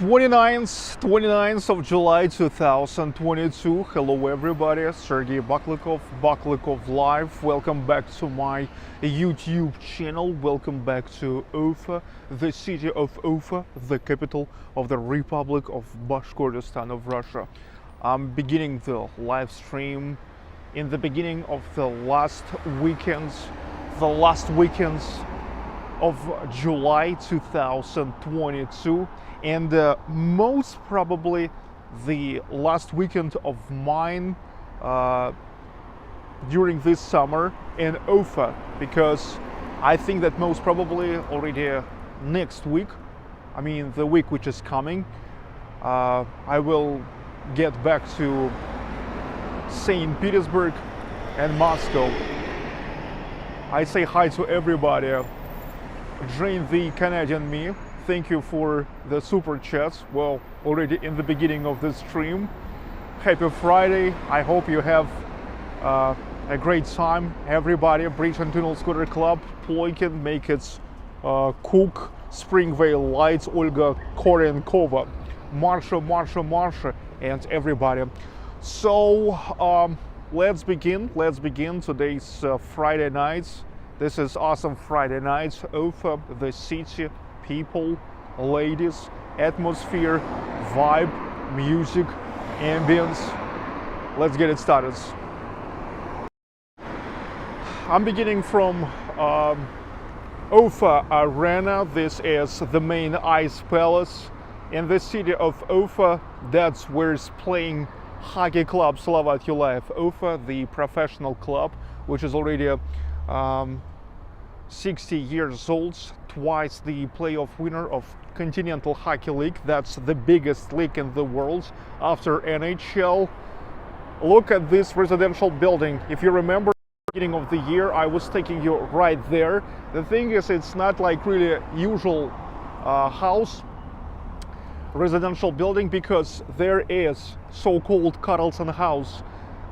29th of July 2022. Hello everybody, Sergey Baklikov Live. Welcome back to my YouTube channel. Welcome back to Ufa, the city of Ufa, the capital of the Republic of Bashkortostan of Russia. I'm beginning the live stream in the beginning of the last weekends of July 2022, and most probably the last weekend of mine during this summer in Ufa, because I think that most probably already next week, I mean the week which is coming, I will get back to Saint Petersburg and Moscow. I say hi to everybody. Join the Canadian me. Thank you for the super chats. Well, already in the beginning of the stream. Happy Friday. I hope you have a great time. Everybody, Bridge and Tunnel Scooter Club, Ploykin, Make It Cook, Springvale Lights, Olga Korenkova, Marsha, and everybody. So let's begin. Today's Friday night. This is awesome Friday night. Ufa, the city, people, ladies, atmosphere, vibe, music, ambience. Let's get it started. I'm beginning from Ufa Arena. This is the main ice palace in the city of Ufa. That's where it's playing hockey club Slava Tulaev Ufa, the professional club, which is already 60 years old, twice the playoff winner of Continental Hockey League. That's the biggest league in the world after NHL. Look at this residential building. If you remember at the beginning of the year, I was taking you right there. The thing is, it's not like really usual house residential building, because there is so-called Carlson house,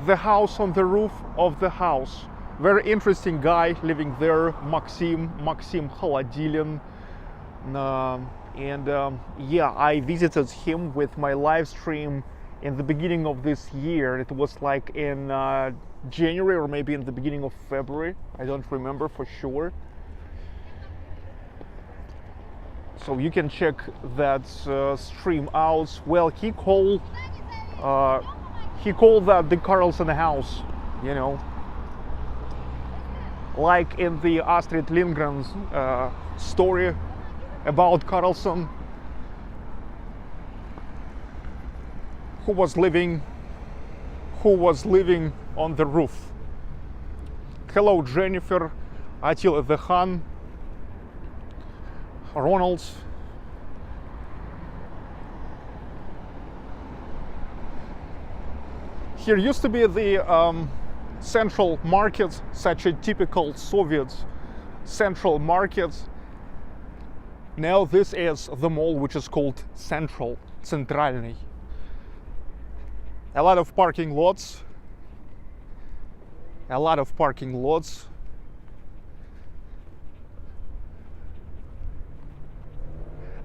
the house on the roof of the house. Very interesting guy living there, Maxim Холодилин. Yeah, I visited him with my live stream in the beginning of this year. It was like in January or maybe in the beginning of February. I don't remember for sure. So you can check that stream out. Well, he called that the Carlson house, you know. Like in the Astrid Lindgren's story about Carlson, who was living on the roof. Hello, Jennifer, Attila the Hun, Ronald. Here used to be the central market, such a typical Soviet central market. Now this is the mall, which is called Centralny. A lot of parking lots.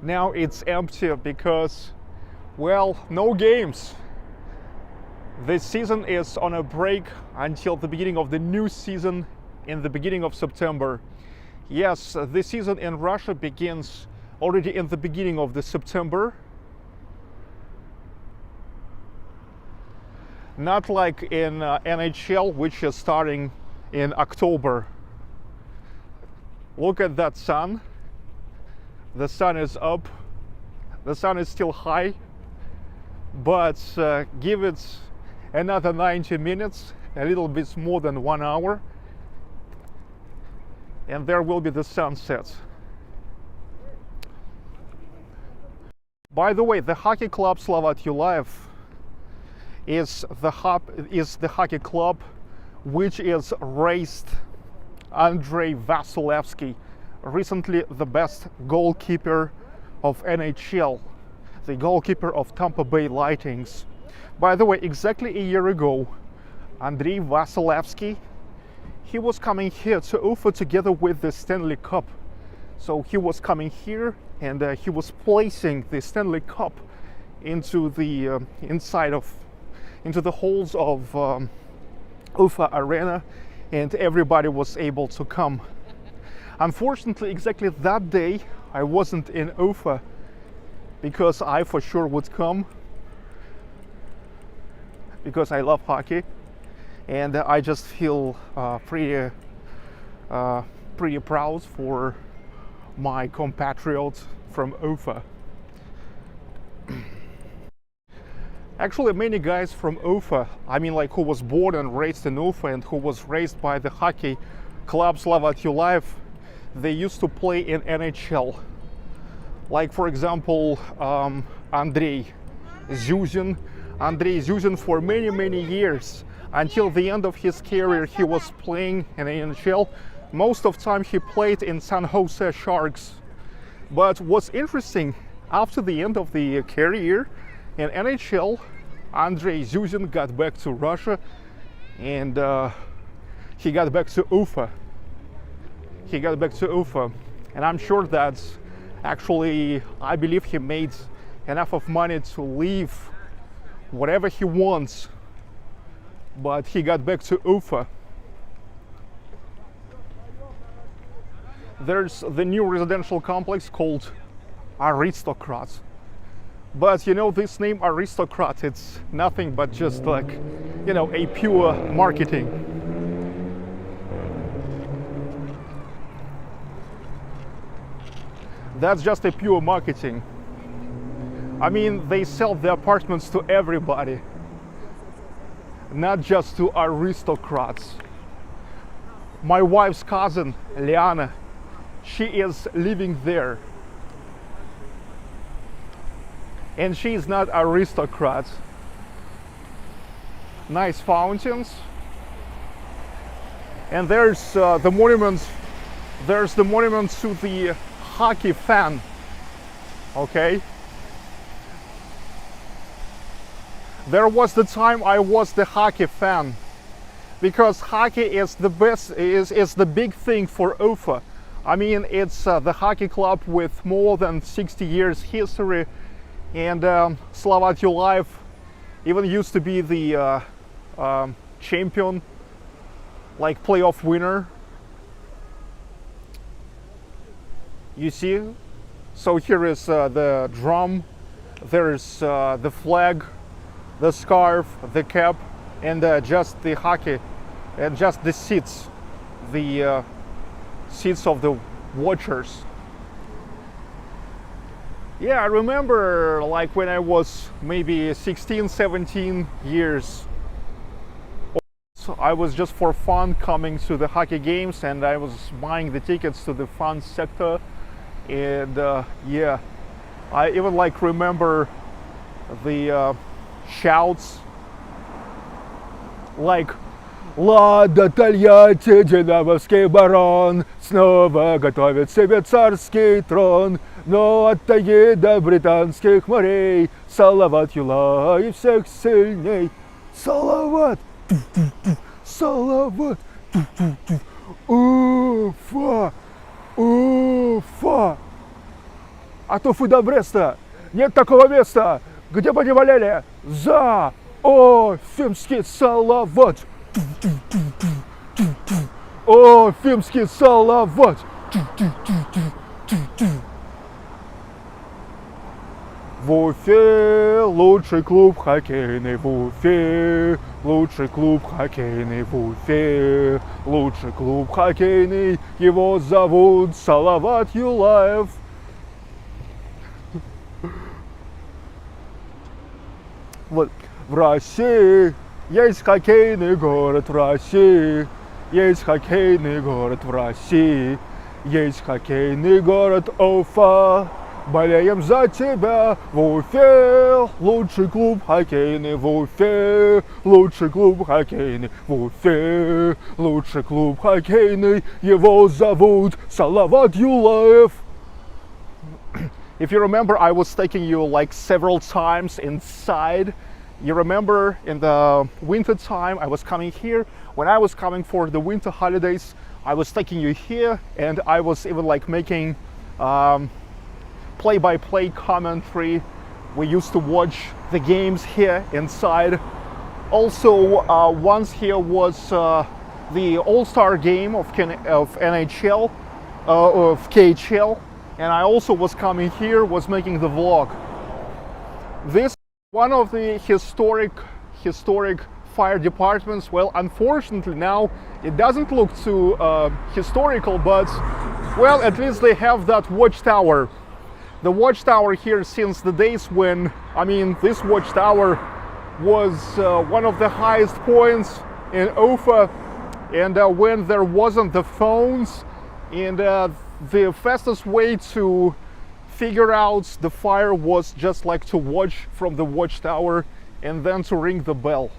Now it's empty because, well, no games. This season is on a break until the beginning of the new season in the beginning of September. Yes, the season in Russia begins already in the beginning of the September. Not like in NHL, which is starting in October. Look at that sun. The sun is up. The sun is still high, but give it another 90 minutes, a little bit more than 1 hour, and there will be the sunset. By the way, the hockey club Slava Tulaev is the hockey club which is raised Andrei Vasilevsky, recently the best goalkeeper of NHL, the goalkeeper of Tampa Bay Lightnings. By the way, exactly a year ago, Andrei Vasilevsky, he was coming here to Ufa together with the Stanley Cup So he was coming here, and he was placing the Stanley Cup into the into the halls of Ufa Arena, and everybody was able to come. Unfortunately, exactly that day I wasn't in Ufa, because I for sure would come, because I love hockey, and I just feel pretty proud for my compatriots from Ufa. Actually, many guys from Ufa, I mean, like, who was born and raised in Ufa and who was raised by the hockey club Slavat Ulaev, they used to play in NHL. Like, for example, Andrei Zuzin. Andrei Zuzin, for many years, until the end of his career, he was playing in NHL. Most of the time he played in San Jose Sharks. But what's interesting, after the end of the career in NHL, Andrei Zuzin got back to Russia, and he got back to Ufa. He got back to Ufa, and I'm sure that actually, I believe he made enough of money to leave whatever he wants, but he got back to Ufa. There's the new residential complex called Aristocrats. But you know, this name Aristocrat, it's nothing but just like, you know, a pure marketing. That's just a pure marketing. I mean, they sell the apartments to everybody, not just to aristocrats. My wife's cousin, Liana, she is living there. And she is not aristocrat. Nice fountains. And there's the monument. There's the monument to the hockey fan. Okay. There was the time I was the hockey fan, because hockey is the best, is the big thing for Ufa. I mean, it's the hockey club with more than 60 years history. And Slavat Ulaev even used to be the champion, like playoff winner. You see? So here is the drum, there is the flag, the scarf, the cap, and just the hockey, and just the seats, the seats of the watchers. Yeah, I remember, like, when I was maybe 16, 17 years old, I was just for fun coming to the hockey games, and I was buying the tickets to the fun sector. And yeah, I even like remember the shouts like «Лада, Тольятти, динамовский барон, снова готовит себе царский трон, но от тайги до британских морей Салават Юлаев всех сильней». Салават! Салават! Уфа! Уфа! От Уфы до Бреста нет такого места, где бы не болели за Уфимский Салават! Уфимский Салават! В Уфе лучший клуб хоккейный, в Уфе лучший клуб хоккейный, в Уфе лучший клуб хоккейный, его зовут Салават Юлаев. Вот в России есть хоккейный город, в России есть хоккейный город, в России есть хоккейный город Уфа. Болеем за тебя, в Уфе лучший клуб хоккейный, в Уфе лучший клуб хоккейный, в Уфе лучший клуб хоккейный, его зовут Салават Юлаев. If you remember, I was taking you like several times inside. You remember in the winter time I was coming here. When I was coming for the winter holidays, I was taking you here, and I was even like making play-by-play commentary. We used to watch the games here inside. Also, once here was the All-Star game of NHL, of KHL, and I also was coming here, was making the vlog. This is one of the historic fire departments. Well, unfortunately now it doesn't look too historical, but well, at least they have that watchtower. The watchtower here since the days when, I mean, this watchtower was one of the highest points in Ufa, and when there wasn't the phones, and the fastest way to figure out the fire was just like to watch from the watchtower and then to ring the bell.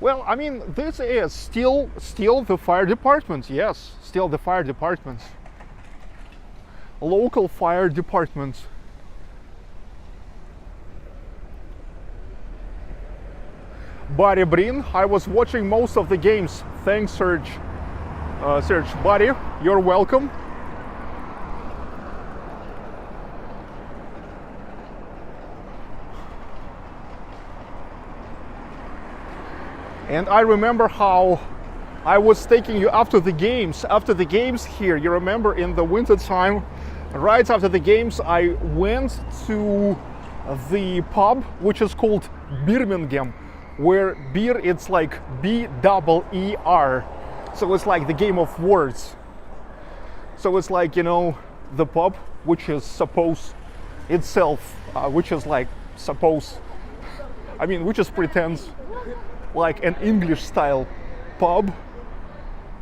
Well, I mean, this is still the fire department. Yes, still the fire department. Local fire department. Buddy Brin, I was watching most of the games. Thanks, Serge. Serge, buddy, you're welcome. And I remember how I was taking you after the games here. You remember in the winter time, right after the games, I went to the pub, which is called Birmingham, where beer, it's like B-double-E-R. So it's like the game of words. So it's like, you know, the pub, which is suppose itself, which is like suppose, I mean, which is pretends like an English style pub,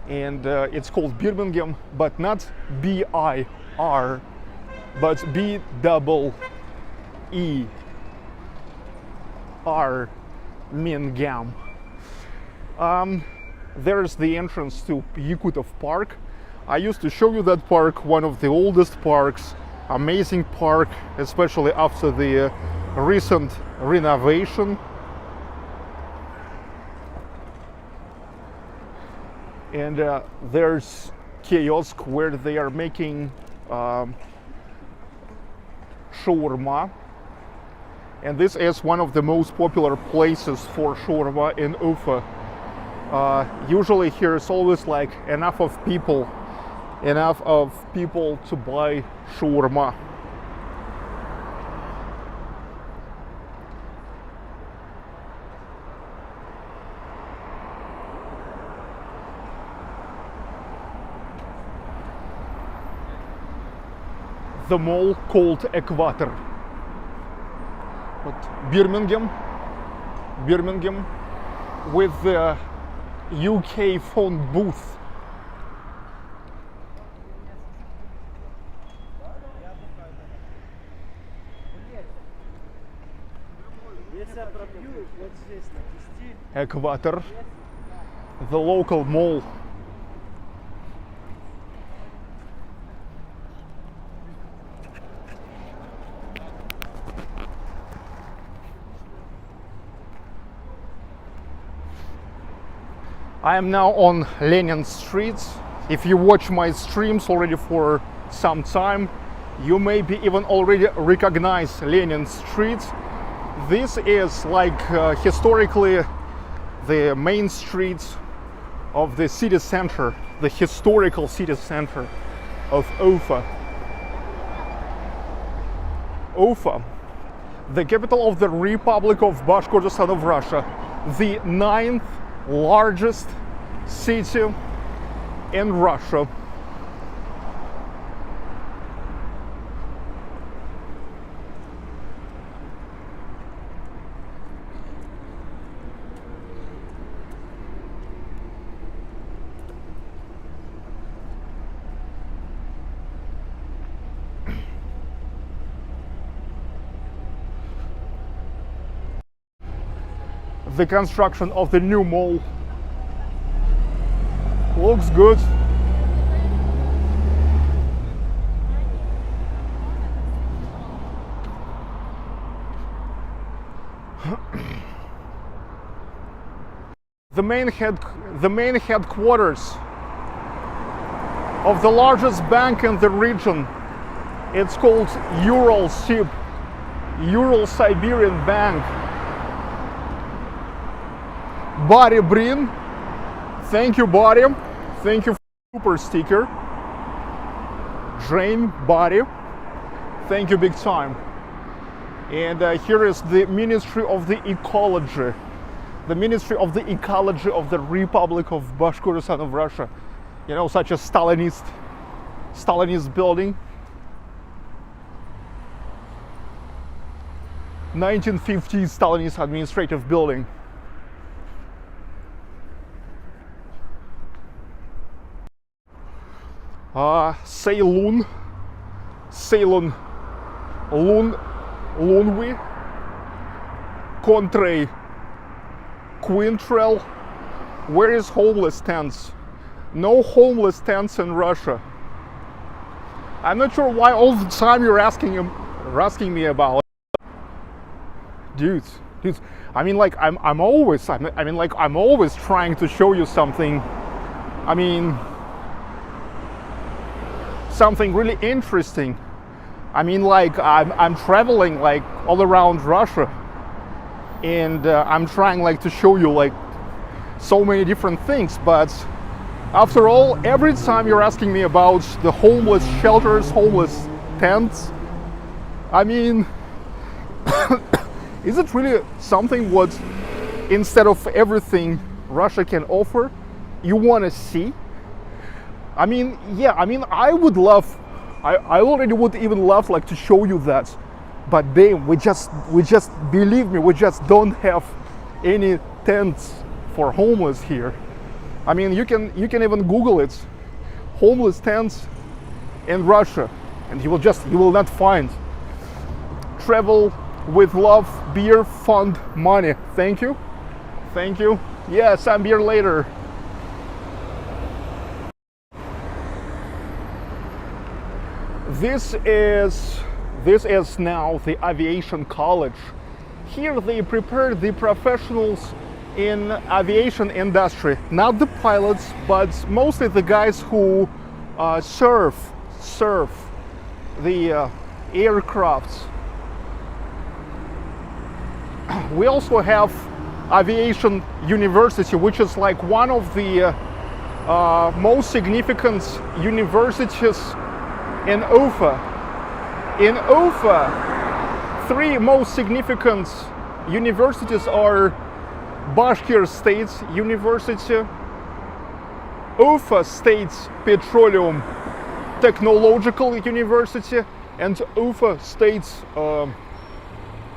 and it's called Birmingham, but not B-I-R, but B-double-E-R, Mingham. There's the entrance to Yakutov Park. I used to show you that park, one of the oldest parks, amazing park, especially after the recent renovation. And there's kiosk where they are making shawarma, and this is one of the most popular places for shawarma in Ufa. Usually here is always like enough of people to buy shawarma. The mall called Kvadrat. But Birmingham with the UK phone booth. Kvadrat, the local mall. I am now on Lenin Street. If you watch my streams already for some time, you maybe even already recognize Lenin Street. This is like historically the main street of the city center, the historical city center of Ufa. Ufa, the capital of the Republic of Bashkortostan of Russia, the 9th largest city in Russia. The construction of the new mall looks good. The main headquarters of the largest bank in the region. It's called Uralsib, Ural-Siberian Bank. Buddy Brin, thank you, buddy. Thank you for the super sticker. Drain, buddy, thank you big time. And here is the Ministry of the Ecology. The Ministry of the Ecology of the Republic of Bashkortostan of Russia. You know, such a Stalinist building. 1950s Stalinist administrative building. Ceylon, Lunwi, Contray, Quintrell. Where is homeless tents? No homeless tents in Russia. I'm not sure why all the time you're asking me about it. Dudes. I mean, like I'm always trying to show you something. I mean, something really interesting. I mean, like I'm traveling like all around Russia, and I'm trying like to show you like so many different things. But after all, every time you're asking me about the homeless shelters, homeless tents, I mean, is it really something what, instead of everything Russia can offer, you want to see? I mean, yeah, I mean, I already would even love like to show you that, but damn, we just believe me, we just don't have any tents for homeless here. I mean, you can even Google it, homeless tents in Russia, and you will not find. Travel with love, beer, fund, money. Thank you. Yeah, some beer later. This is now the aviation college. Here they prepare the professionals in aviation industry, not the pilots, but mostly the guys who serve the aircrafts. We also have aviation university, which is like one of the most significant universities in Ufa. In Ufa, three most significant universities are Bashkir State University, Ufa State Petroleum Technological University, and Ufa State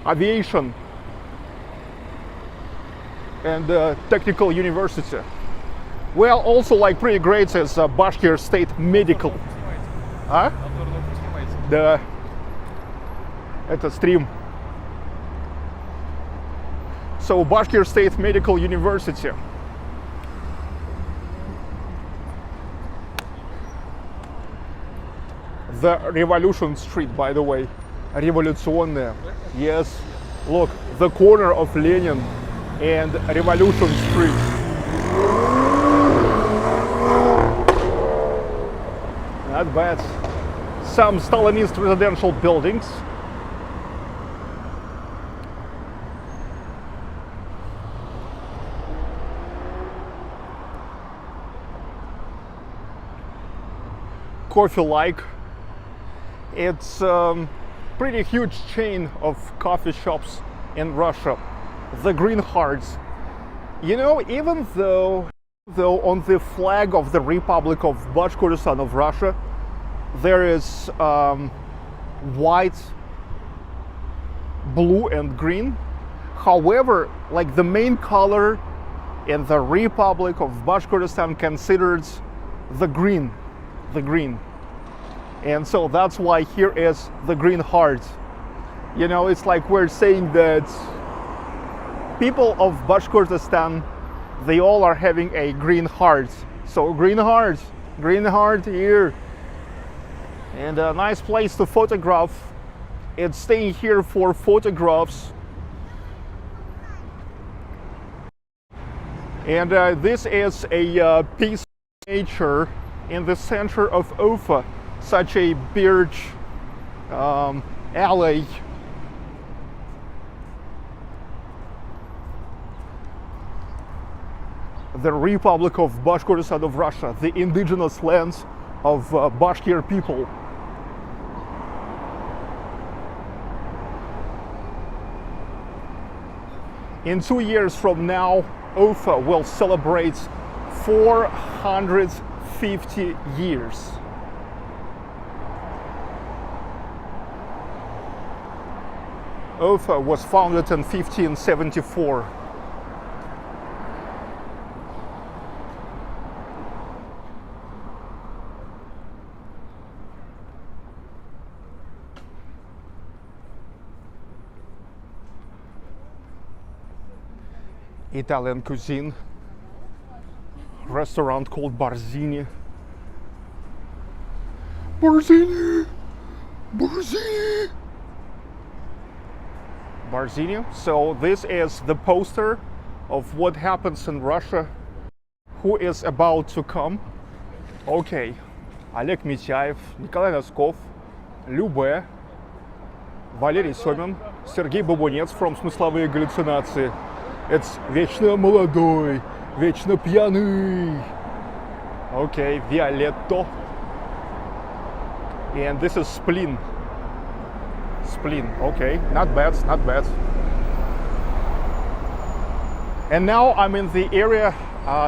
Aviation and Technical University. Well, also like pretty great is Bashkir State Medical. Да, это стрим. So Bashkir State Medical University. The Revolution Street, by the way. Революционная. Yes. Look, the corner of Lenin and Revolution Street. Not bad. Some Stalinist residential buildings. Coffee like. It's a pretty huge chain of coffee shops in Russia. The Green Hearts. You know, even though on the flag of the Republic of Bashkortostan of Russia there is white, blue and green, however, like the main color in the Republic of Bashkortostan considered the green. And so that's why here is the Green Heart. You know, it's like we're saying that people of Bashkortostan, they all are having a green heart. So green heart here. And a nice place to photograph. It's staying here for photographs. And this is a piece of nature in the center of Ufa, such a birch alley. The Republic of Bashkortostan of Russia, the indigenous lands of Bashkir people. In 2 years from now, Ufa will celebrate 450 years. Ufa was founded in 1574. Italian cuisine, restaurant called Barzini. Barzini! Barzini! Barzini. So this is the poster of what happens in Russia, who is about to come. Okay. Олег Митяев, Николай Носков, Любе, Валерий Семин, Сергей Бабунец from «Смысловые галлюцинации». It's вечно молодой, вечно пьяный. Okay, Violetto. And this is Spleen. Spleen, okay, not bad, not bad. And now I'm in the area,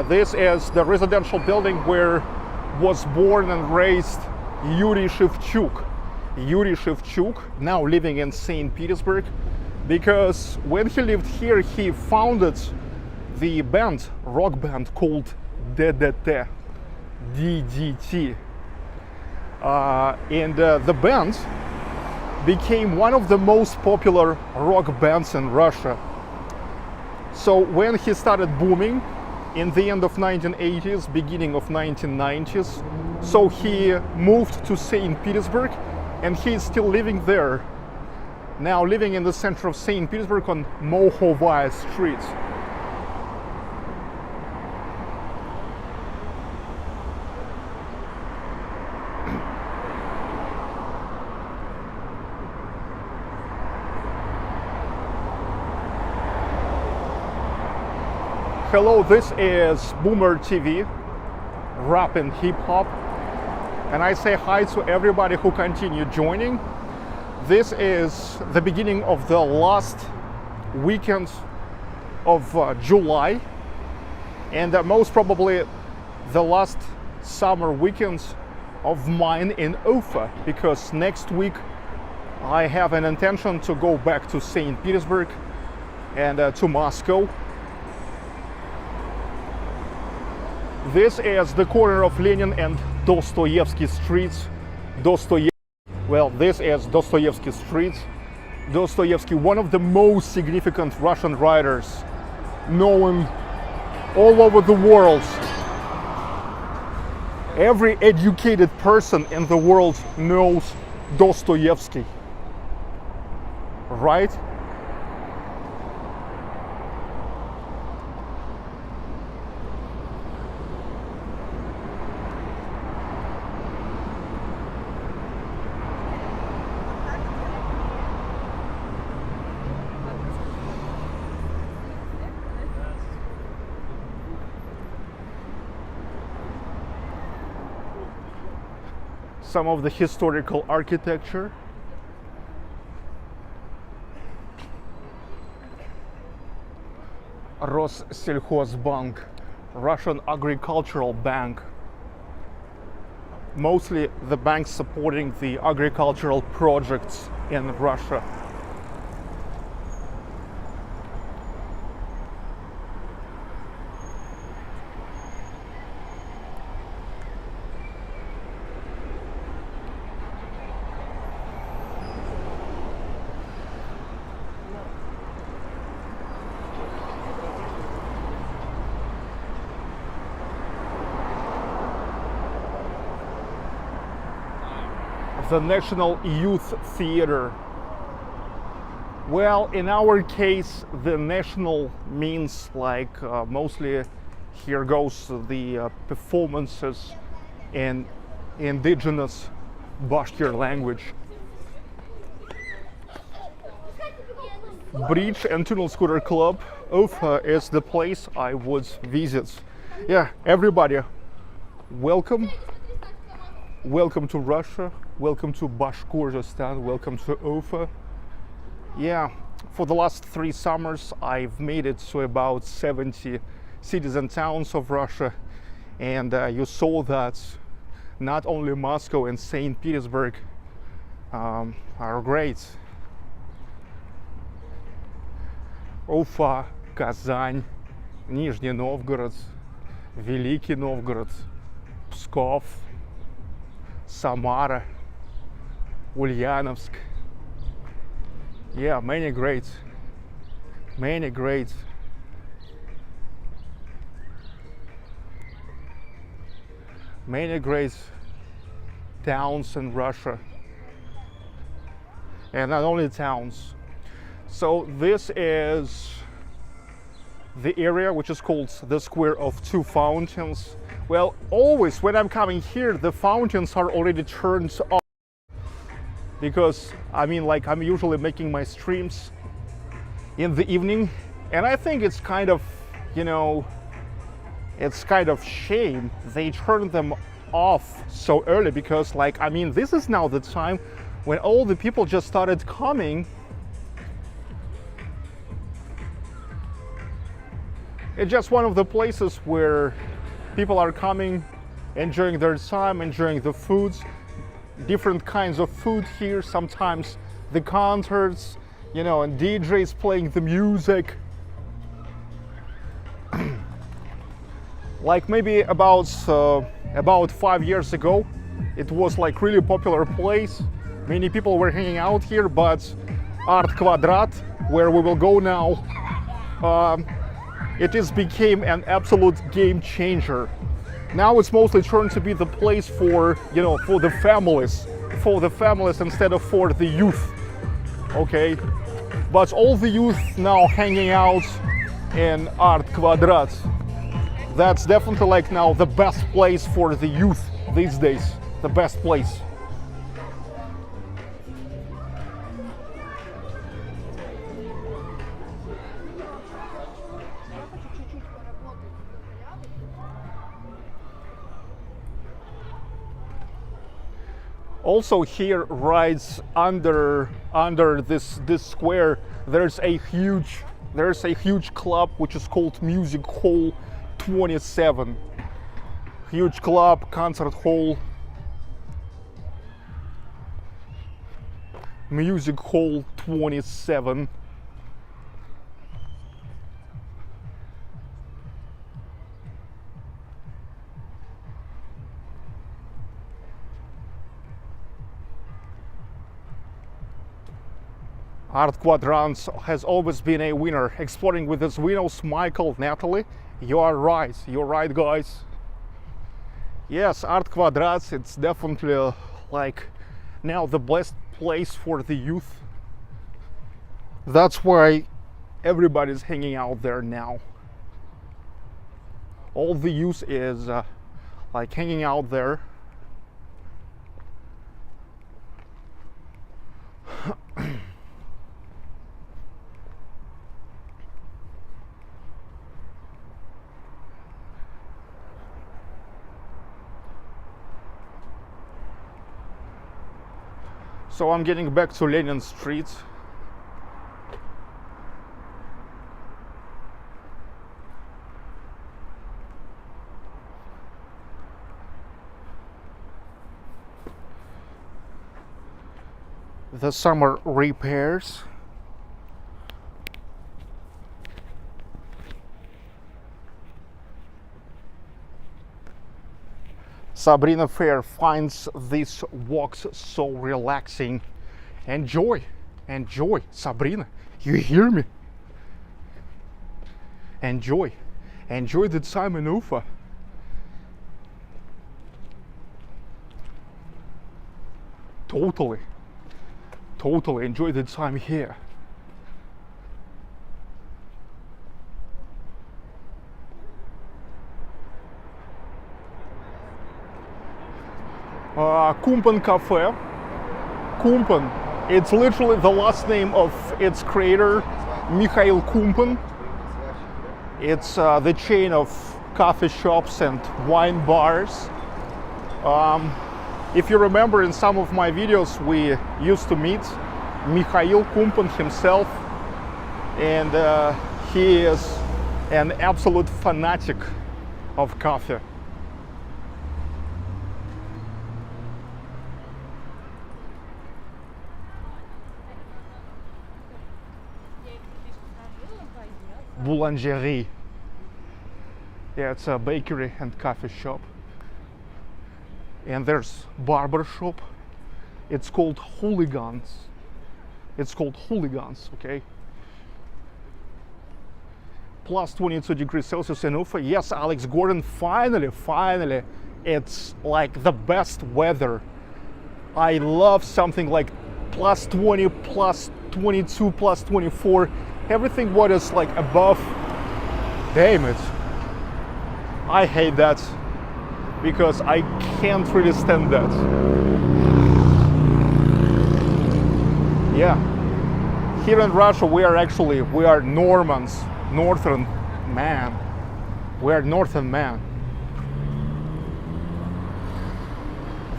this is the residential building where was born and raised Yuri Shevchuk. Yuri Shevchuk, now living in Saint Petersburg, because when he lived here, he founded the band, rock band called DDT, DDT. And the band became one of the most popular rock bands in Russia. So when he started booming in the end of 1980s, beginning of 1990s, so he moved to Saint Petersburg, and he is still living there. Now living in the center of Saint Petersburg on Mohovaya Street. Hello, this is Boomer TV, rap and hip hop, and I say hi to everybody who continue joining. This is the beginning of the last weekend of July, and most probably the last summer weekends of mine in Ufa, because next week I have an intention to go back to Saint Petersburg and to Moscow. This is the corner of Lenin and Dostoevsky streets. Well, this is Dostoevsky Street. Dostoevsky, one of the most significant Russian writers, known all over the world. Every educated person in the world knows Dostoevsky, right? Some of the historical architecture. Rossельхозbank, Russian agricultural bank. Mostly the banks supporting the agricultural projects in Russia. The National Youth Theater. Well, in our case, the national means like mostly here goes the performances in indigenous Bashkir language. Bridge and Tunnel Scooter Club, Ufa, is the place I would visit. Yeah, everybody, welcome. Welcome to Russia, welcome to Bashkortostan, welcome to Ufa. Yeah, for the last 3 summers I've made it to about 70 cities and towns of Russia, and you saw that not only Moscow and Saint Petersburg are great. Уфа, Казань, Нижний Новгород, Великий Новгород, Pskov, Samara, Ulyanovsk. Yeah, many great towns in Russia, and not only towns. So this is the area which is called the Square of Two Fountains. Well, always when I'm coming here, the fountains are already turned off, because I mean, like, I'm usually making my streams in the evening, and I think it's kind of, you know, it's kind of shame they turn them off so early, because, like, I mean, this is now the time when all the people just started coming. It's just one of the places where people are coming, enjoying their time, enjoying the foods, different kinds of food here, sometimes the concerts, you know, and DJs playing the music. Like maybe about 5 years ago, it was like really popular place. Many people were hanging out here, but Art Kvadrat, where we will go now, it just became an absolute game changer. Now it's mostly turned to be the place for, you know, for the families instead of for the youth. Okay, but all the youth now hanging out in Art Kvadrat. That's definitely like now the best place for the youth these days. The best place. Also here, right under this square, there's a huge club which is called Music Hall 27. Huge club, concert hall. Music Hall 27. Art Quadrants has always been a winner. Exploring with its winners, Michael, Natalie. You're right, guys. Yes, Art Quadrats, it's definitely like now the best place for the youth. That's why everybody's hanging out there now. All the youth is like hanging out there. So I'm getting back to Lenin Street. The summer repairs. Sabrina Fair finds these walks so relaxing. Enjoy, Sabrina. You hear me? Enjoy the time in Ufa. Totally enjoy the time here. Kumpan Cafe. Kumpan, it's literally the last name of its creator, Mikhail Kumpan. It's the chain of coffee shops and wine bars. If you remember, in some of my videos we used to meet Mikhail Kumpan himself, and he is an absolute fanatic of coffee. Boulangerie. Yeah, it's a bakery and coffee shop. And there's barber shop. It's called Hooligans. It's called Hooligans, okay? Plus 22 degrees Celsius in Ufa. Yes, Alex Gordon, finally, it's like the best weather. I love something like plus 20, plus 22, plus 24. Everything what is like above, damn it. I hate that because I can't really stand that. Yeah, here in Russia we are Normans, northern man. We are northern man.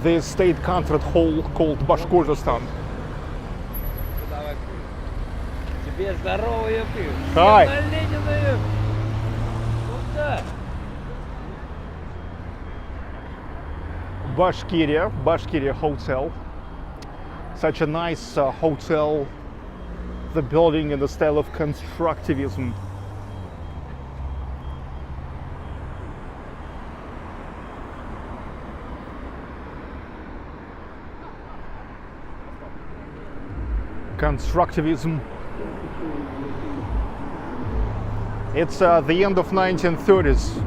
The state concert hall called Bashkortostan. Hi. Bashkiria Hotel. Such a nice hotel. The building in the style of constructivism. Constructivism. It's the end of 1930s.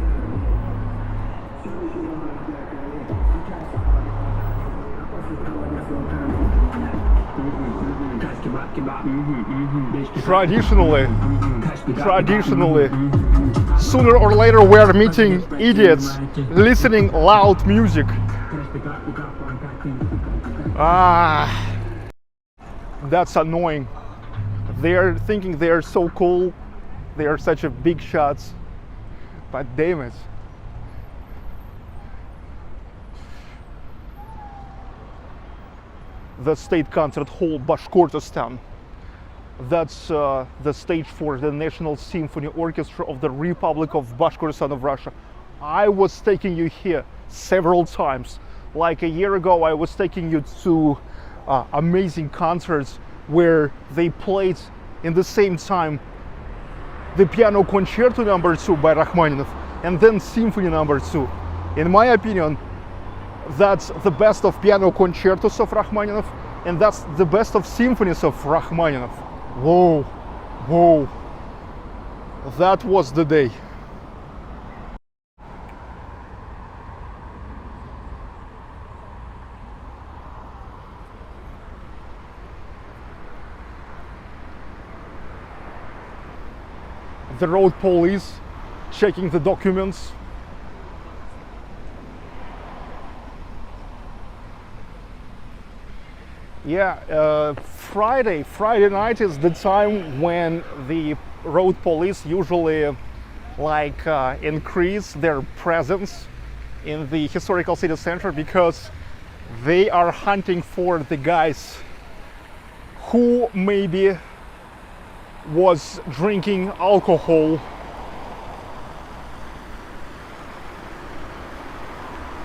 Traditionally, sooner or later we are meeting idiots listening loud music. That's annoying. They are thinking they are so cool. They are such a big shots, but damn it. The state concert hall Bashkortostan. That's the stage for the National Symphony Orchestra of the Republic of Bashkortostan of Russia. I was taking you here several times. Like a year ago, I was taking you to amazing concerts where they played in the same time the Piano Concerto No. 2 by Rachmaninoff and then Symphony No. 2. In my opinion, that's the best of piano concertos of Rachmaninoff, and that's the best of symphonies of Rachmaninoff. Whoa, whoa, that was the day. The road police checking the documents. Yeah, Friday night is the time when the road police usually increase their presence in the historical city center, because they are hunting for the guys who maybe was drinking alcohol.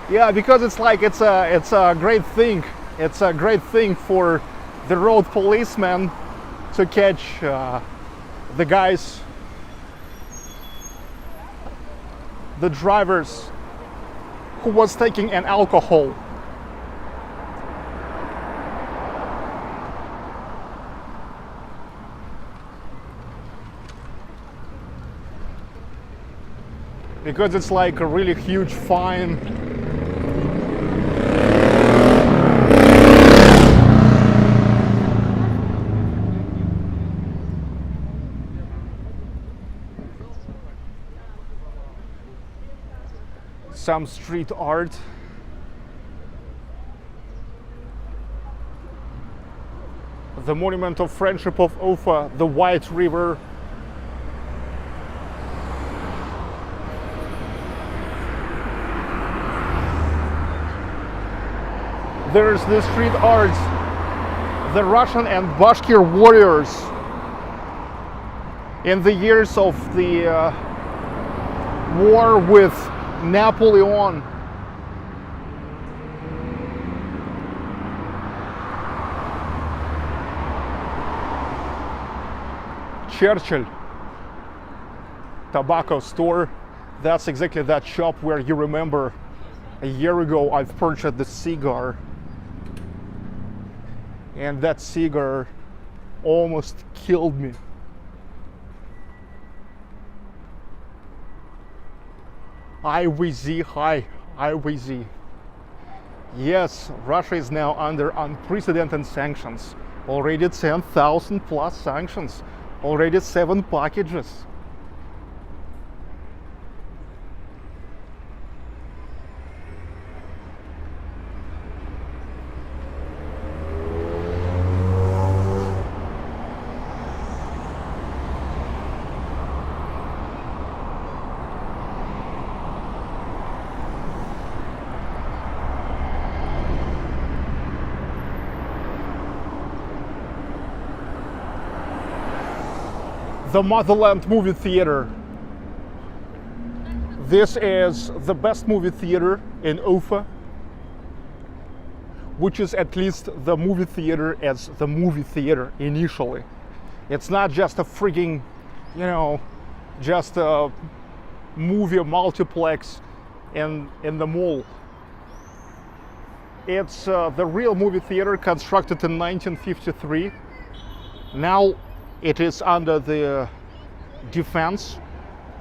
Yeah, because it's a great thing. It's a great thing for the road policemen to catch the guys, the drivers who was taking an alcohol. Because it's like a really huge fine. Some street art. the monument of friendship of Ufa, the White River. There's the street arts, the Russian and Bashkir warriors in the years of the war with Napoleon. Churchill tobacco store. That's exactly that shop where you remember a year ago I've purchased the cigar, and that cigar almost killed me. IVZ, hi, IVZ. Yes, Russia is now under unprecedented sanctions. Already 10,000 plus sanctions. Already 7 packages. The Motherland Movie Theater. This is the best movie theater in Ufa, which is at least the movie theater as the movie theater initially. It's not just a freaking, just a movie multiplex in the mall. It's the real movie theater constructed in 1953. Now it is under the defense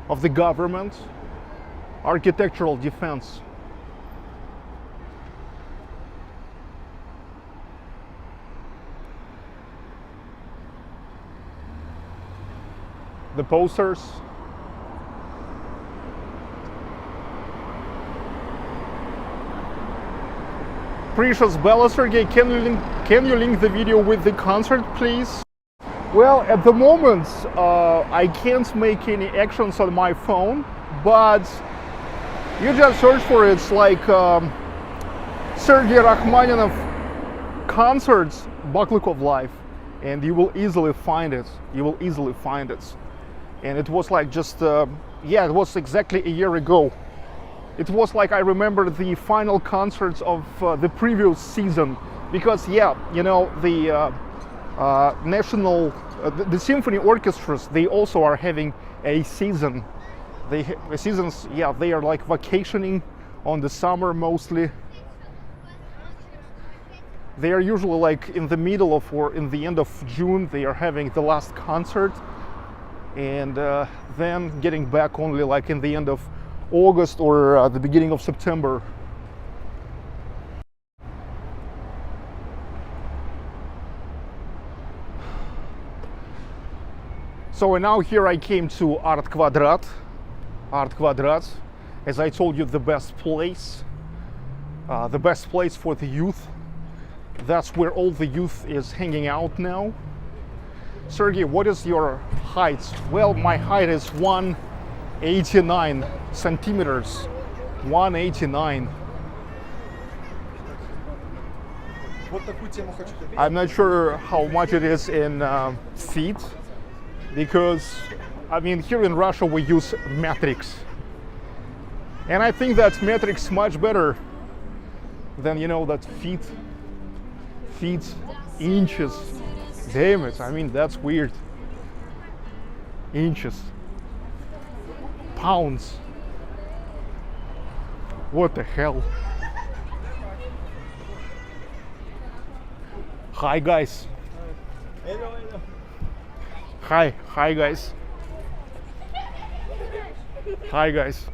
of the government, architectural defense. The posters. Precious Bella, Sergey, can you link the video with the concert, please? Well, at the moment, I can't make any actions on my phone, but you just search for it. It's like Sergei Rachmaninov concerts, Baklikov Live, and you will easily find it. You will easily find it. And it was like just, yeah, it was exactly a year ago. It was like I remember the final concerts of the previous season, because yeah, the national, the symphony orchestras, they also are having a season. The seasons, yeah, they are like vacationing on the summer mostly. They are usually like in the middle of or in the end of June, they are having the last concert, and then getting back only like in the end of August or the beginning of September. So now here I came to Art Kvadrat. As I told you, the best place for the youth. That's where all the youth is hanging out now. Sergey, what is your height? Well, my height is 189 centimeters. 189. I'm not sure how much it is in feet, because I mean here in Russia we use metrics, and I think that metrics much better than that feet, inches. Damn it, I mean that's weird. Inches, pounds, what the hell. Hi guys. Hi guys. Hi guys.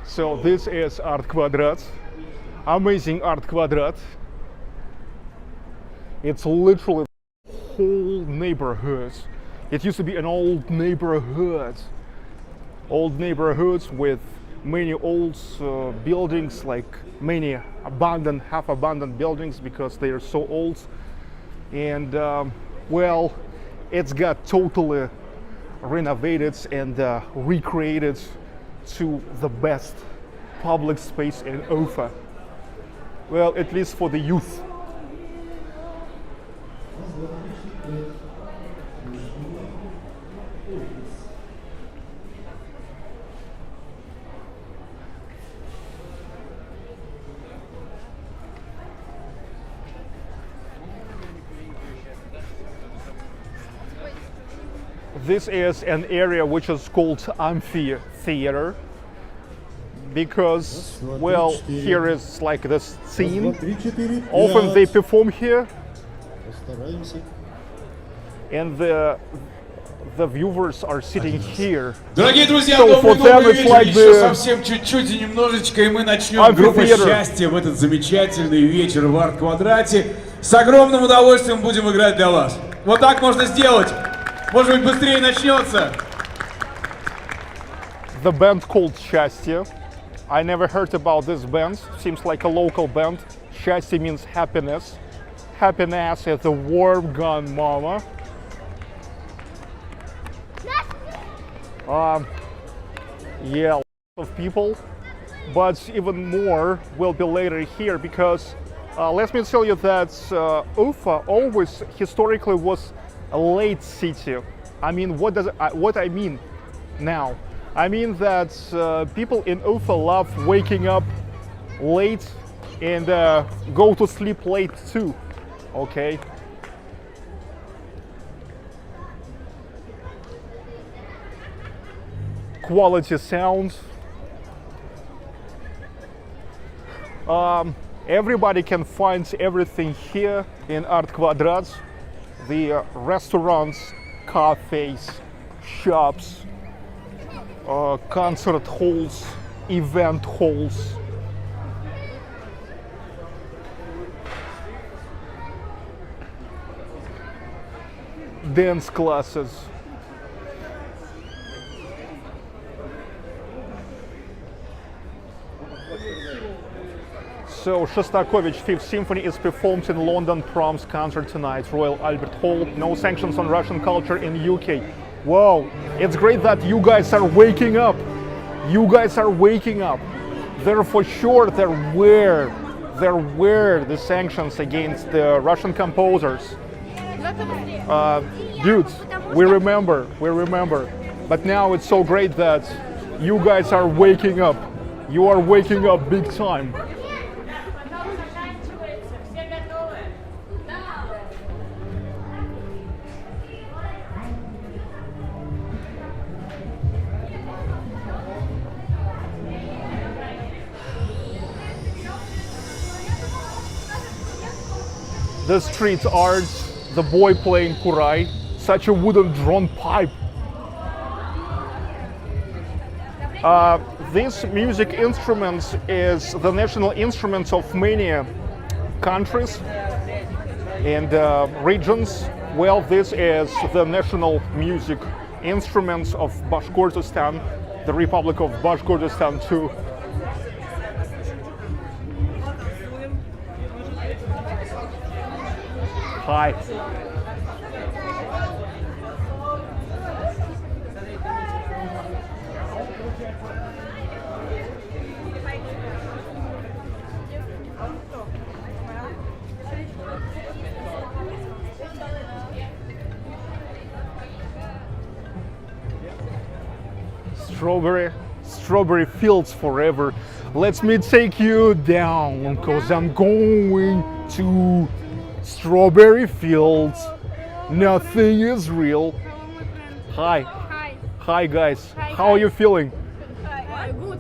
So this is Art Kvadrat. Amazing Art Kvadrat. It's literally whole neighborhood. It used to be an old neighborhood. Old neighborhoods with many old buildings, like many abandoned, half-abandoned buildings because they are so old. And well, it's got totally renovated and recreated to the best public space in Ufa. Well, at least for the youth. This is an area which is called amphitheater because, well, here is like this scene. Often they perform here, and the viewers are sitting here. Дорогие друзья, So for добрый them it's вечер. like Еще the совсем чуть-чуть и немножечко, и мы начнем группу amphitheater. счастья в этот замечательный вечер в арт-квадрате. С огромным удовольствием будем играть для вас. Вот так можно сделать. Может быть, быстрее начнется. The band called Счастье. I never heard about this band. Seems like a local band. Счастье means happiness. Happiness is the warm gun mama. Yeah, lots of people, but even more will be later here because let me tell you that Ufa always historically was a late city. I mean, what I mean now? I mean that people in Ufa love waking up late and go to sleep late too. Okay. Quality sound. Everybody can find everything here in Art Kvadrat. The restaurants, cafes, shops, concert halls, event halls. Dance classes. So Shostakovich Fifth Symphony is performed in London Proms concert tonight, Royal Albert Hall. No sanctions on Russian culture in UK. Wow, it's great that you guys are waking up. You guys are waking up. They're for sure they're aware the sanctions against the Russian composers. Dudes, we remember. But now it's so great that you guys are waking up. You are waking up big time. The street art, the boy playing kurai, such a wooden drum pipe. This music instrument is the national instrument of many countries and regions. Well, this is the national music instruments of Bashkortostan, the Republic of Bashkortostan too. Hi. Strawberry fields forever. Let me take you down, 'cause I'm going to strawberry fields. Nothing is real. Hi. Hi. Hi guys. Hi, How are you feeling? Good.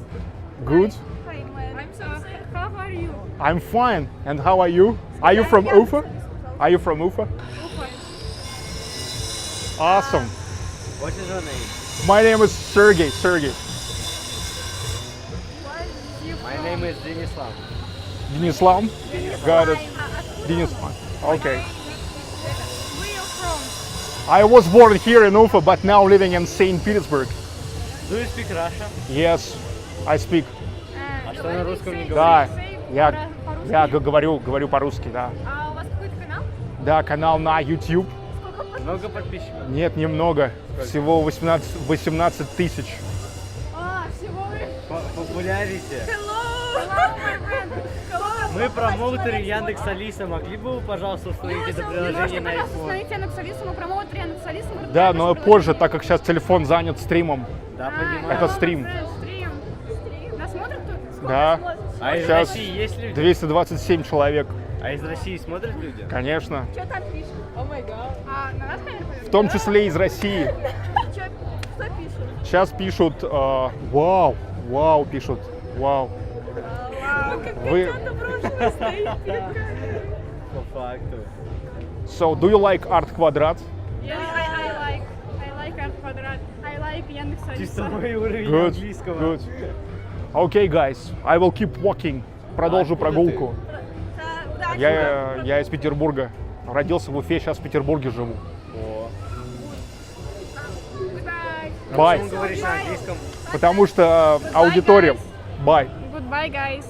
Good? I'm so. How are you? I'm fine. And how are you? Are you from Ufa? Are you from Ufa? Awesome. What is your name? My name is Sergey. My name is Denislav. Denislam? Got it. Denislam. Okay. Where are you from? I was born here in Ufa, but now living in Saint Petersburg. Do you speak Russian? Yes. I speak. А что на русском не Да, говоришь? я говорю по-русски, да. А у вас какой-то канал? Да, канал на YouTube. Много подписчиков? Нет, немного. Всего 18 тысяч. Всего лишь. Популярите. Hello, my friend. Hello. Мы промоутеры Яндекс.Алиса. Могли бы вы, пожалуйста, установить это приложение на iPhone? Установите Яндекс.Алису, мы промоутер Яндекс.Алису. Да, но позже, так как сейчас телефон занят стримом. Да, понимаю. Это стрим. Стрим. Нас смотрят тут? Да. А из Сейчас России есть люди? 227 человек. А из России смотрят люди? Конечно. Что там пишет? О май гад. А на нас камера В том числе из России. Что пишут? Сейчас пишут вау, вау, пишут, вау. Вы... По факту. So, do you like art Kvadrat? Yeah, I like art Kvadrat. I like Яндекс.Алиса. Чисто мой уровень Good, английского. good. Okay, guys, I will keep walking. Продолжу Откуда прогулку. Да, Я из Петербурга. Родился в Уфе, сейчас в Петербурге живу. О. Goodbye. Bye. Почему говоришь на английском? Потому что аудитория... Bye. Goodbye, guys.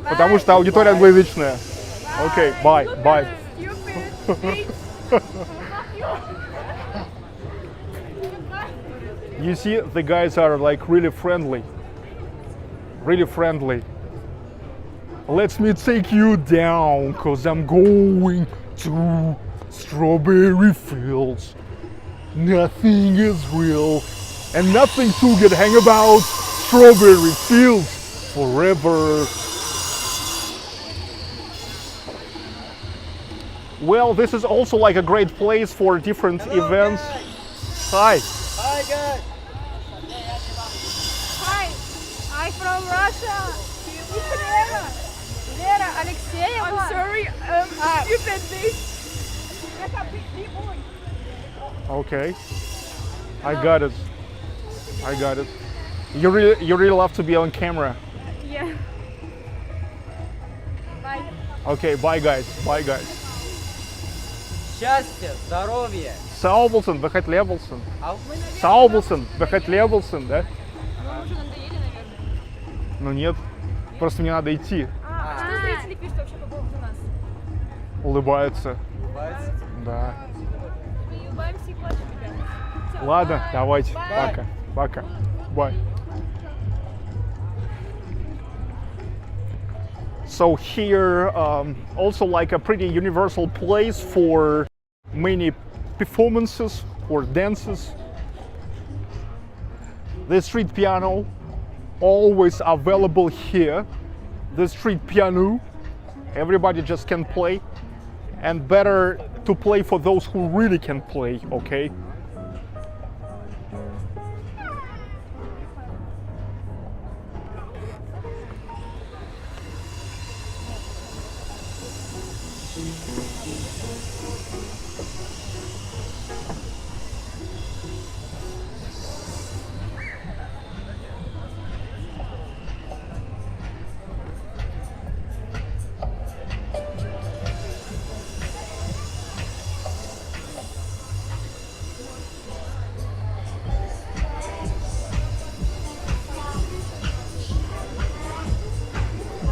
Потому что аудитория англоязычная. Окей, bye, bye. Stupid. You see, the guys are like really friendly. Really friendly. Let me take you down, cause I'm going to strawberry fields. Nothing is real, and nothing to get hang about. Strawberry fields forever. Well, this is also like a great place for different events. Hi. Hi guys. Hi, I'm from Russia. Lera Alexeyeva. I'm sorry, stupid this. Okay. I got it. I got it. You really love to be on camera. Yeah. Bye. Okay, bye guys. Bye guys. Счастья, здоровья. Саубулсон, вы хоть Левелсон? А Саубулсон, вы хоть Левелсон, да? Мы уже надоели, наверное. Ну нет. Просто мне надо идти. Что зрители пишут вообще по поводу нас? Улыбаются. улыбается? Да. Мы улыбаемся и плачем, ребята. Всё, Ладно, bye. давайте. Bye. Пока. Пока. Bye. So here also like a pretty universal place for many performances or dances. The street piano always available here. The street piano, everybody just can play, and better to play for those who really can play, okay?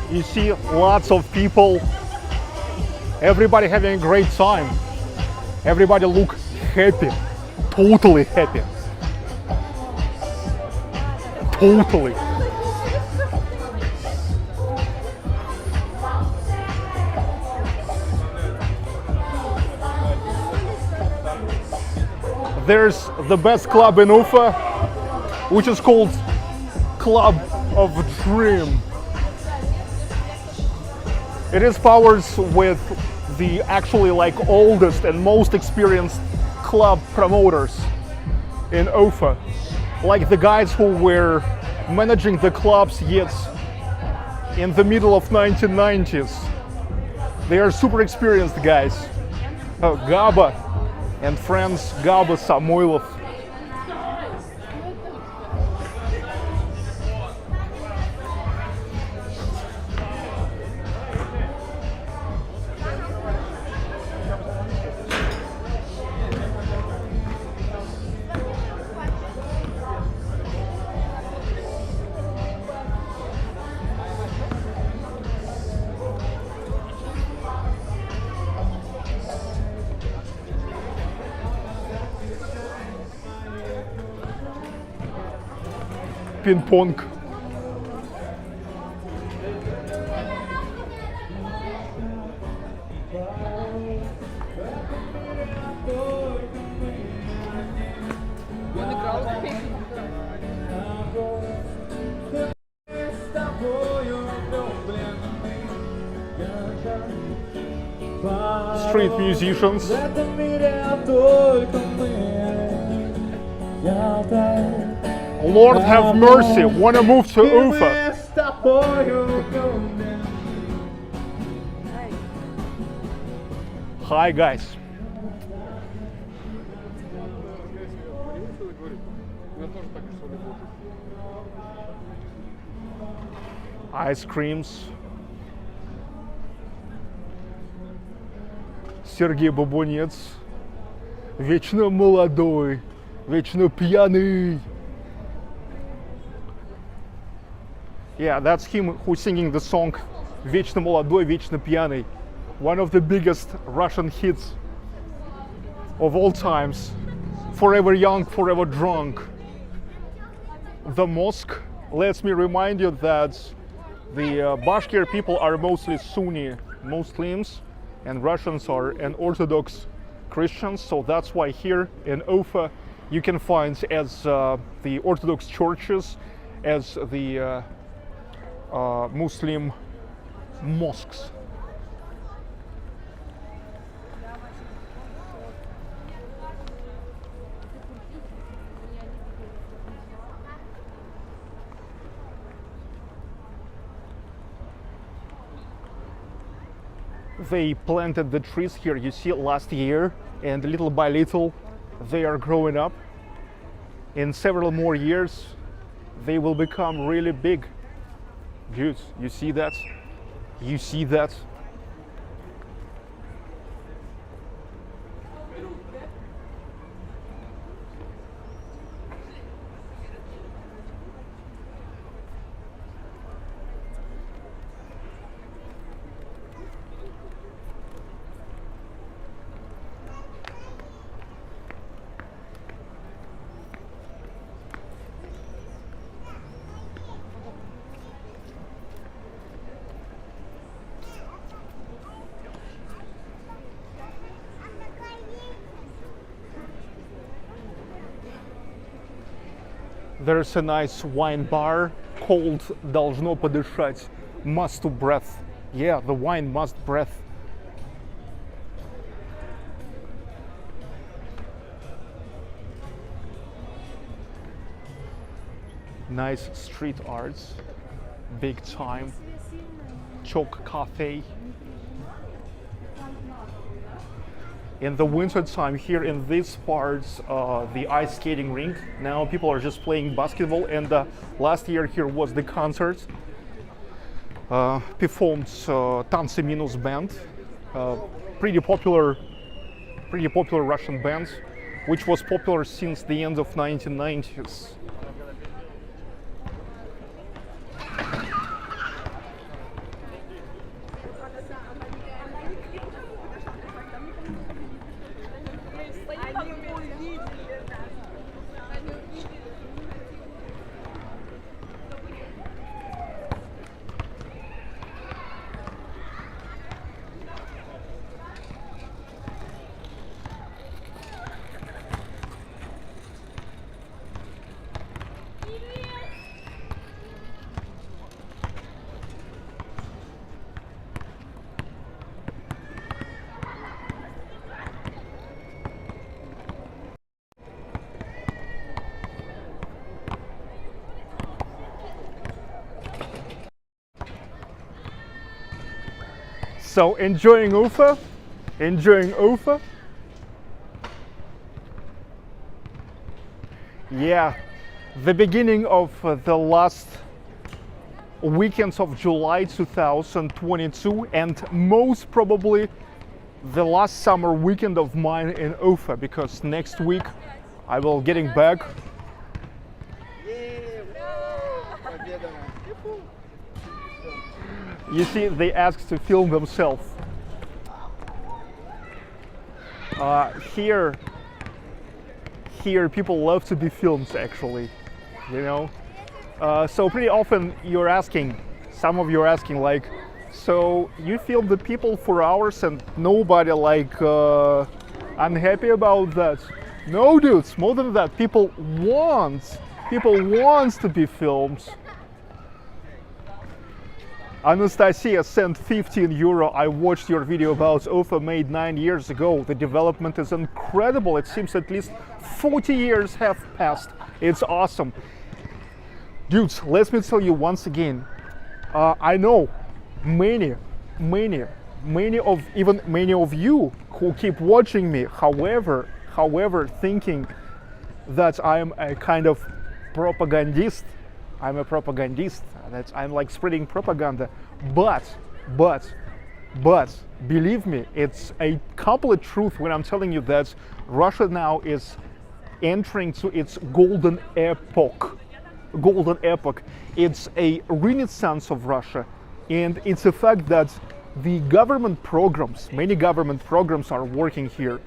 You see lots of people, everybody having a great time. Everybody look happy, totally happy. Totally. There's the best club in Ufa, which is called Club of Dream. It is powered with the actually like oldest and most experienced club promoters in Ufa, like the guys who were managing the clubs yet in the middle of 1990s. They are super experienced guys. Gaba and friends Gaba Samoilov. ping pong. Street musicians. Lord have mercy, wanna move to Ufa. Hi guys. Ice creams. Сергей Бабунец. Вечно молодой, вечно пьяный. Yeah, that's him who's singing the song Вечно молодой, вечно пьяный. One of the biggest Russian hits of all times. Forever young, forever drunk. The mosque lets me remind you that the Bashkir people are mostly Sunni Muslims and Russians are an Orthodox Christians, so that's why here in Ufa you can find as the Orthodox churches as the Muslim mosques. They planted the trees here, you see, last year, and little by little they are growing up. In several more years they will become really big. Dude, you see that? You see that? There's a nice wine bar called Должно подышать, must to breath. Yeah, the wine must breath. Nice street arts, big time. Chok Cafe. In the winter time here in these parts, the ice skating rink. Now people are just playing basketball, and last year here was the concert. Performed Tanцы Minus band, pretty popular Russian band, which was popular since the end of 1990s. So enjoying Ufa, enjoying Ufa. Yeah, the beginning of the last weekends of July 2022, and most probably the last summer weekend of mine in Ufa, because next week I will getting back. You see, they asked to film themselves. Here people love to be filmed, actually, you know. So pretty often some of you are asking like, so you film the people for hours and nobody like unhappy about that? No, dudes, more than that. People want to be filmed. Anastasia sent 15 euro. I watched your video about OFA made 9 years ago. The development is incredible. It seems at least 40 years have passed. It's awesome. Dudes, let me tell you once again, I know many of you who keep watching me, however, thinking that I'm a kind of propagandist. I'm a propagandist, that I'm like spreading propaganda, but believe me, it's a complete truth when I'm telling you that Russia now is entering to its golden epoch. It's a renaissance of Russia, and it's a fact that the government programs, many government programs are working here,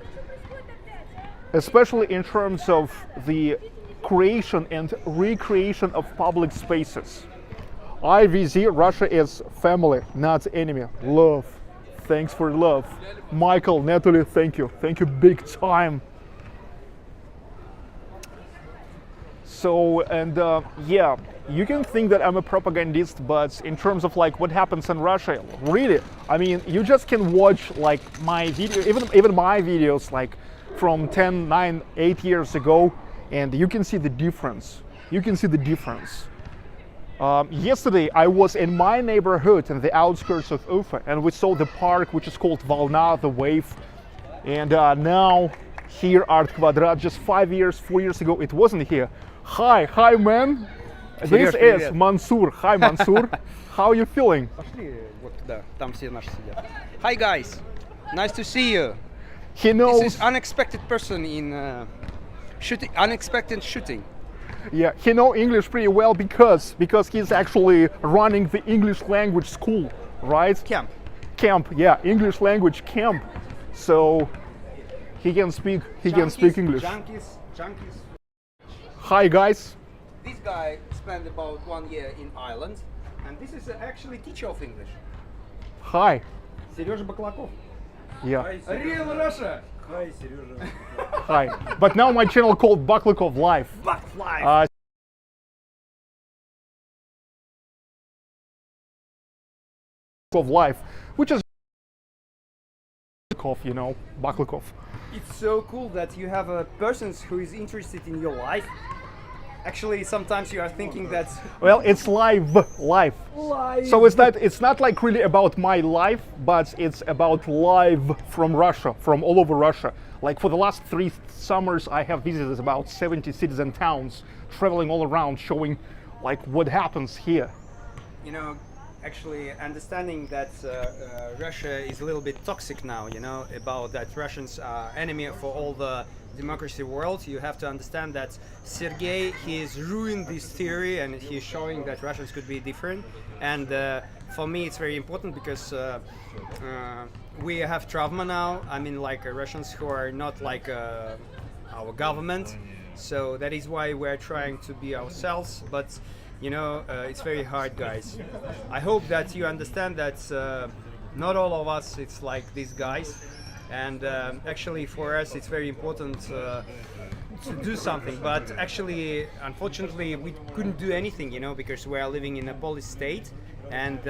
especially in terms of the creation and recreation of public spaces. IVZ, Russia is family, not enemy. Love. Thanks for love. Michael, Natalie, thank you. Thank you big time. So, and yeah, you can think that I'm a propagandist, but in terms of like what happens in Russia, really, I mean, you just can watch like my video, even my videos like from 10, 9, 8 years ago, and you can see the difference. Yesterday I was in my neighborhood in the outskirts of Ufa, and we saw the park which is called Volna, the wave. And now here at Kvadrat, just 4 years ago, it wasn't here. Hi man. This is Mansur. Hi Mansur. How are you feeling? Пошли вот туда, там все наши сидят. Hi guys, nice to see you. He knows. This is unexpected person in unexpected shooting. Yeah, he knows English pretty well because he's actually running the English language school, right? Camp, yeah, English language camp. So he can speak English. Junkies. Hi guys. This guy spent about 1 year in Ireland, and this is actually teacher of English. Hi. Сережа Баклаков. Yeah. Real Russia. Hi, Serежа. Hi. But now my channel called Baklakov Live. Live, which is you know, Baklakov. It's so cool that you have a person who is interested in your life. Actually, sometimes you are thinking that. Well, it's live. So it's not like really about my life, but it's about live from Russia, from all over Russia. Like for the last 3 summers, I have visited about 70 cities and towns, traveling all around, showing like what happens here. You know, actually understanding that Russia is a little bit toxic now, you know, about that Russians are enemy for all the democracy world. You have to understand that Sergei, he's ruined this theory and he's showing that Russians could be different. And for me it's very important because we have trauma now. I mean, like Russians who are not like our government. So that is why we're trying to be ourselves. But you know, it's very hard, guys. I hope that you understand that not all of us it's like these guys. And actually for us it's very important to do something, but actually unfortunately we couldn't do anything, you know, because we are living in a police state. And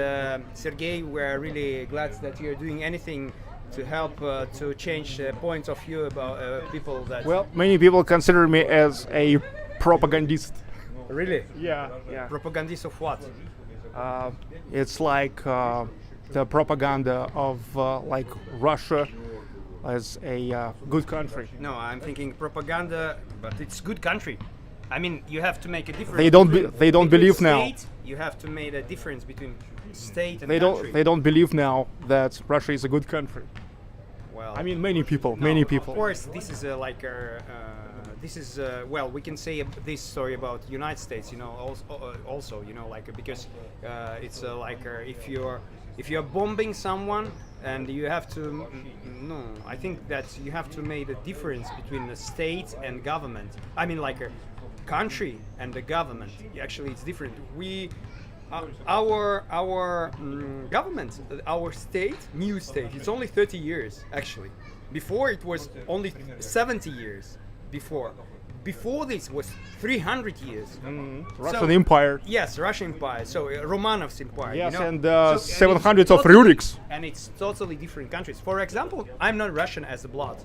Sergei, we're really glad that you're doing anything to help to change the point of view about people that... Well, many people consider me as a propagandist. Really? Yeah. Propagandist of what? It's like the propaganda of like Russia as a good country. No, I'm thinking propaganda, but it's good country. I mean, you have to make a difference. They don't believe now. You have to make a difference between state and country. They don't believe now that Russia is a good country. Well, I mean, many people. Of course, this is like a this is well, we can say this story about United States, you know, also, you know, like because it's like if you're bombing someone and you have to, no, I think that you have to make a difference between the state and government. I mean, like a country and the government. Actually, it's different. Our government, our state, new state, it's only 30 years actually. Before it was only 70 years. Before this was 300 years. Russian Empire. Yes, Russian Empire. So Romanov's Empire. Yes, you know? and So- 700 it's of totally- Ruriks. And it's totally different countries. For example, I'm not Russian as a blood.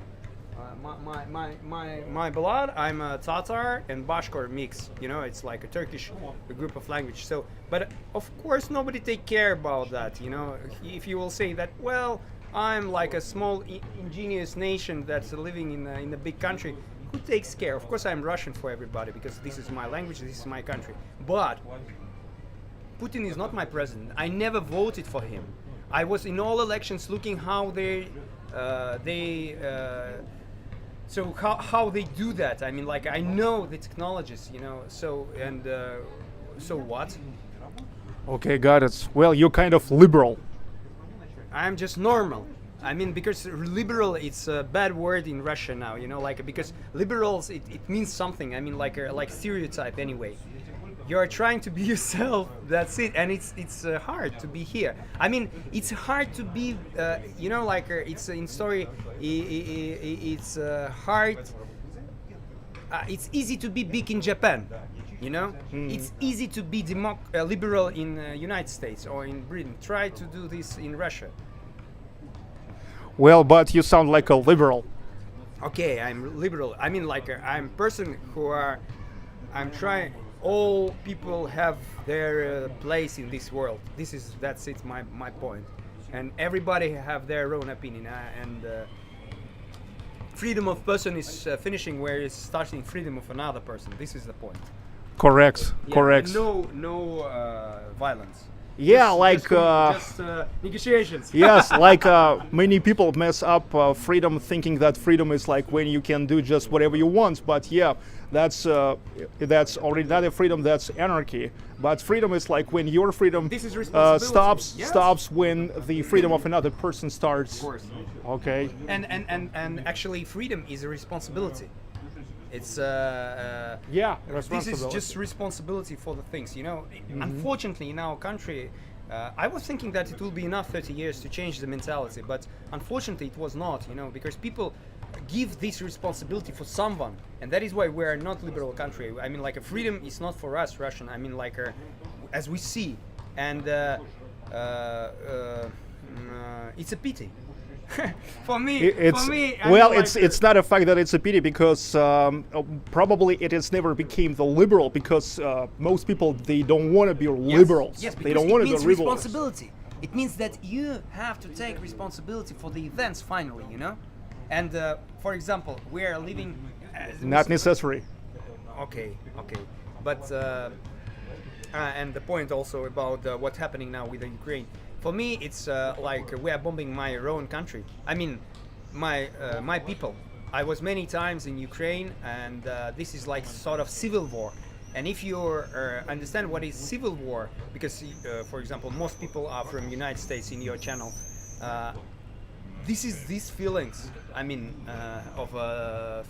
My blood, I'm a Tatar and Bashkor mix. You know, it's like a Turkish group of language. So, but of course, nobody take care about that. You know, if you will say that, well, I'm like a small ingenious nation that's living in a big country. Who takes care? Of course, I'm Russian for everybody because this is my language, this is my country. But Putin is not my president. I never voted for him. I was in all elections looking how so how they do that. I mean, like I know the technologies, you know. So and so what? Okay, got it. Well, you're kind of liberal. I'm just normal. I mean, because liberal, it's a bad word in Russia now, you know, like because liberals, it means something. I mean, like stereotype anyway. You're trying to be yourself. That's it, and it's hard to be here. I mean, it's hard to be, you know, like it's in story. It's hard. It's easy to be big in Japan. You know, it's easy to be liberal in United States or in Britain. Try to do this in Russia. Well, but you sound like a liberal. Okay, I'm liberal. I mean, like I'm person who are. I'm trying. All people have their place in this world. That's it. My point. And everybody have their own opinion. And freedom of person is finishing where it's starting freedom of another person. This is the point. Correct. Yeah, Correct. No violence. Yeah, Just negotiations. yes, like many people mess up freedom, thinking that freedom is like when you can do just whatever you want. But yeah, that's already not a freedom. That's anarchy. But freedom is like when your freedom This is responsibility. Yes. stops when the freedom of another person starts. Of course. Okay. And actually, freedom is a responsibility. It's Yeah, this is responsibility. just responsibility for the things, you know. Unfortunately, in our country, I was thinking that it will be enough 30 years to change the mentality, but unfortunately, it was not, you know, because people give this responsibility for someone, and that is why we are not liberal country. I mean, like, freedom is not for us, Russian. I mean, like, as we see, and it's a pity. For me, it's not a fact that it's a pity because probably it has never became the liberal because most people they don't want to be liberals. Yes, they don't want to be liberals. responsibility. It means that you have to take responsibility for the events finally, you know. And for example, we are living. Not necessary. Okay, but and the point also about what's happening now with the Ukraine. For me, it's like we are bombing my own country. I mean, my people. I was many times in Ukraine, and this is like sort of civil war. And if you understand what is civil war, because for example, most people are from United States in your channel. These feelings. I mean, of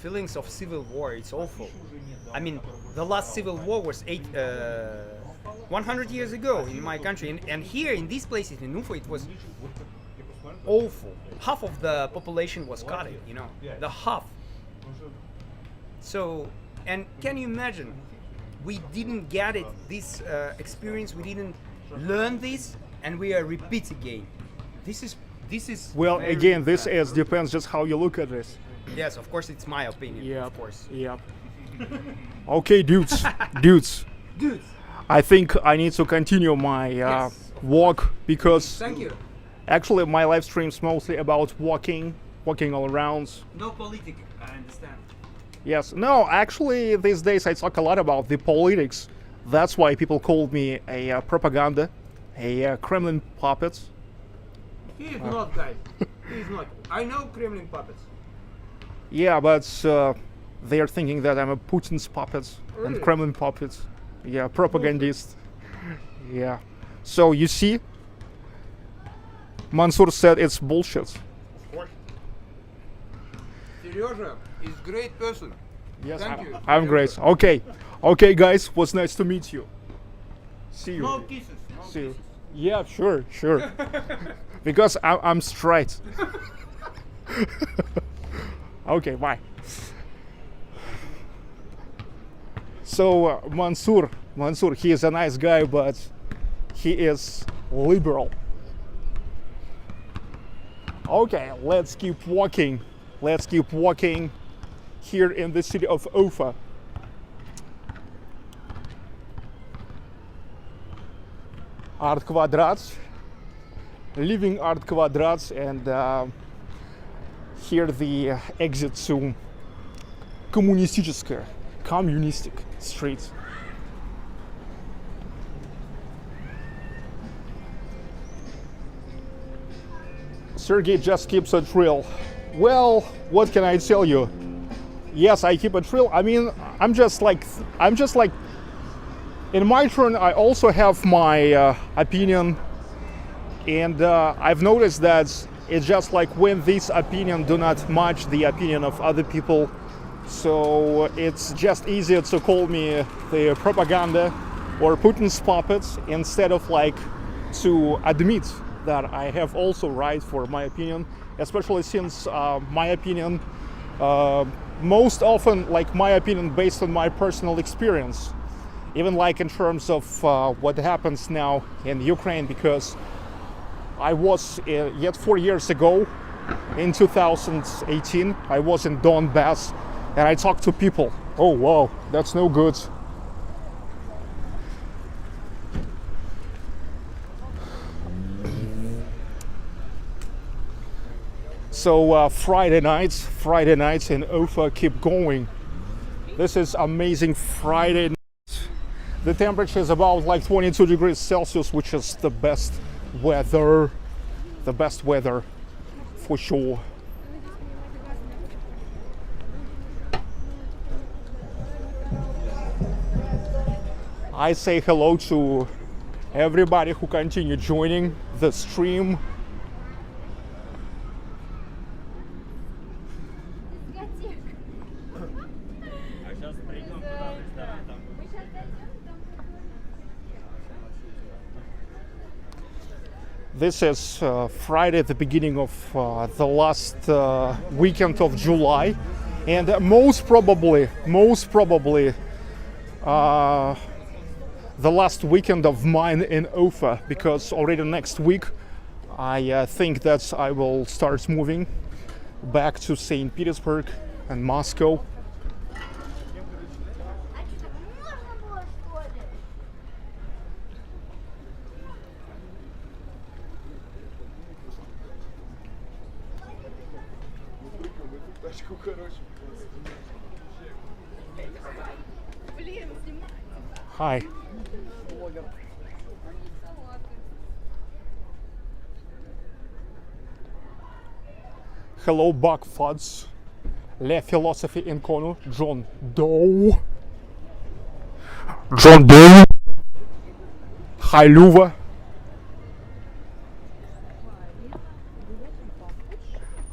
feelings of civil war. It's awful. I mean, the last civil war was 100 years ago in my country, and here in these places in Ufa it was awful. Half of the population was cut, you know, the half. So, and can you imagine, we didn't get it, this experience, we didn't learn this, and we are repeat again. This is Well, very again, this sad. is depends just how you look at this. Yes, of course, it's my opinion. Yeah, Of course. Yeah. Okay, dudes. Dudes. I think I need to continue my Yes. walk because Thank you. actually my live stream's mostly about walking all around. No politics, I understand. Yes, no, actually these days I talk a lot about the politics. That's why people called me a propaganda, a Kremlin puppet. He is not, guys. He is not. I know Kremlin puppets. Yeah, but They are thinking that I'm a Putin's puppet and Kremlin puppet. Yeah, propagandist. Yeah. So you see, Mansour said it's bullshit. Serежа is great person. Yes, Thank you. I'm great. Okay. Okay, guys, was nice to meet you. See you. No kisses. No See you. kisses. Yeah, sure, sure. Because I'm straight. Okay, bye. So Mansour, he is a nice guy, but he is liberal. Okay, let's keep walking. Let's keep walking here in the city of Ufa. Art Kvadrat, living Art Kvadrat, and here the exit to communistic street. Sergey just keeps a trail. Well, what can I tell you? Yes, I keep a trail. I mean, I'm just like in my turn, I also have my opinion, and I've noticed that it's just like when this opinion do not match the opinion of other people, so it's just easier to call me the propaganda or Putin's puppets instead of like to admit that I have also right for my opinion, especially since my opinion most often like my opinion based on my personal experience, even like in terms of what happens now in Ukraine, because I was yet 4 years ago in 2018 I was in Donbass and I talked to people. Oh wow, that's no good. So Friday nights in Ufa keep going. This is amazing Friday night. The temperature is about like 22 degrees Celsius, which is the best weather for sure. I say hello to everybody who continue joining the stream. This is Friday, the beginning of the last weekend of July, and most probably the last weekend of mine in Ufa, because already next week I think that I will start moving back to Saint Petersburg and Moscow. Hi. Hello, Buck Fuds. Le Philosophy in Konu, John Doe. Hi, Luva.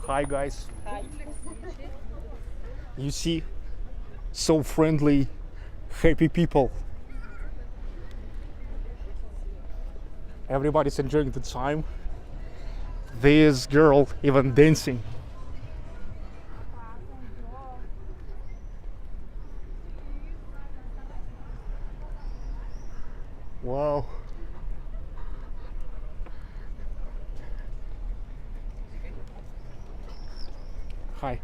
Hi, guys. Hi. You see, so friendly, happy people. Everybody's enjoying the time. This girl even dancing. Wow. Hi.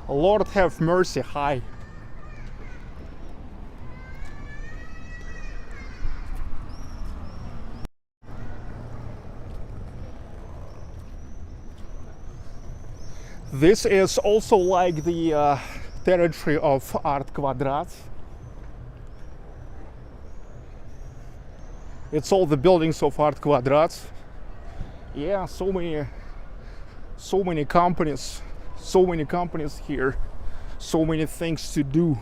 Lord have mercy. Hi. This is also like the territory of Art Kvadrat. It's all the buildings of Art Kvadrat. Yeah, so So many companies here, so many things to do.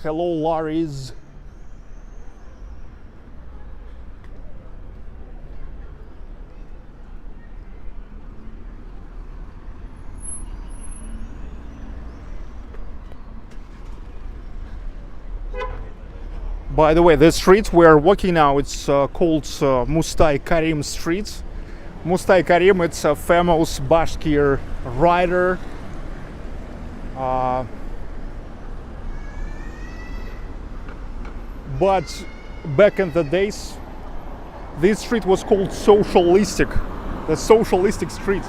Hello, Larry's. By the way, the street we're walking now, it's called Mustai Karim Street. Mustai Karim, it's a famous Bashkir writer. But back in the days, this street was called Socialistic, the Socialistic Street.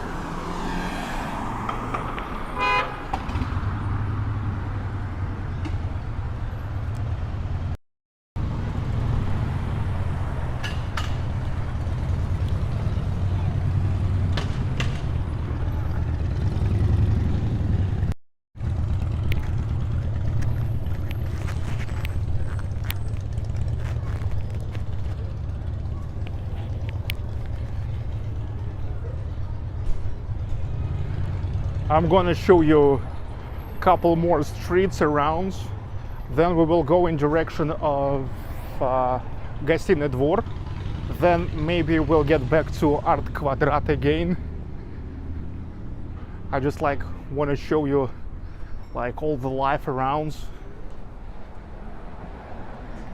I'm gonna show you a couple more streets around, then we will go in direction of Gostiny Dvor, then maybe we'll get back to Art Kvadrat again. I just want to show you all the life around.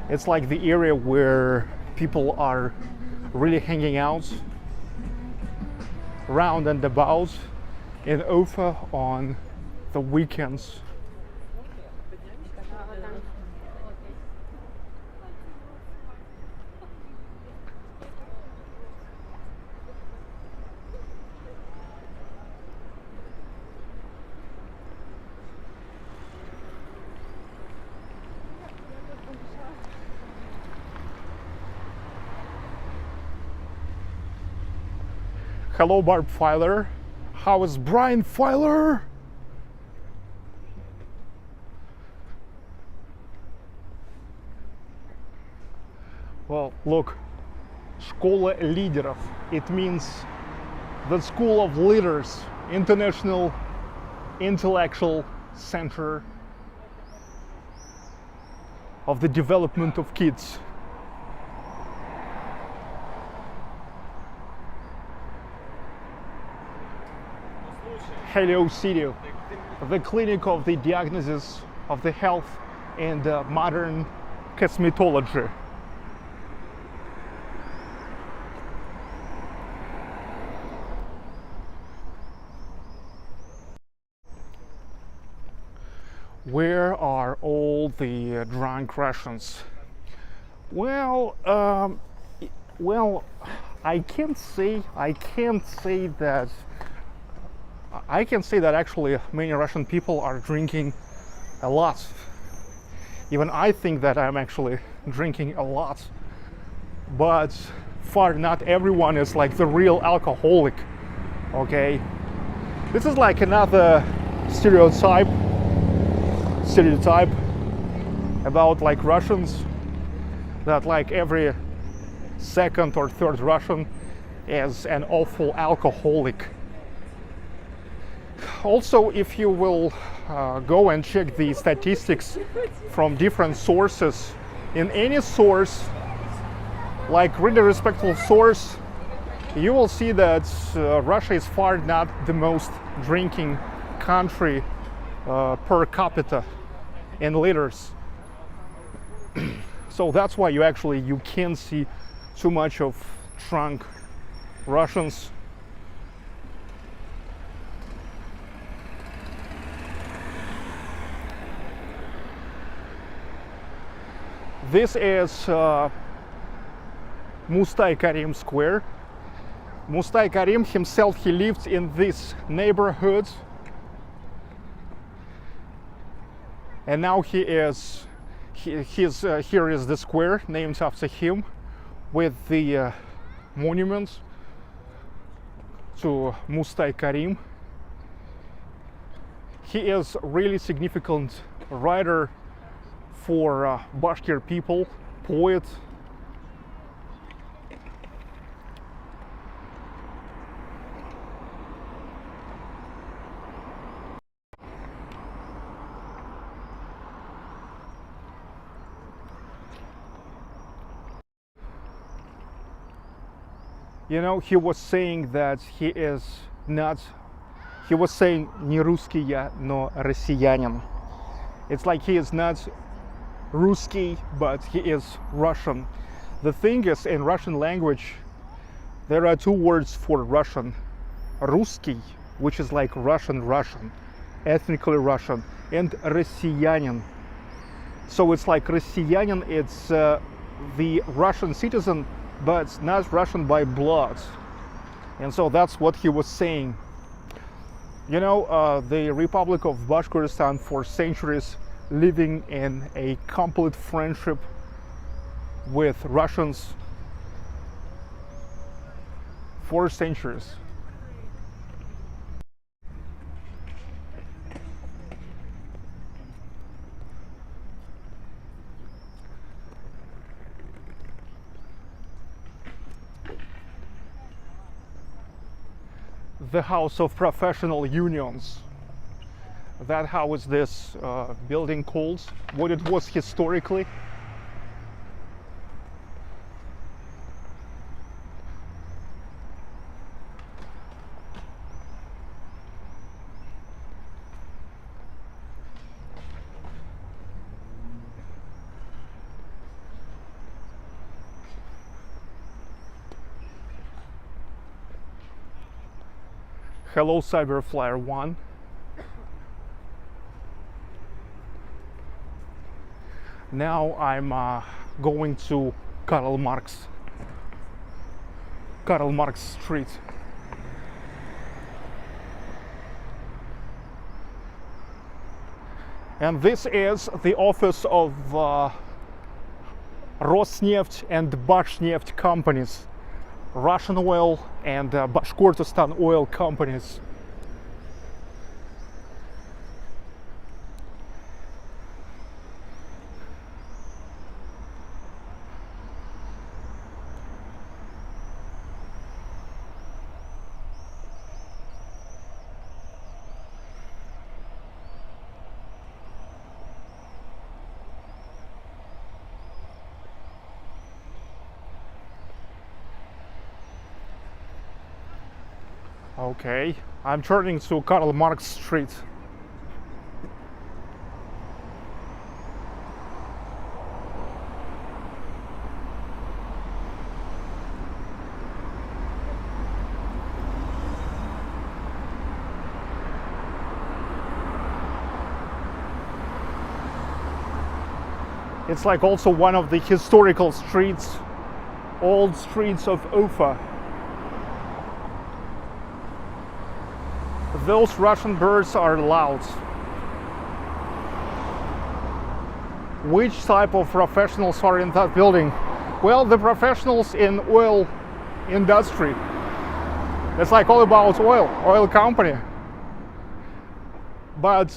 It's like the area where people are really hanging out round and about in Ufa on the weekends. Hello, Barb Filer. How is Brian Filer? Well, look, Школа лидеров. It means the school of leaders, international intellectual center of the development of kids. Hello City, the clinic of the diagnosis of the health and modern cosmetology. Where are all the drunk Russians? Well, I can't say that. I can say that actually many Russian people are drinking a lot. Even I think that I'm actually drinking a lot. But far not everyone is like the real alcoholic, okay? This is like another stereotype about like Russians, that like every second or third Russian is an awful alcoholic. Also, if you will go and check the statistics from different sources, in any source, like really respectful source, you will see that Russia is far not the most drinking country per capita in liters. So that's why you can't see too much of drunk Russians. This is Mustai Karim Square. Mustai Karim himself, he lived in this neighborhood, and now here is the square named after him, with the monument to Mustai Karim. He is a really significant writer for Bashkir people, poet. You know, he was saying that he is not, he was saying не русский я, но россиянин. It's like he is not Ruski, but he is Russian. The thing is, in Russian language, there are two words for Russian. Ruski, which is like Russian, ethnically Russian, and Россиянин. So it's like Россиянин, it's the Russian citizen, but not Russian by blood. And so that's what he was saying. You know, the Republic of Bashkortostan for centuries living in a complete friendship with Russians for centuries. The House of Professional Unions. That how is this building called? What it was historically? Hello, Cyberflyer 1. Now I'm going to Karl Marx Street. And this is the office of Rosneft and Bashneft companies. Russian oil and Bashkortostan oil companies. Okay, I'm turning to Karl Marx Street. It's like also one of the historical streets, old streets of Ufa. Those Russian birds are loud. Which type of professionals are in that building? Well, the professionals in oil industry. It's like all about oil company. But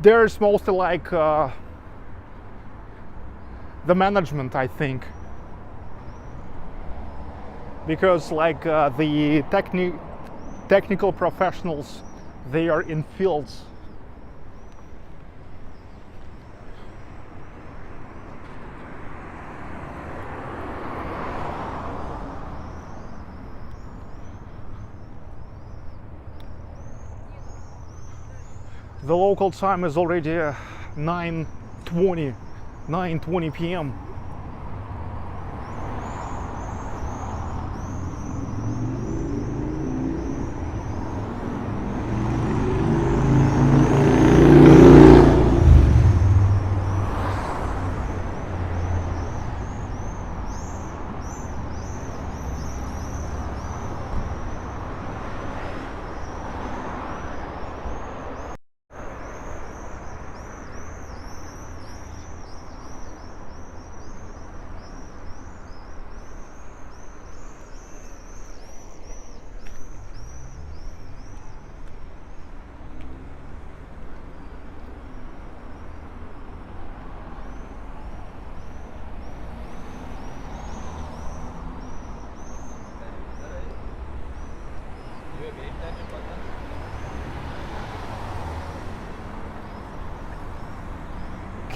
there's mostly like the management, I think. Because like the technical professionals, they are in fields. The local time is already 9:20 p.m.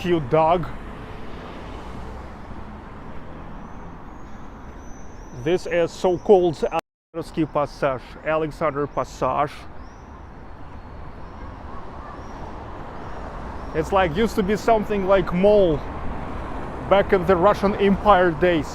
Cute dog. This is so-called Alexander Passage. Alexander Passage. It's like used to be something like mall back in the Russian Empire days.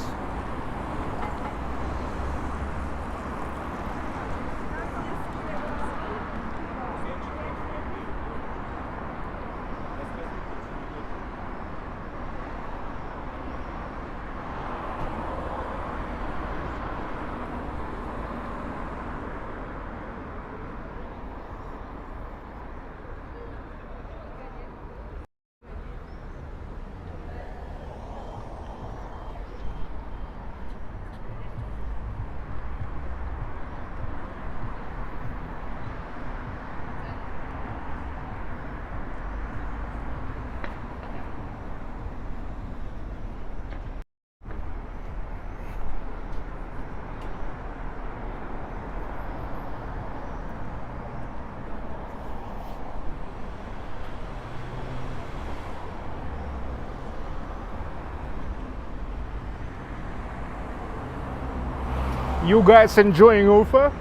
You guys enjoying Ufa?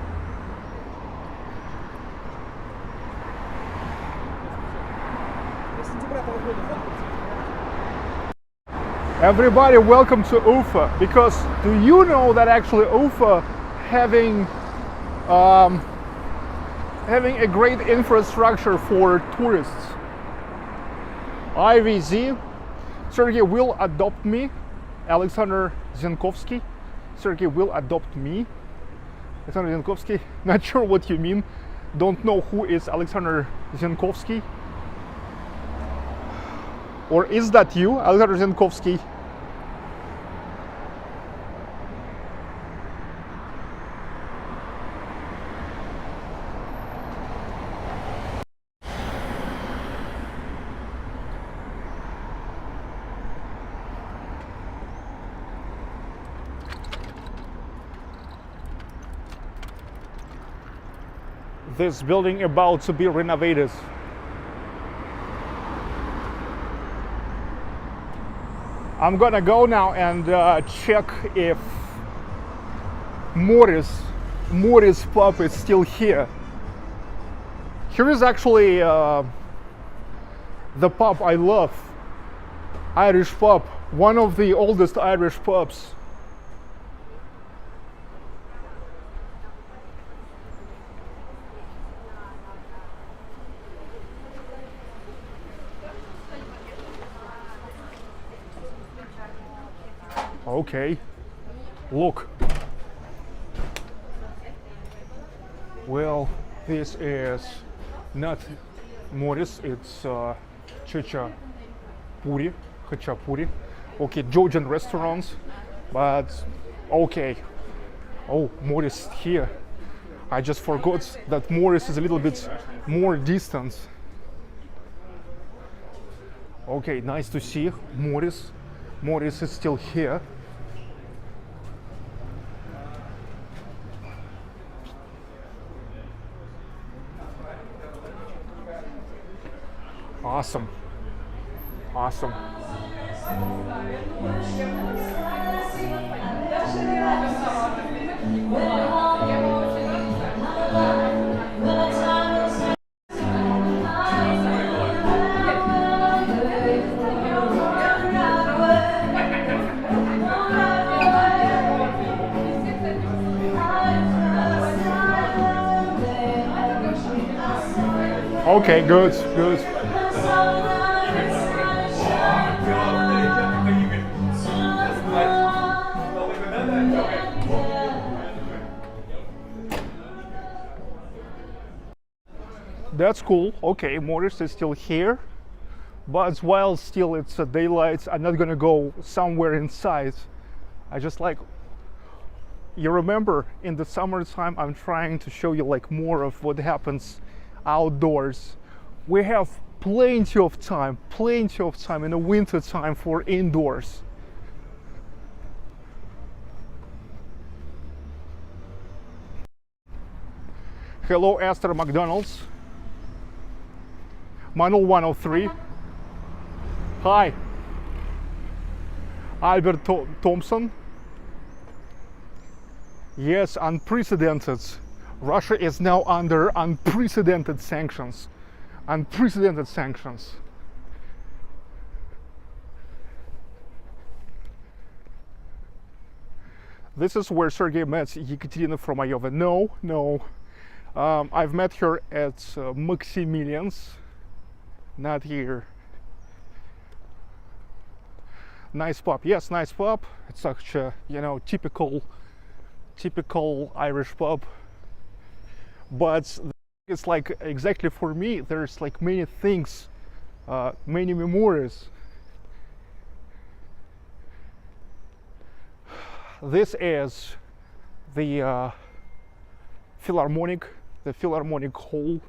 Everybody, welcome to Ufa. Because do you know that actually Ufa having a great infrastructure for tourists? IVZ, Sergey will adopt me. Alexander Zenkovsky. Sergey will adopt me. Alexander Zenkovsky, not sure what you mean. Don't know who is Alexander Zenkovsky. Or is that you, Alexander Zenkovsky? This building about to be renovated. I'm gonna go now and check if Morris pub is still here. Here is actually the pub I love, Irish pub, one of the oldest Irish pubs. Okay, look. Well, this is not Morris, it's Khachapuri. Okay, Georgian restaurants, but okay. Oh, Morris here. I just forgot that Morris is a little bit more distant. Okay, nice to see Morris. Morris is still here. Awesome. Awesome. Okay, good, good. That's cool. Okay, Morris is still here, but while still it's daylight, I'm not gonna go somewhere inside. I just like, you remember in the summertime I'm trying to show you like more of what happens outdoors. We have plenty of time in the winter time for indoors. Hello, Esther McDonald's. Manuel 103. Hi. Albert Thompson. Yes, unprecedented. Russia is now under unprecedented sanctions. Unprecedented sanctions. This is where Sergey met Yekaterina Fromayova. No. I've met her at Maximilian's, not here. Nice pub. Yes, nice pub. It's such a, typical Irish pub. But it's like exactly for me, there's like many things, many memories. This is the Philharmonic Hall,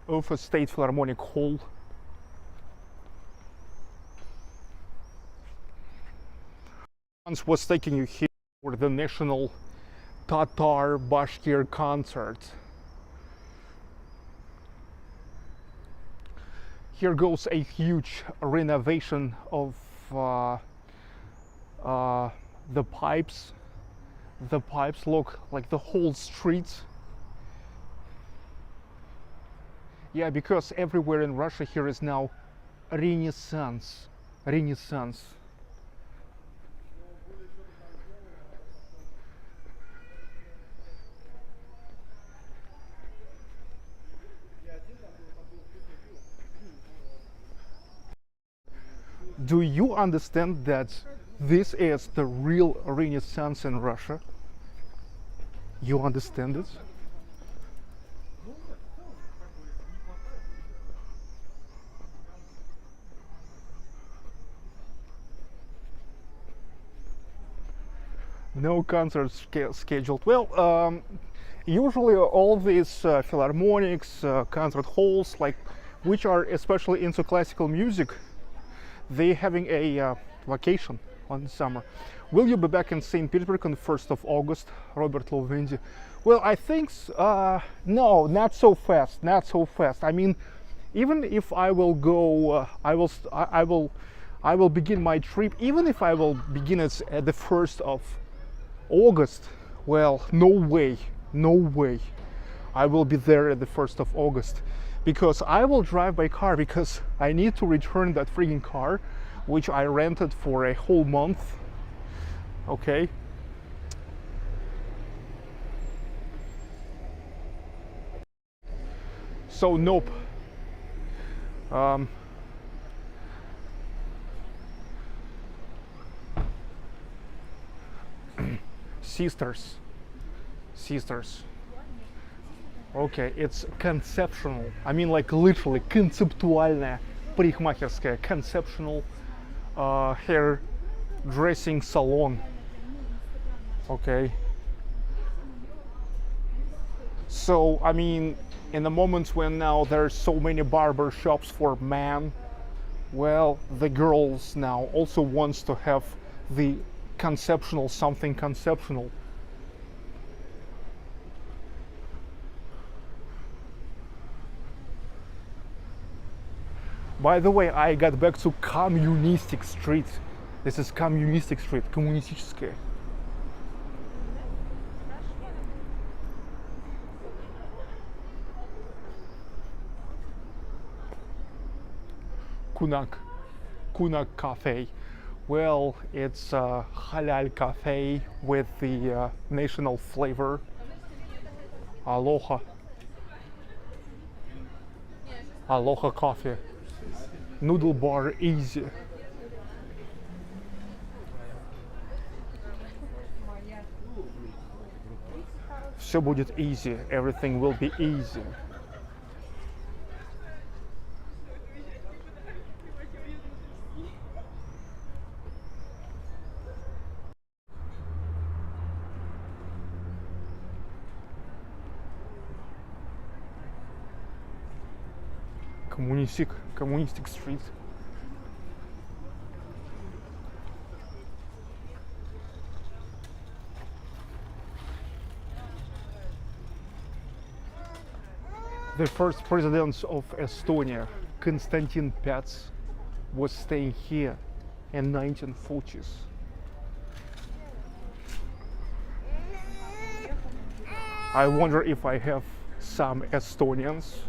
Ufa State Philharmonic Hall. Once was taking you here for the national Tatar Bashkir concert. Here goes a huge renovation of the pipes. The pipes look like the whole street. Yeah, because everywhere in Russia here is now Renaissance. Do you understand that this is the real Renaissance in Russia? You understand it? No concerts scheduled. Well, usually all these philharmonics, concert halls, like which are especially into classical music, they're having a vacation on summer. Will you be back in Saint Petersburg on the 1st of August, Robert Lovendi? Well, I think no, not so fast. I mean, even if I will go, I will begin my trip. Even if I will begin it at the 1st of August, well, no way. I will be there at the 1st of August. Because I will drive by car, because I need to return that frigging car, which I rented for a whole month. Okay. So nope. Sisters. Okay, it's conceptual. I mean, like literally, концептуальная парикмахерская, conceptual hair dressing salon. Okay. So, I mean, in the moments when now there's so many barber shops for men, well, the girls now also wants to have the conceptual, something conceptual. By the way, I got back to Communistic Street. This is Communistic Street, коммунистическая. Kunak Cafe. Well, it's a halal cafe with the national flavor. Aloha coffee. Noodle bar easy. Все будет easy. Everything will be easy. Communistic Street. The first president of Estonia, Konstantin Pats, was staying here in 1940s. I wonder if I have some Estonians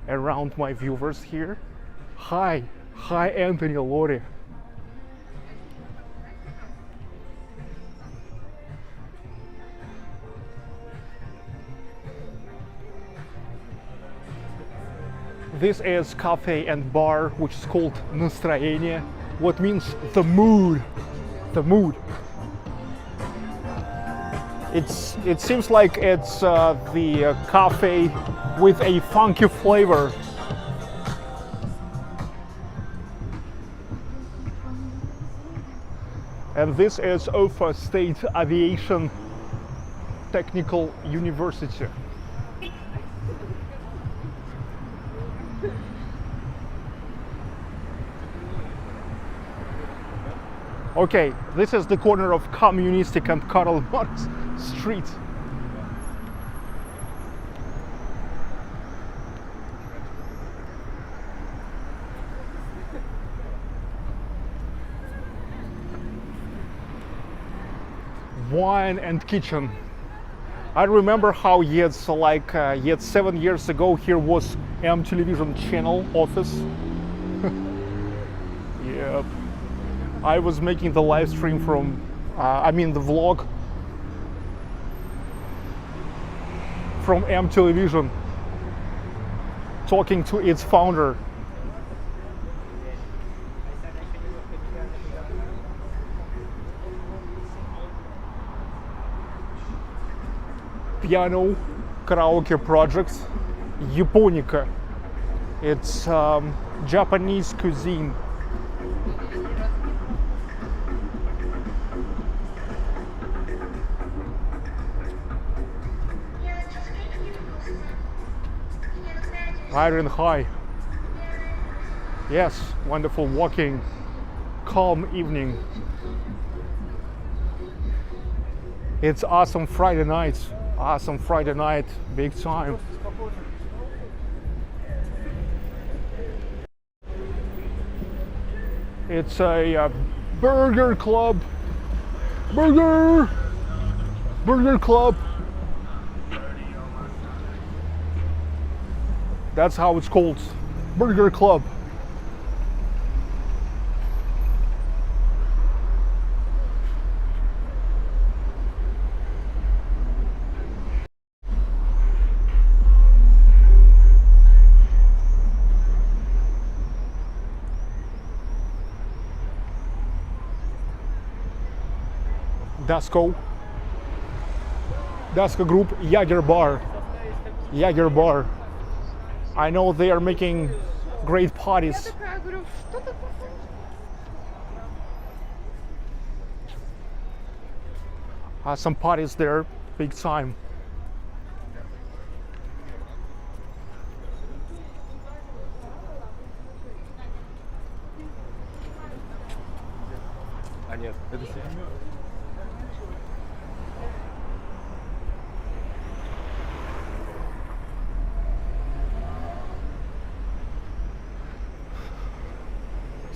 around my viewers here. Hi Anthony, Lori. This is cafe and bar, which is called Настроение, what means the mood. The mood. It seems like it's the cafe with a funky flavor. And this is Ufa State Aviation Technical University. Okay, this is the corner of Communistic and Karl Marx Street. Wine and kitchen. I remember how yet 7 years ago here was television channel office. Yep. I was making the live stream from, the vlog from television, talking to its founder. Piano karaoke project, Japonica. It's Japanese cuisine. Iron High. Yes, wonderful walking, calm evening. It's awesome Friday night. Awesome Friday night, big time. It's a burger club. Burger club. That's how it's called, Burger Club. Dasko Group, Jager Bar. I know they are making great parties. Some parties there, big time.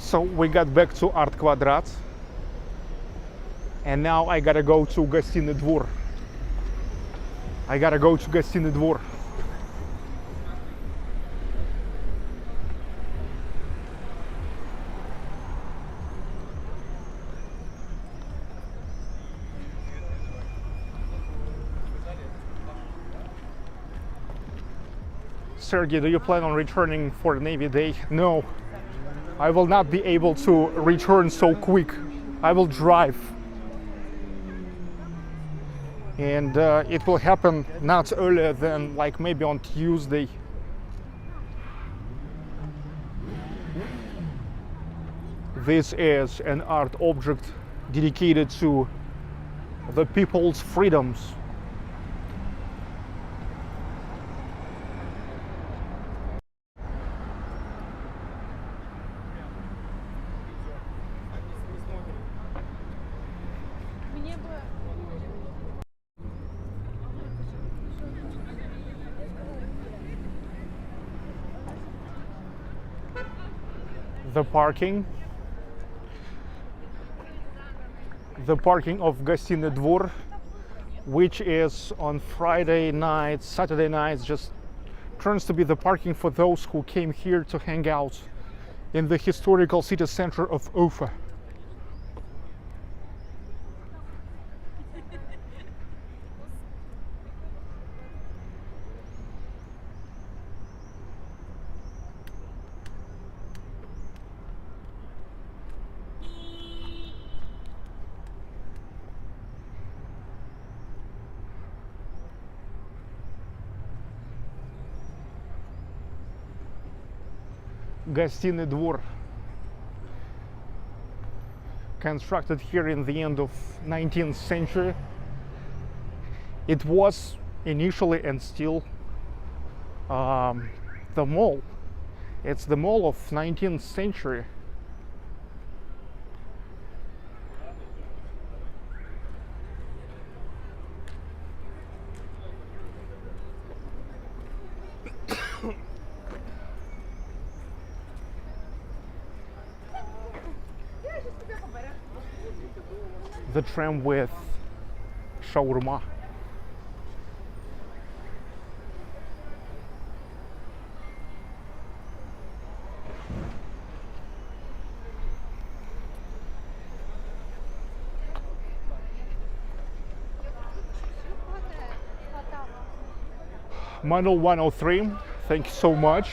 So we got back to Art Kvadrat, and now I gotta go to Gostiny Dvor. Sergey, do you plan on returning for the Navy Day? No. I will not be able to return so quick. I will drive. And it will happen not earlier than maybe on Tuesday. This is an art object dedicated to the people's freedoms. The parking of Gostiny Dvor which is on Friday nights, Saturday nights, just turns to be the parking for those who came here to hang out in the historical city center of Ufa. Gostiny Dvor, constructed here in the end of 19th century. It was initially and still the mall. It's the mall of 19th century. The tram with shawarma. Model 103, thank you so much.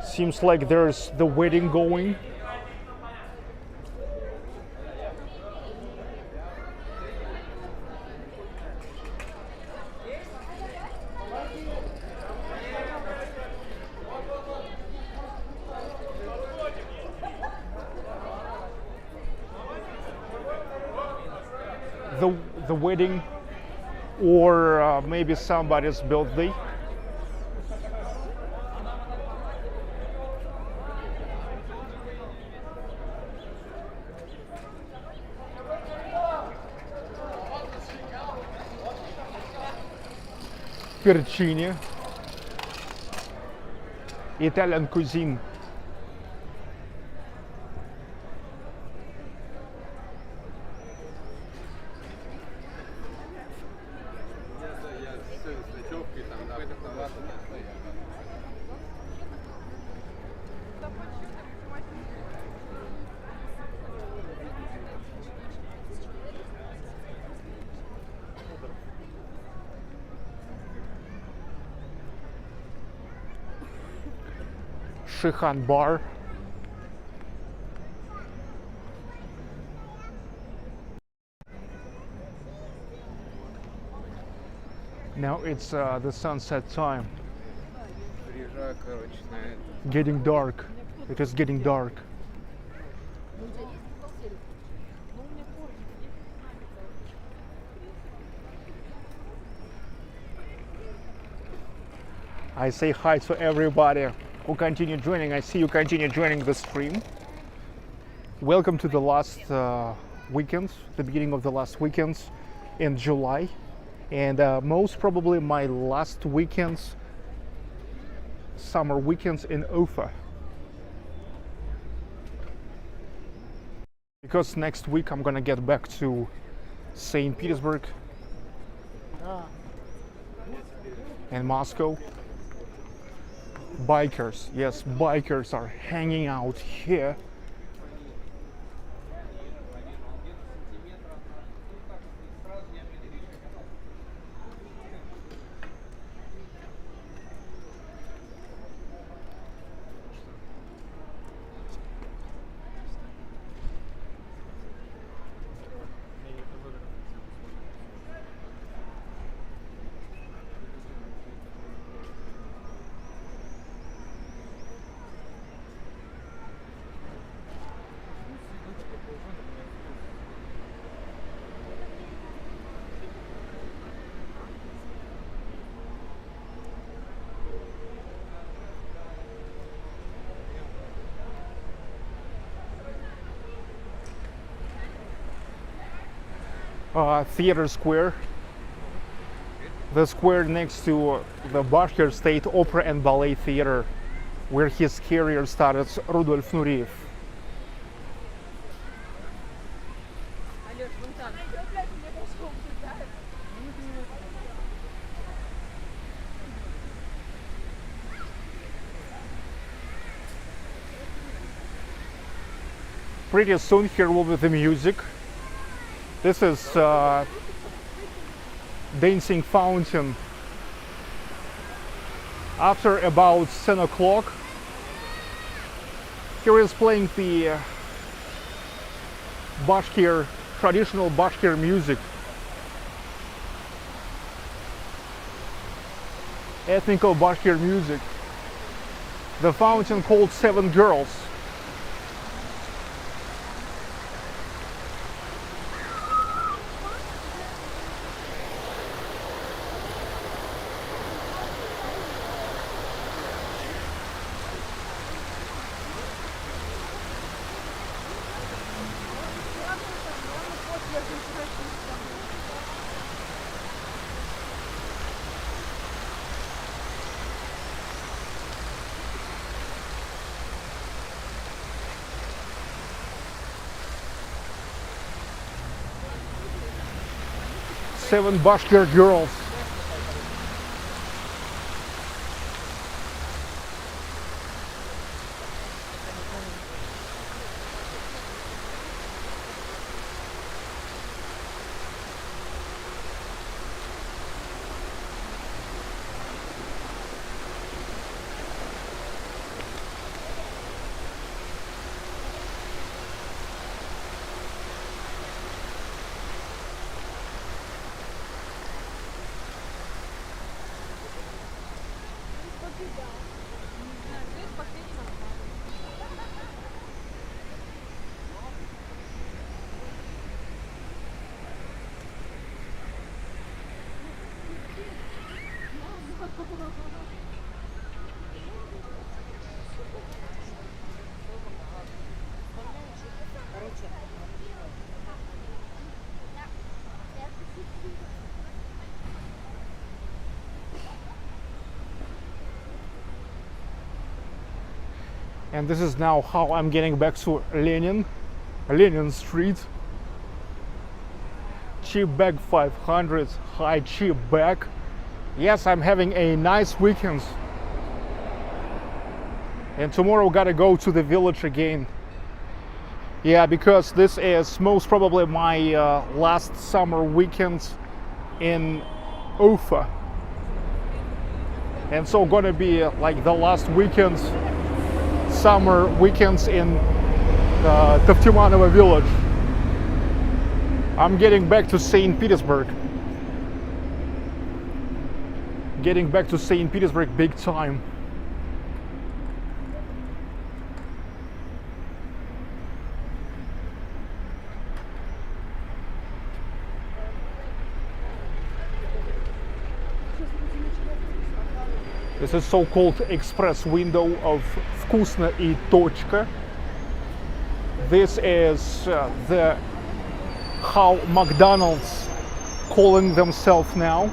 Seems like there's the wedding going. The wedding, or maybe somebody's birthday. Percini, Italian cuisine. Shihan bar. Now it's the sunset time. Getting dark. It is getting dark. I say hi to everybody who continue joining. I see you continue joining the stream. Welcome to the last weekends, the beginning of the last weekends in July, and most probably my last weekends, summer weekends in Ufa. Because next week I'm gonna get back to Saint Petersburg and Moscow. Bikers, yes, bikers are hanging out here. Theater Square. the square next to the Bashkir State Opera and Ballet Theater, where his career started, Rudolf Nureyev. Pretty soon here will be the music. This is dancing fountain. After about 10 o'clock, here is playing the Bashkir, traditional Bashkir music. Ethnical Bashkir music. The fountain called Seven Girls. Seven Bashkir girls. And this is now how I'm getting back to Lenin Street. Cheap bag 500, high cheap bag. Yes, I'm having a nice weekend. And tomorrow gotta go to the village again. Yeah, because this is most probably my last summer weekend in Ufa. And so gonna be like the last weekend, summer weekends in Toftimanovo village. I'm getting back to Saint Petersburg. Getting back to Saint Petersburg big time. This is so-called express window of Вкусно и точка. This is how McDonald's calling themselves now.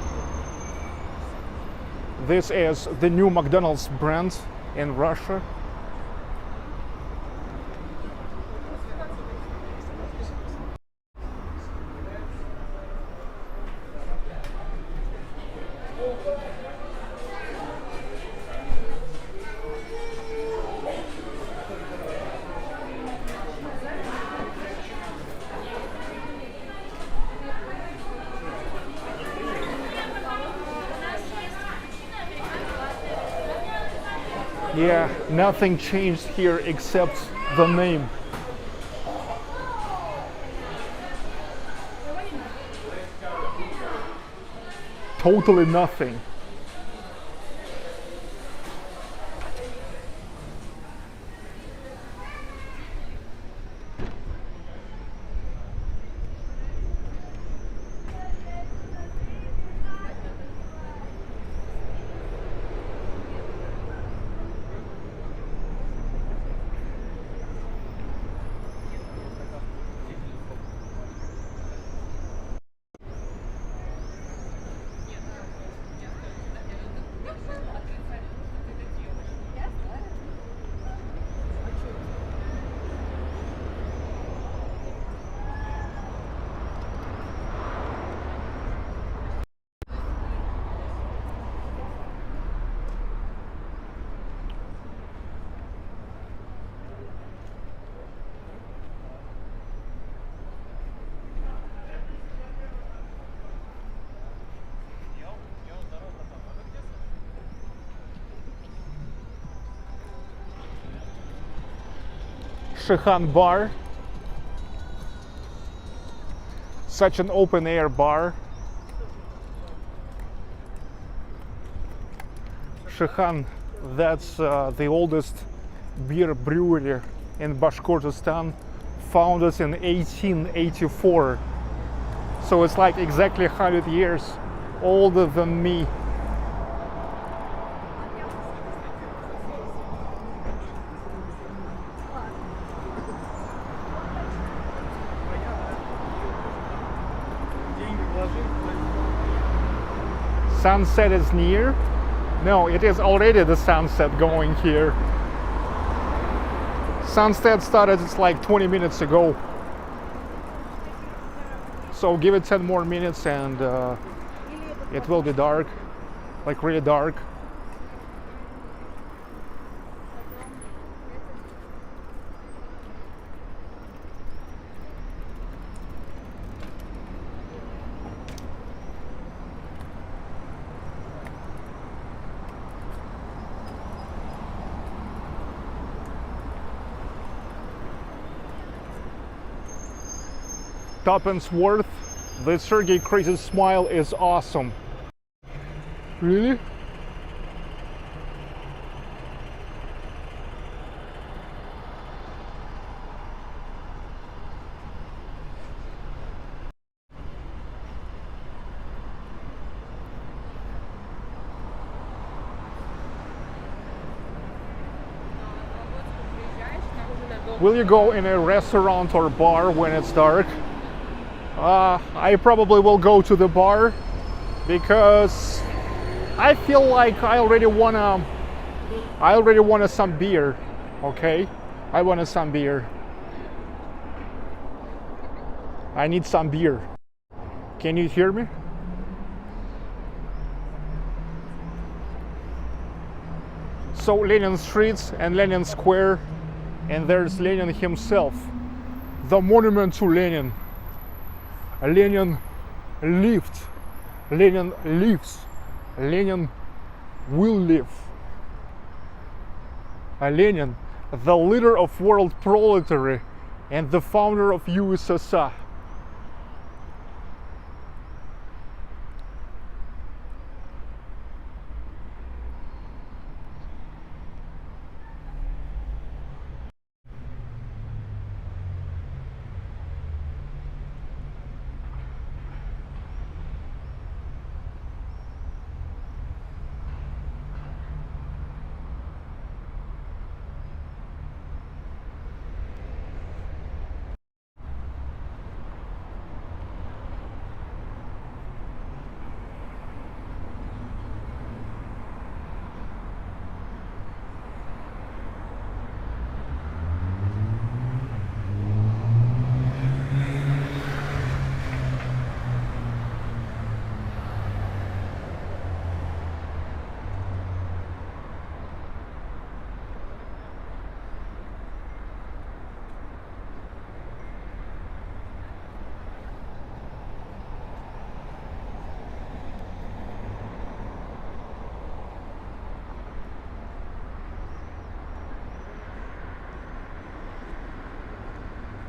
This is the new McDonald's brand in Russia. Yeah, nothing changed here except the name. Totally nothing. Shikhan bar. Such an open air bar. Shikhan, that's the oldest beer brewery in Bashkortostan, founded in 1884. So it's like exactly 100 years older than me. Sunset is near. No, it is already the sunset going here. Sunset started like 20 minutes ago. So give it 10 more minutes and it will be dark, like really dark. Tuppence worth. The Sergey Crazy smile is awesome. Really? Will you go in a restaurant or bar when it's dark? I probably will go to the bar because I feel like I already wanna some beer. Okay, I wanted some beer. I need some beer. Can you hear me? So Lenin Street and Lenin Square, and there's Lenin himself, the monument to Lenin. Lenin lived, Lenin lives, Lenin will live. Lenin, the leader of world proletariat and the founder of USSR.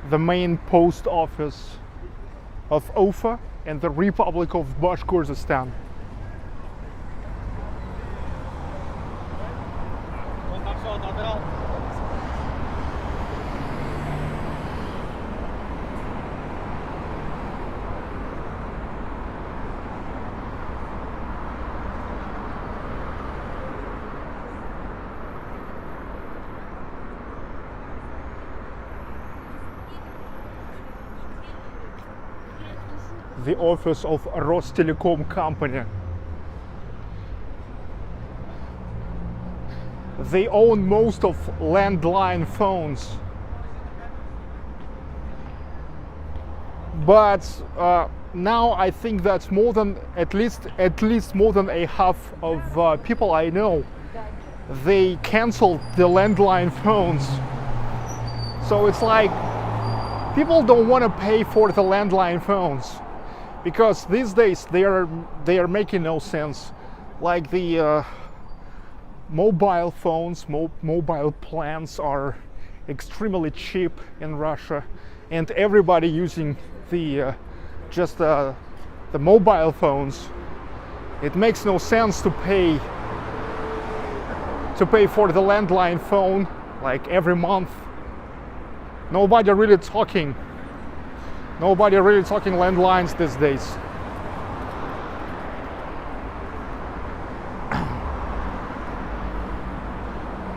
The main post office of Ufa and the Republic of Bashkortostan. The office of Rostelecom company. They own most of landline phones, but now I think that more than at least more than a half of people I know, they canceled the landline phones. So it's like people don't want to pay for the landline phones, because these days they are making no sense. Like the mobile phones, mobile plans are extremely cheap in Russia, and everybody using the just the mobile phones. It makes no sense to pay for the landline phone like every month. Nobody really talking landlines these days.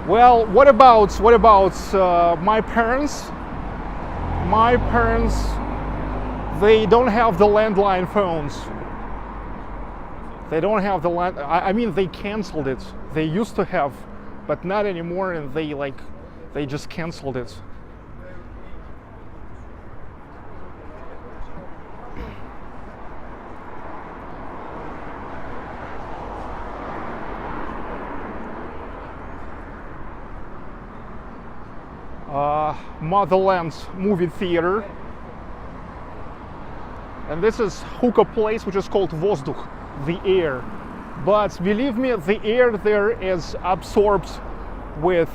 Well, what about my parents? My parents, they don't have the landline phones. They don't have the I mean, they canceled it. They used to have, but not anymore, and they just canceled it. Motherland's movie theater, and this is hookah place which is called Vozdukh, the air. But believe me, the air there is absorbed with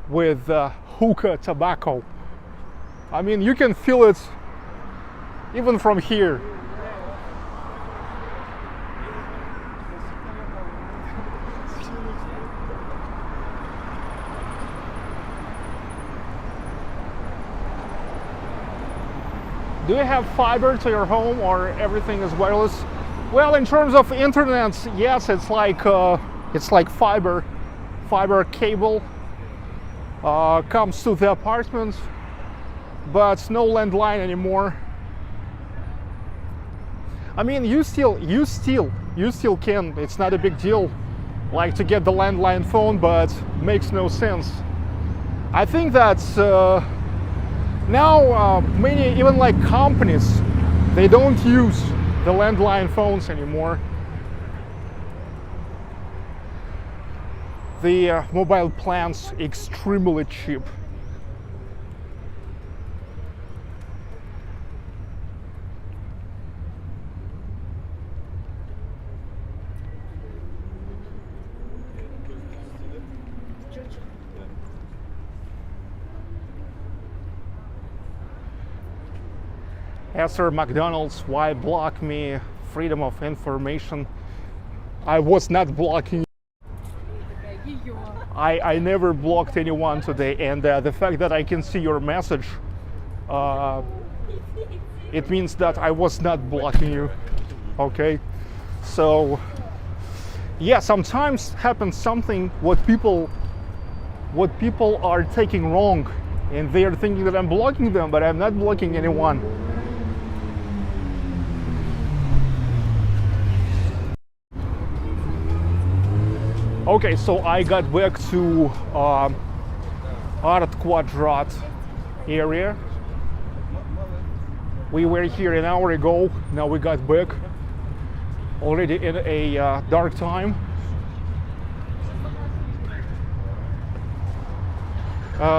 hookah tobacco. I mean, you can feel it even from here. Do you have fiber to your home, or everything is wireless? Well, in terms of internet, yes, it's like fiber cable comes to the apartment, but no landline anymore. I mean, you still can. It's not a big deal, like, to get the landline phone, but makes no sense. I think that now many, even like companies, they don't use the landline phones anymore. The mobile plans extremely cheap. Sir McDonald's, why block me? Freedom of information. I was not blocking you. I never blocked anyone today, and the fact that I can see your message, it means that I was not blocking you. Okay, so yeah, sometimes happens something what people are taking wrong, and they are thinking that I'm blocking them, but I'm not blocking anyone. Okay, so I got back to Art Kvadrat area. We were here an hour ago. Now we got back already in a dark time.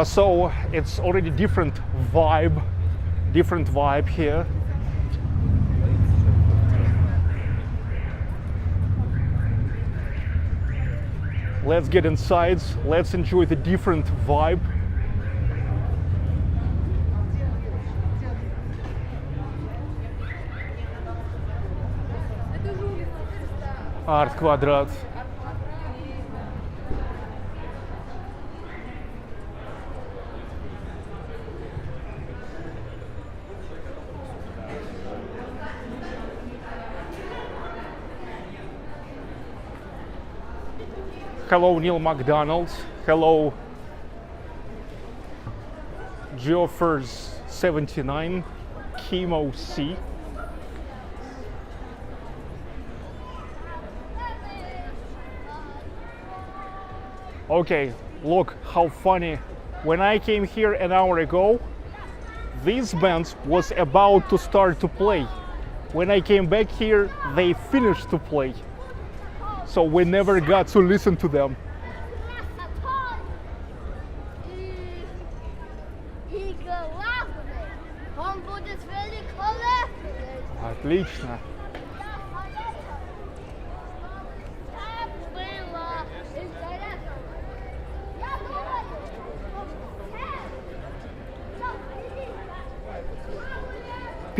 So it's already different vibe here. Let's get inside, let's enjoy the different vibe. Art Kvadrat. Hello, Neil McDonald. Hello, Geoffers 79, Chemo C. Okay, look how funny. When I came here an hour ago, this band was about to start to play. When I came back here, they finished to play. So we never got to listen to them. Отлично.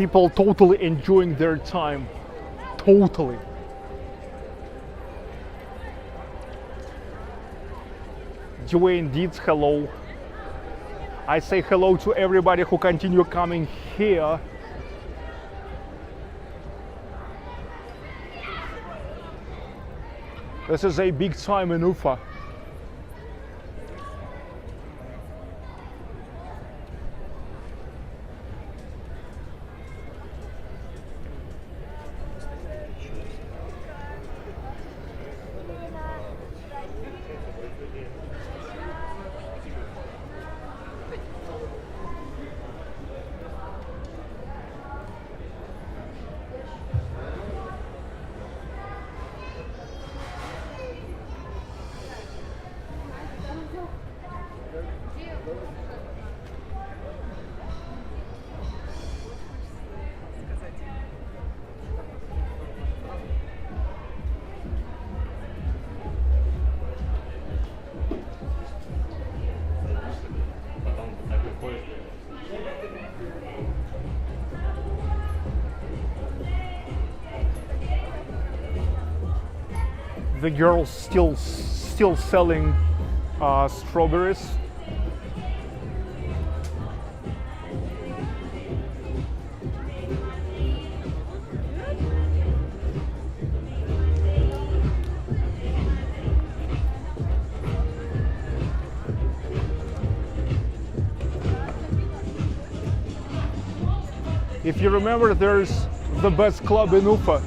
people totally enjoying their time. Totally. Dwayne Deeds, hello. I say hello to everybody who continue coming here. This is a big time in Ufa. The girls still selling strawberries. If you remember, there's the best club in Ufa.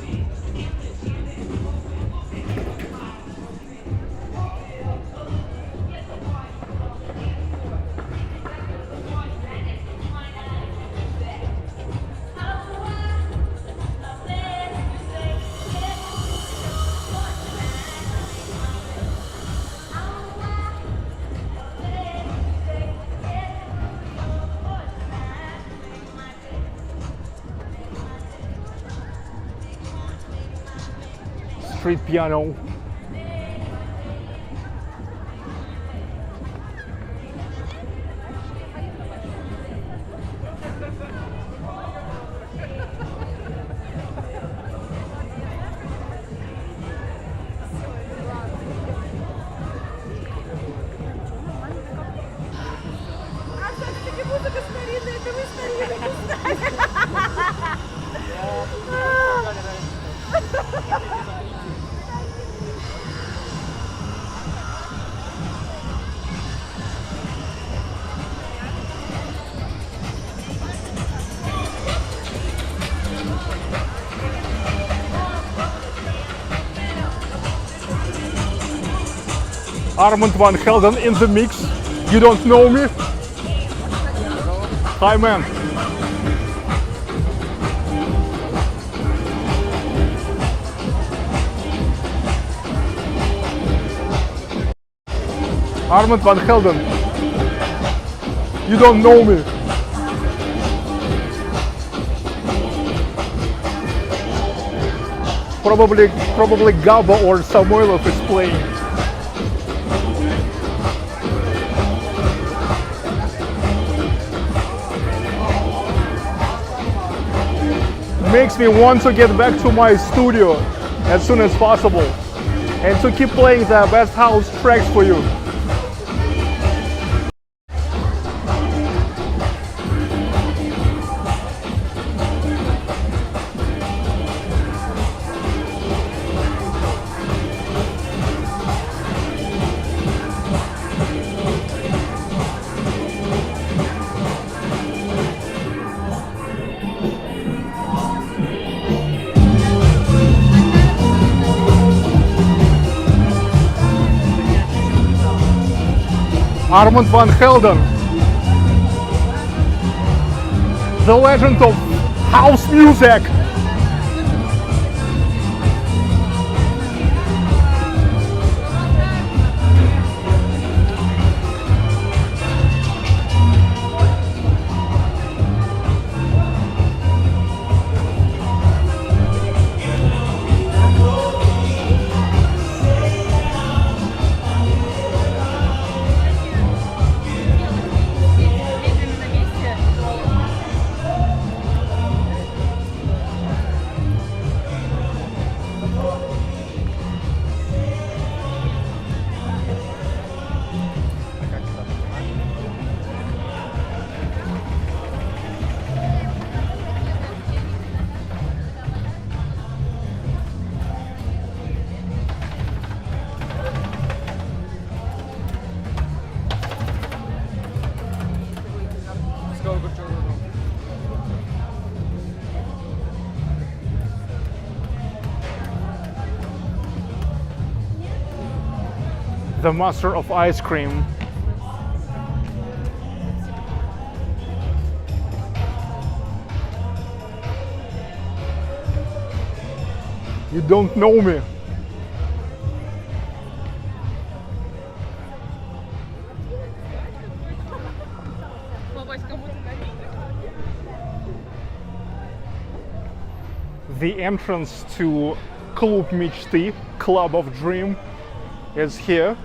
Street piano. Armand Van Helden in the mix. You don't know me? Hi, man. Armand Van Helden. You don't know me. Probably Gabo or Samoilov is playing. Makes me want to get back to my studio as soon as possible and to keep playing the best house tracks for you. Armand Van Helden, the legend of house music. the master of ice cream. You don't know me. The entrance to Клуб Мечты, Club of Dream, is here.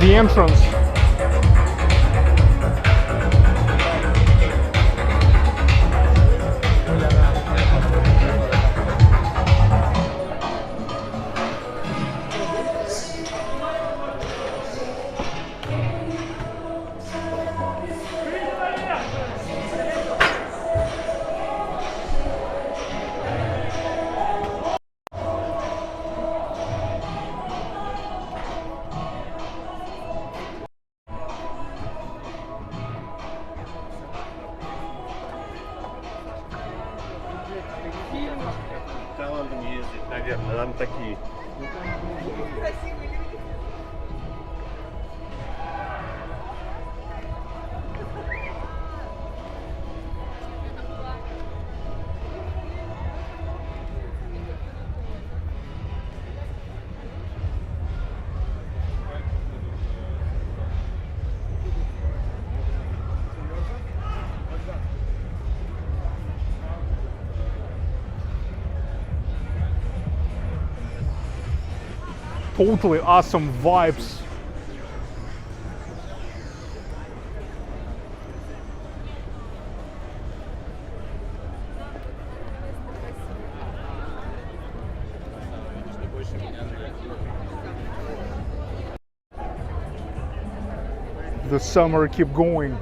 The entrance. Талантом ездить, наверное, там такие. Totally awesome vibes. The summer keep going.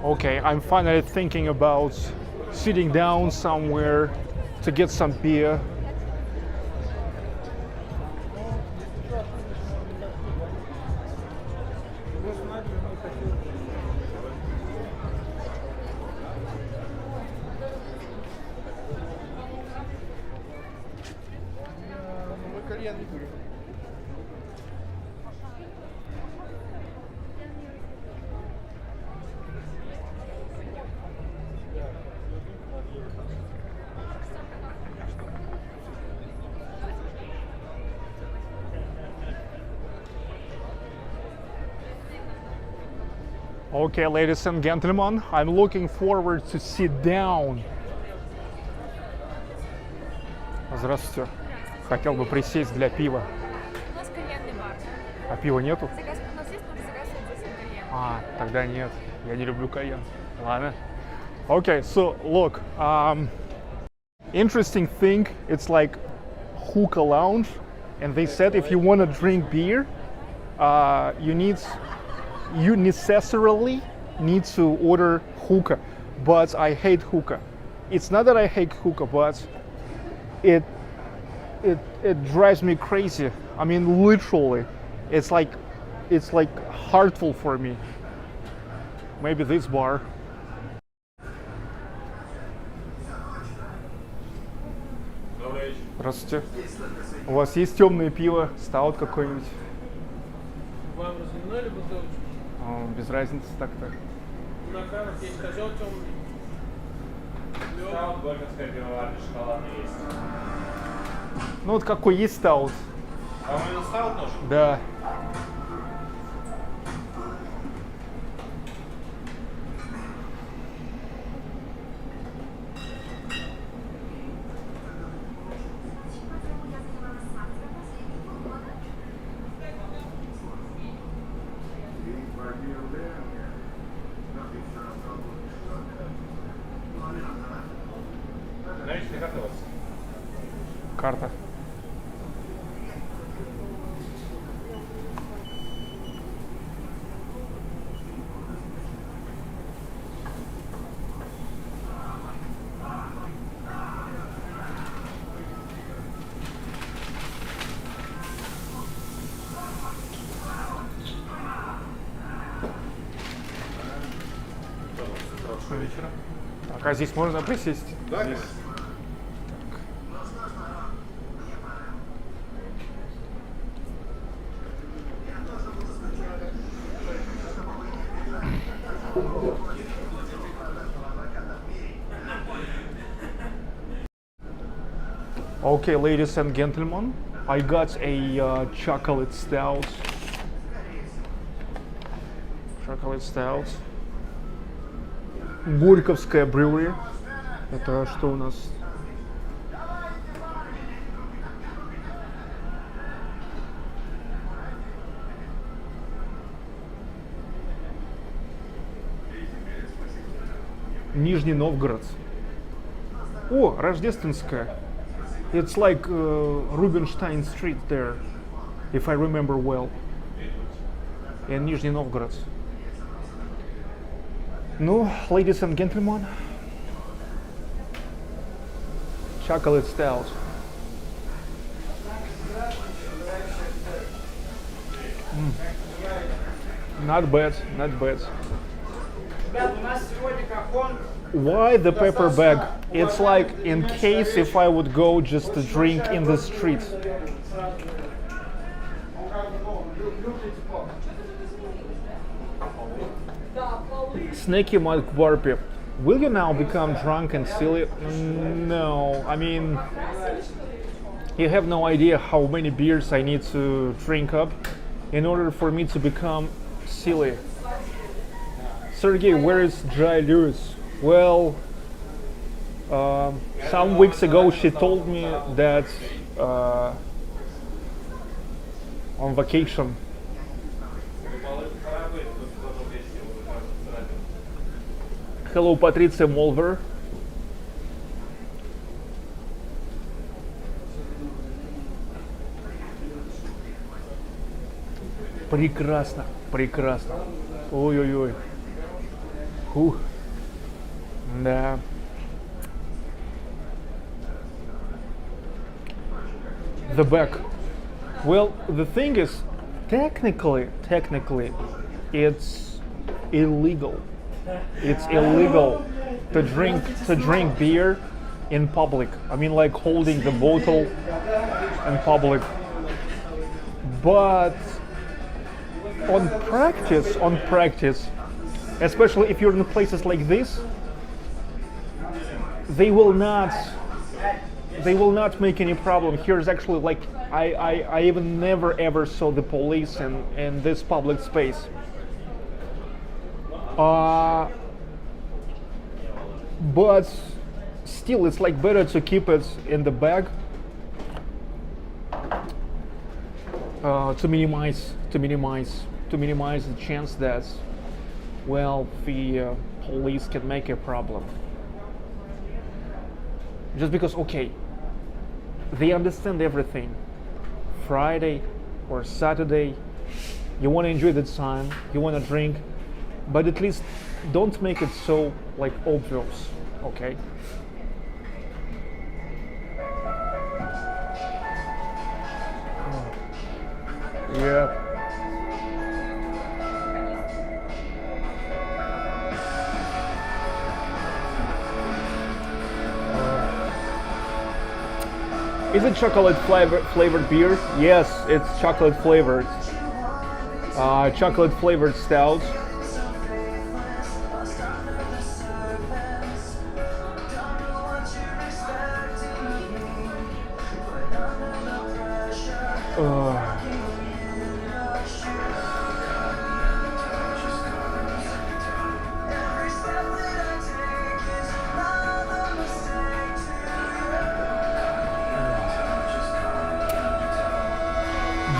Okay, I'm finally thinking about sitting down somewhere to get some beer. Okay, ladies and gentlemen, I'm looking forward to sit down. Здравствуйте. Хотел бы присесть для пива. У нас кальянный бар. А пива нету? Заказ у нас есть, но заказ здесь кальян. А, тогда нет. Я не люблю кальян. Ладно. Okay, so look, interesting thing, it's like hookah lounge, and they said if you want to drink beer, you necessarily need to order hookah. But I hate hookah. It's not that I hate hookah, but it drives me crazy. I mean, literally, it's like hurtful for me. Maybe this bar. Здравствуйте. У вас есть темное пиво, стаут какой-нибудь? Вам разливной или бутылочку? Без разницы так-то. На кавах есть козел темный. Стаут, горьковская пивоварня, шоколадный есть. Ну вот какой есть стаут? А вам именно стаут нужен? Да. Наличная карта у вас? Карта. Хорошего вечера. Так, а здесь можно присесть? Да, Здесь. Okay, ladies and gentlemen, I got a chocolate stout. Chocolate stout. Горьковская brewery. Это что у нас? Нижний Новгород. О, рождественская. It's like Rubinstein Street there, if I remember well. In Nizhny Novgorod. Ну, ladies and gentlemen, chocolate stout. Not bad, not bad. Why the pepper bag? It's like in case if I would go just to drink in the street. Snaky Mike Warpy. Will you now become drunk and silly? No, I mean, you have no idea how many beers I need to drink up in order for me to become silly. Sergey, where is Jai Lewis? Well, some weeks ago she told me that on vacation. Hello, Patricia Molver. Прекрасно, прекрасно. Ой-ой-ой. Фух. Да. The back. Well, the thing is, technically, it's illegal. It's illegal to drink beer in public. I mean, like holding the bottle in public. But on practice, especially if you're in places like this, they will not make any problem. Here's actually like I even never ever saw the police in this public space. But still, it's like better to keep it in the bag to minimize the chance that well, the police can make a problem. Just because, okay, they understand everything. Friday or Saturday, you want to enjoy the time, you want to drink, but at least don't make it so like obvious, okay? Yeah. Is it chocolate flavored beer? Yes, it's chocolate flavored. Chocolate flavored stout.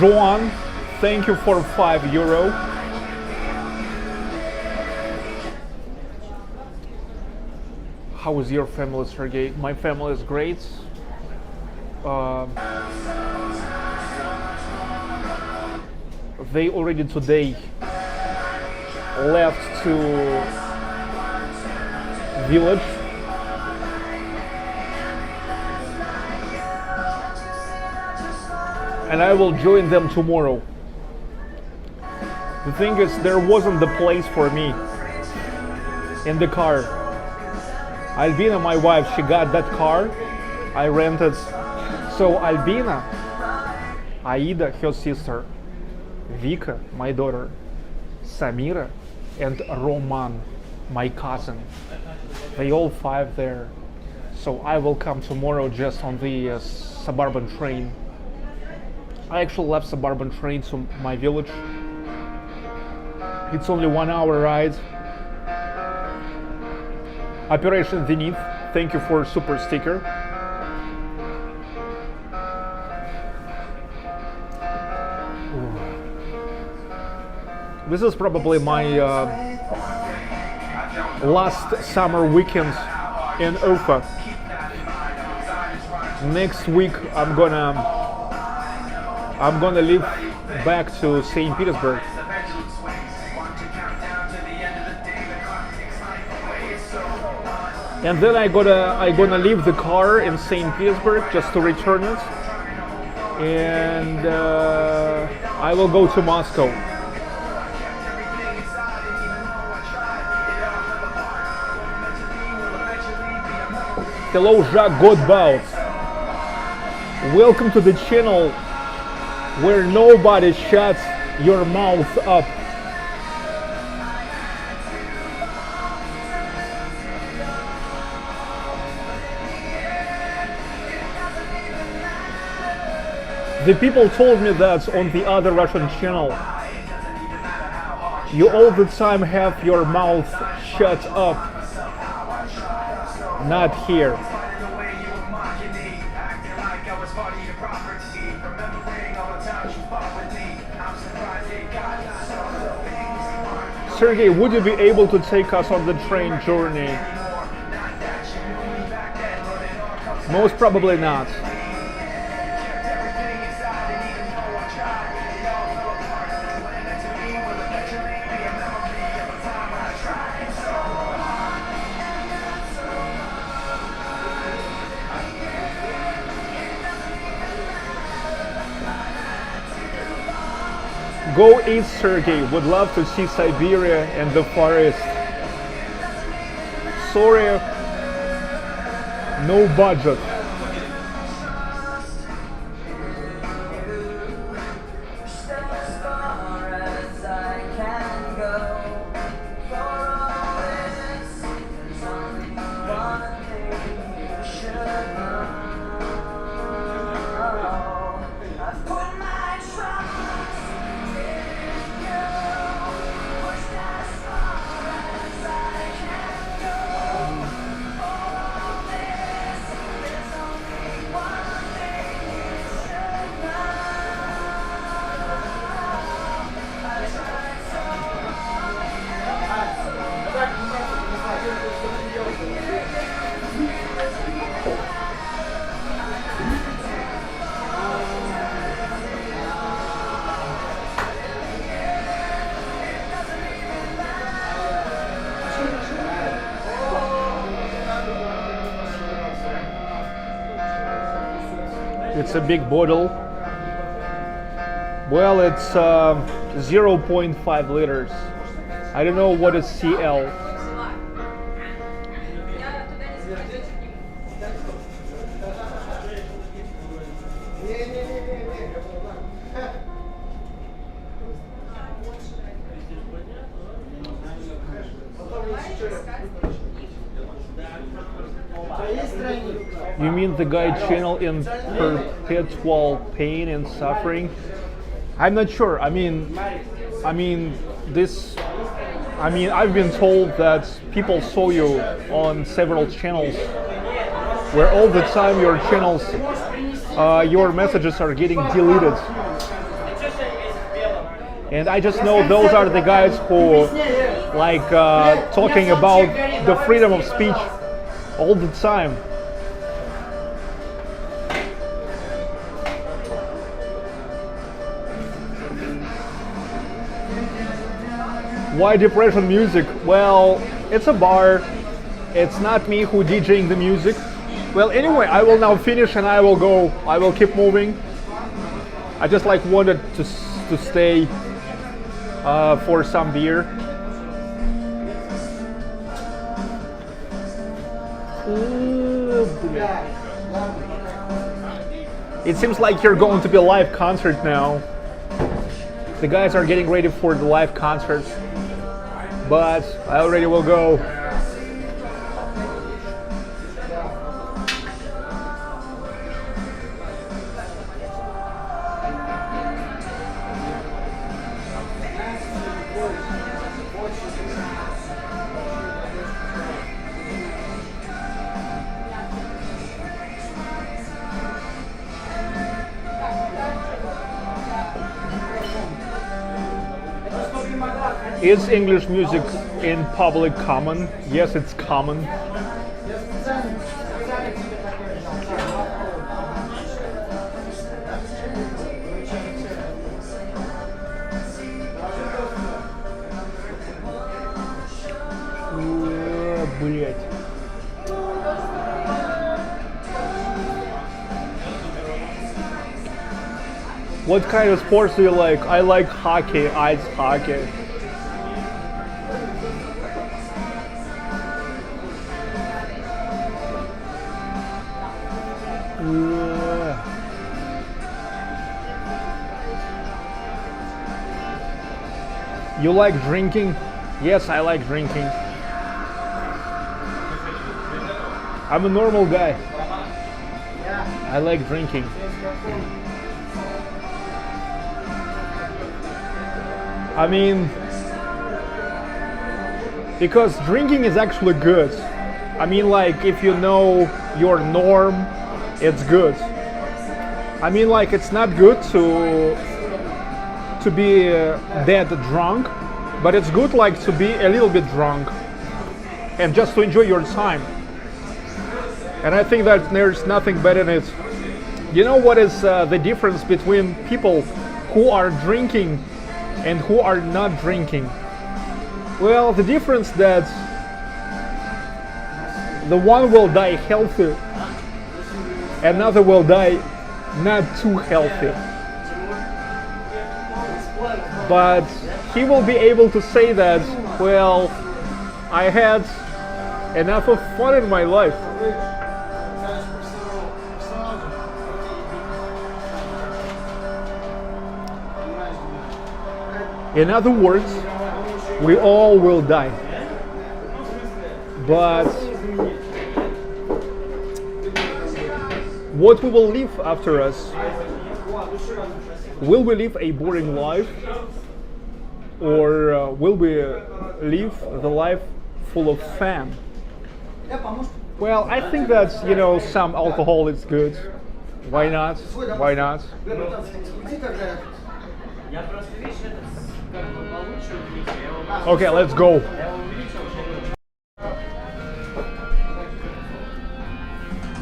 Joan, thank you for €5. How is your family, Sergey? My family is great. They already today left to village. And I will join them tomorrow. The thing is, there wasn't the place for me in the car. Albina, my wife, she got that car I rented. So Albina, Aida, her sister, Vika, my daughter, Samira, and Roman, my cousin. They all 5 there. So I will come tomorrow just on the suburban train. I actually left suburban train to my village. It's only 1 hour ride. Operation Zenith, thank you for super sticker. This is probably my last summer weekend in Ufa. Next week I'm gonna leave back to Saint Petersburg. And then I'm gonna leave the car in Saint Petersburg just to return it, and I will go to Moscow. Hello, Jacques Godbout. Welcome to the channel where nobody shuts your mouth up. The people told me that on the other Russian channel, you all the time have your mouth shut up. Not here. Sergey, would you be able to take us on the train journey? Most probably not. Go east, Sergey. Would love to see Siberia and the forest. Sorry, no budget. It's a big bottle. Well, it's 0.5 liters. I don't know what is CL. You mean the guy channel in perpetual pain and suffering? I'm not sure. I mean, I've been told that people saw you on several channels, where all the time your channels, your messages are getting deleted. And I just know those are the guys who like talking about the freedom of speech all the time. Why depression music? Well, it's a bar. It's not me who DJing the music. Well, anyway, I will now finish and I will go. I will keep moving. I just like wanted to stay for some beer. It seems like you're going to be a live concert now. The guys are getting ready for the live concerts, but I already will go. Is English music in public common? Yes, it's common. Блять. What kind of sports do you like? I like hockey, ice hockey. You like drinking? Yes, I like drinking. I'm a normal guy. I like drinking. I mean, because drinking is actually good. I mean, like, if you know your norm, it's good. I mean, like, it's not good to be dead drunk, but it's good, like, to be a little bit drunk and just to enjoy your time. And I think that there's nothing better in it. You know what is the difference between people who are drinking and who are not drinking? Well, the difference that the one will die healthy, another will die not too healthy. But he will be able to say that, well, I had enough of fun in my life. In other words, we all will die. But what we will leave after us? Will we live a boring life? Or will we live the life full of fun? Well, I think that, you know, some alcohol is good. Why not? Why not? Okay, let's go.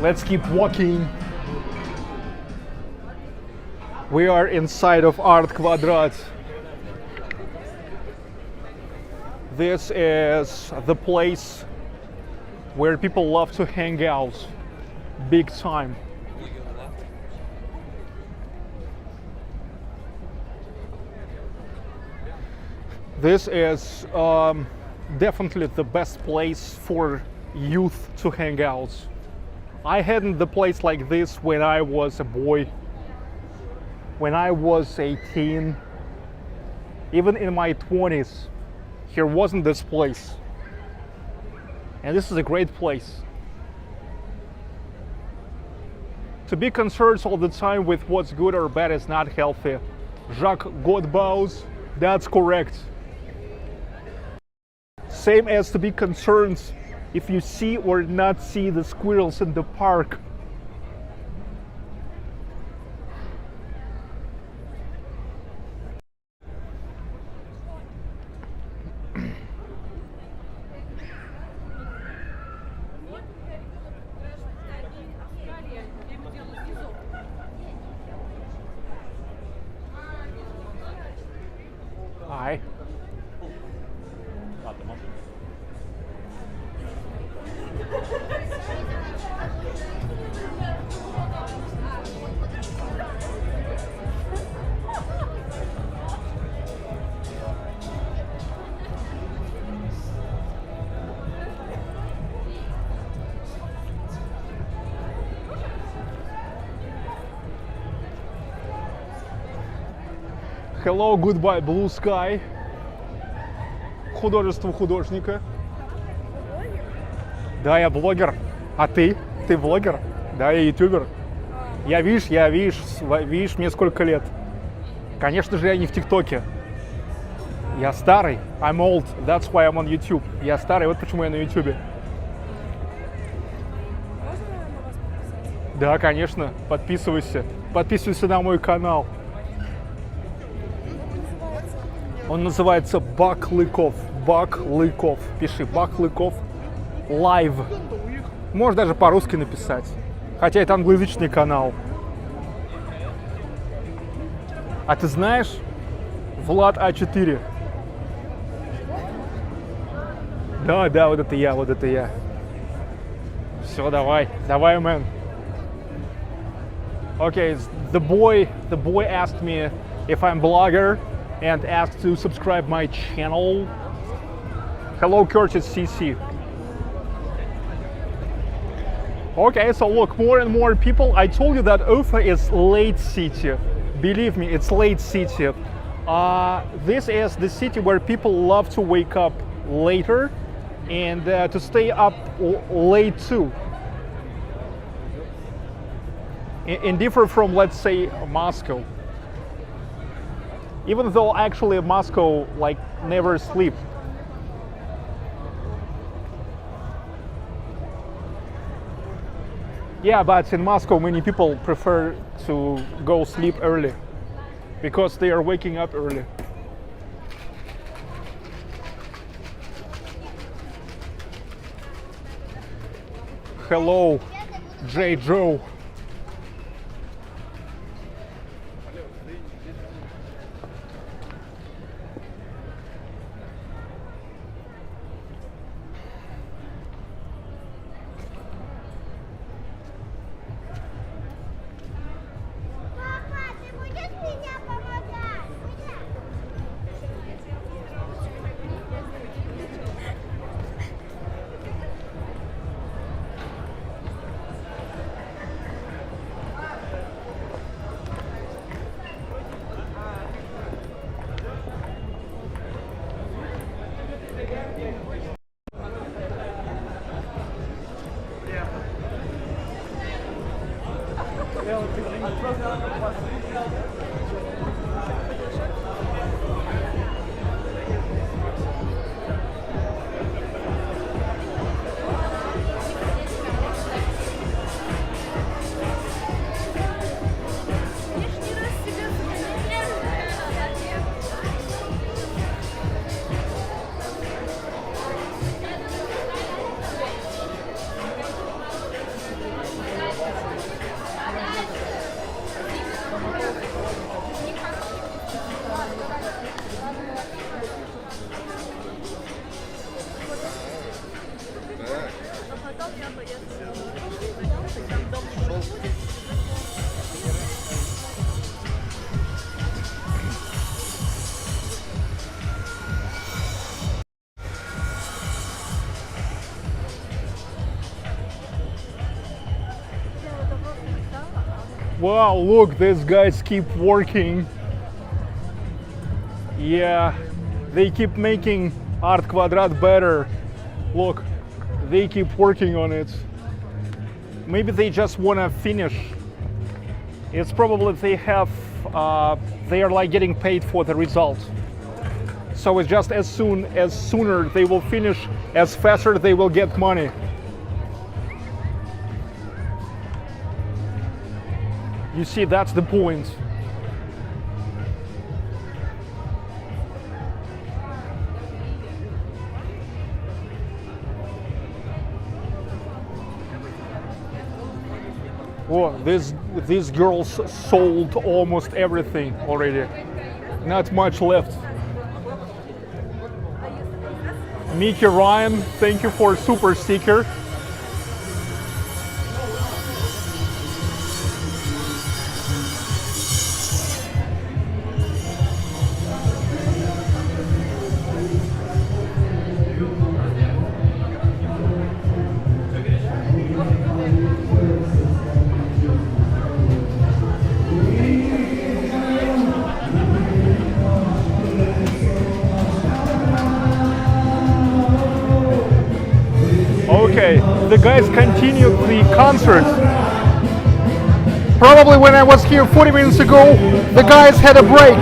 Let's keep walking. We are inside of Art Kvadrat. This is the place where people love to hang out, big time. This is definitely the best place for youth to hang out. I hadn't the place like this when I was a boy, when I was 18, even in my 20s. Here wasn't this place. And this is a great place. To be concerned all the time with what's good or bad is not healthy. Jacques Godbout, that's correct. Same as to be concerned if you see or not see the squirrels in the park. Hi. Hello, goodbye, blue sky. Художество художника. Да, я блогер. А ты? Ты блогер? Да, я ютубер. Видишь, мне сколько лет. Конечно же, я не в ТикТоке. Я старый. I'm old. That's why I'm on YouTube. Я старый, вот почему я на ютубе. Да, конечно. Подписывайся. Подписывайся на мой канал. Он называется Баклыков. Баклыков. Пиши Баклыков Live. Можешь даже по-русски написать. Хотя это англоязычный канал. А ты знаешь Влад А4? Да, вот это я. Все, давай, man. Okay, the boy asked me if I'm blogger and asked to subscribe my channel. Hello, Curtis CC. Okay, so look, more and more people. I told you that Ufa is late city. Believe me, it's late city. This is the city where people love to wake up later and to stay up late too. And different from, let's say, Moscow. Even though actually Moscow like never sleep. Yeah, but in Moscow many people prefer to go sleep early because they are waking up early. Hello, J. Joe. Wow, look, these guys keep working. Yeah, they keep making Art Kvadrat better. Look, they keep working on it. Maybe they just wanna finish. It's probably they are like getting paid for the result. So it's just as sooner they will finish, as faster they will get money. You see, that's the point. Oh, these girls sold almost everything already. Not much left. Mickey Ryan, thank you for super sticker. Okay, the guys continued the concert. Probably when I was here 40 minutes ago, the guys had a break.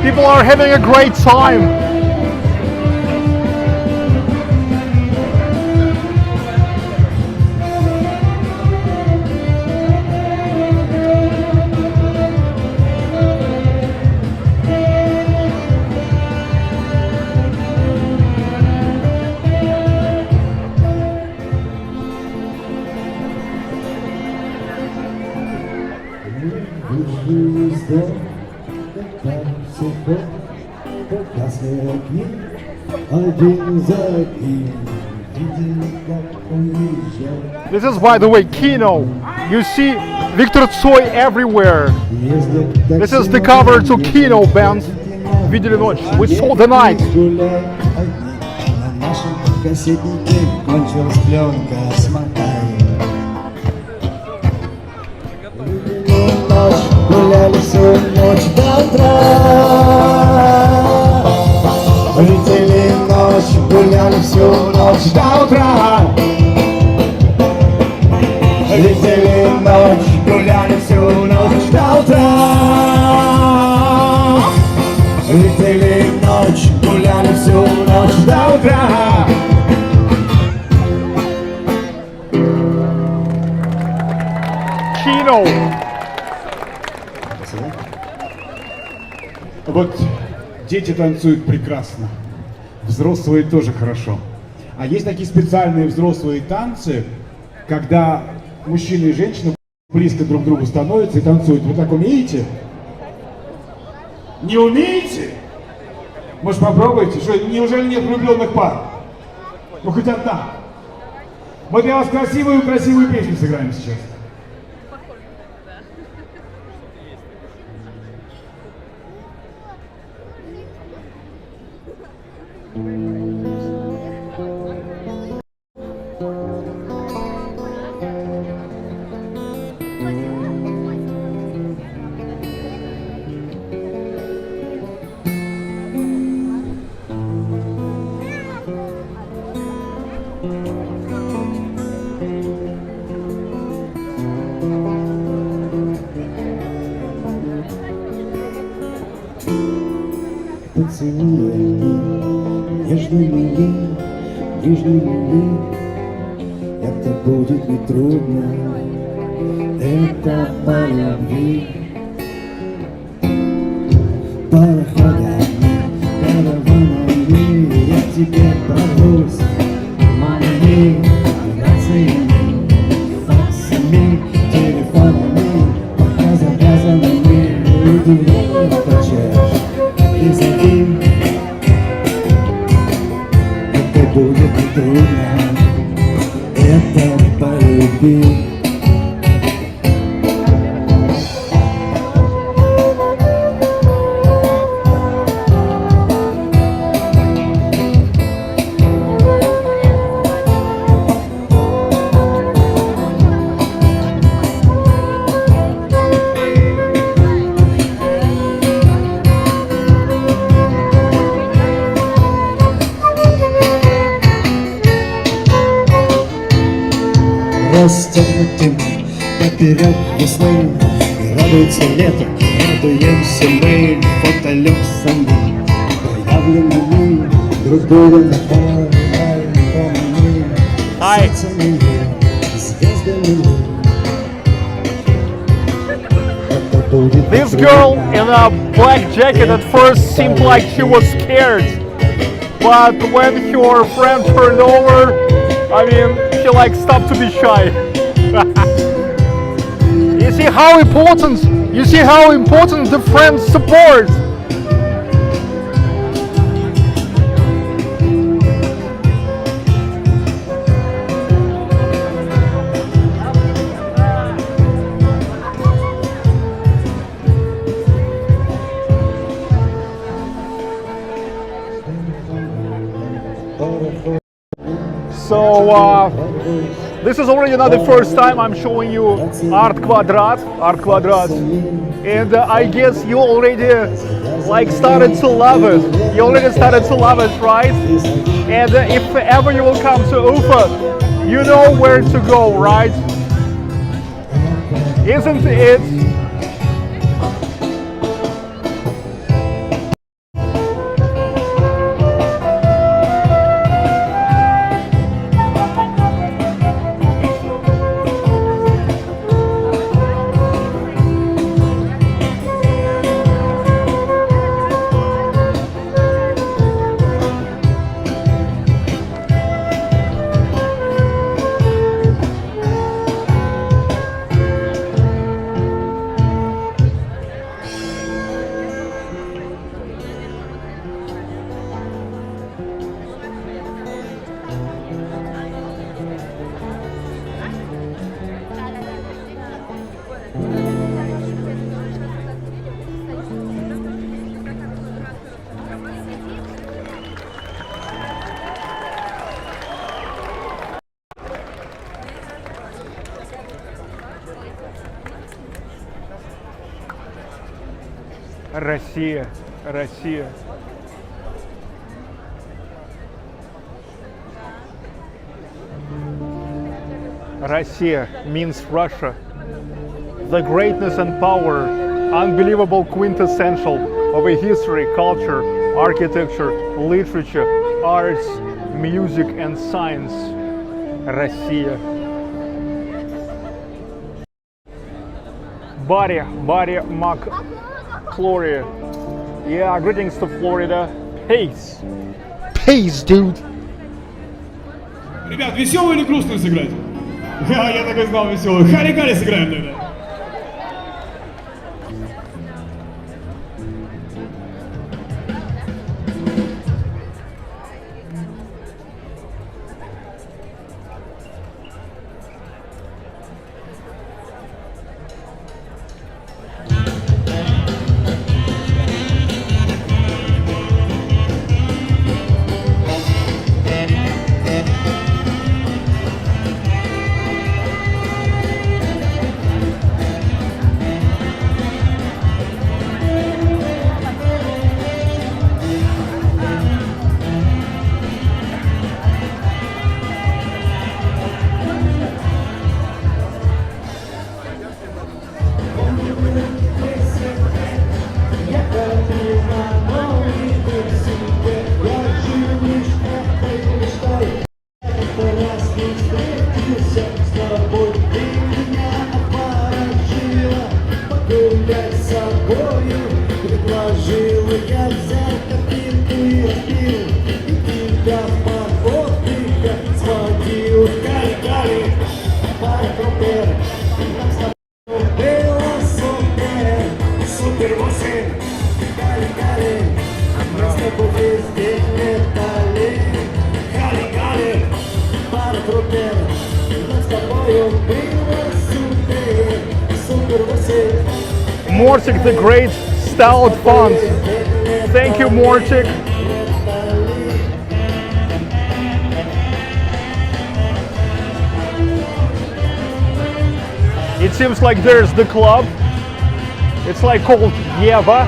People are having a great time. This is, by the way, Kino. You see Victor Tsoi everywhere. This is the cover to Kino band. Видели ночь. We saw the night. Гуляли всю ночь до утра. Летели ночь, гуляли всю ночь до утра. Летели ночь, гуляли всю ночь до утра. Летели ночь, гуляли всю ночь до утра. Kino. Вот дети танцуют прекрасно, взрослые тоже хорошо. А есть такие специальные взрослые танцы, когда мужчина и женщина близко друг к другу становятся и танцуют. Вы так умеете? Не умеете? Может, попробуйте? Что, неужели нет влюбленных пар? Ну, хоть одна. Мы для вас красивую песню сыграем сейчас. Поцелуй нежными, нежными. Это будет нетрудно, это по любви. Пароходами, караванами я тебе пробусь. Моими вибрациями, факсами, телефонами, пока завязанными. Удивление почешь и зови. Это будет нетрудно, это по любви. расстегнутым поперек весны. И радуется лето, радуемся мы фотолюксами, проявленными друг друга напомнили птицами, звездами. This girl in a black jacket at first seemed like she was scared, but when her friend turned over, I mean, she like stopped to be shy. You see how important the friend's support. So this is already not the first time I'm showing you art Kvadrat, and I guess you already like started to love it. You already started to love it, right? And if ever you will come to Ufa, you know where to go, right? Isn't it? Россия, Россия. Russia means Russia. The greatness and power, unbelievable quintessential of a history, culture, architecture, literature, arts, music and science. Russia. Buddy McClory. Yeah, greetings to Florida. Peace. Peace, dude. Ребят, веселую или грустную сыграть? Я так и знал, веселую. Хари-кари сыграем тогда. Mortik the Great Stout Font. Thank you, Mortik. It seems like there's the club. It's like called Yeva.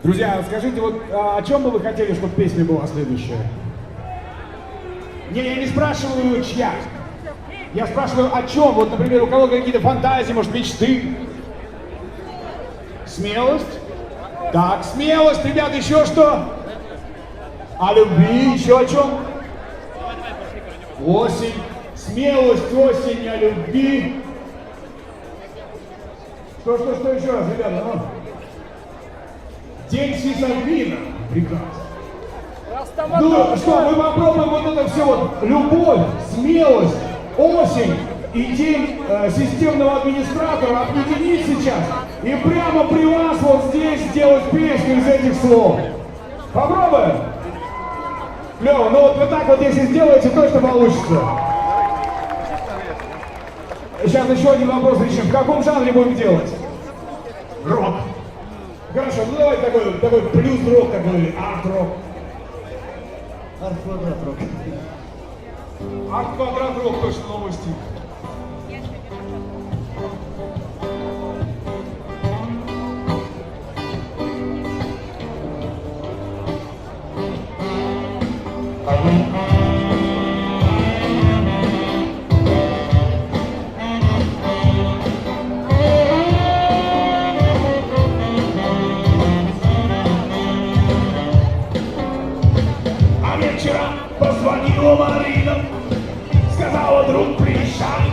Друзья, скажите, вот о чем бы вы хотели, чтобы песня была следующая? Не, я не спрашиваю, чья. Я спрашиваю, о чем? Вот, например, у кого какие-то фантазии, может, мечты? Смелость? Так, смелость, ребят, еще что? О любви, еще о чем? Осень. Смелость, осень, о любви. Что еще раз, ребята, ну? День Сизагвина. Прекрасно. Ну что, мы попробуем вот это все вот. Любовь, смелость, осень и день системного администратора объединить сейчас и прямо при вас вот здесь сделать песню из этих слов. Попробуем? Клево, ну вот так вот если сделаете, точно получится. Сейчас еще один вопрос решим. В каком жанре будем делать? Рок. Хорошо, ну давай такой плюс-рок такой, арт-рок. Арт-квадрат-рок. Арт-квадрат-рок, точно новый стиль. А мне вчера позвонила Марина, сказала, друг, приезжай.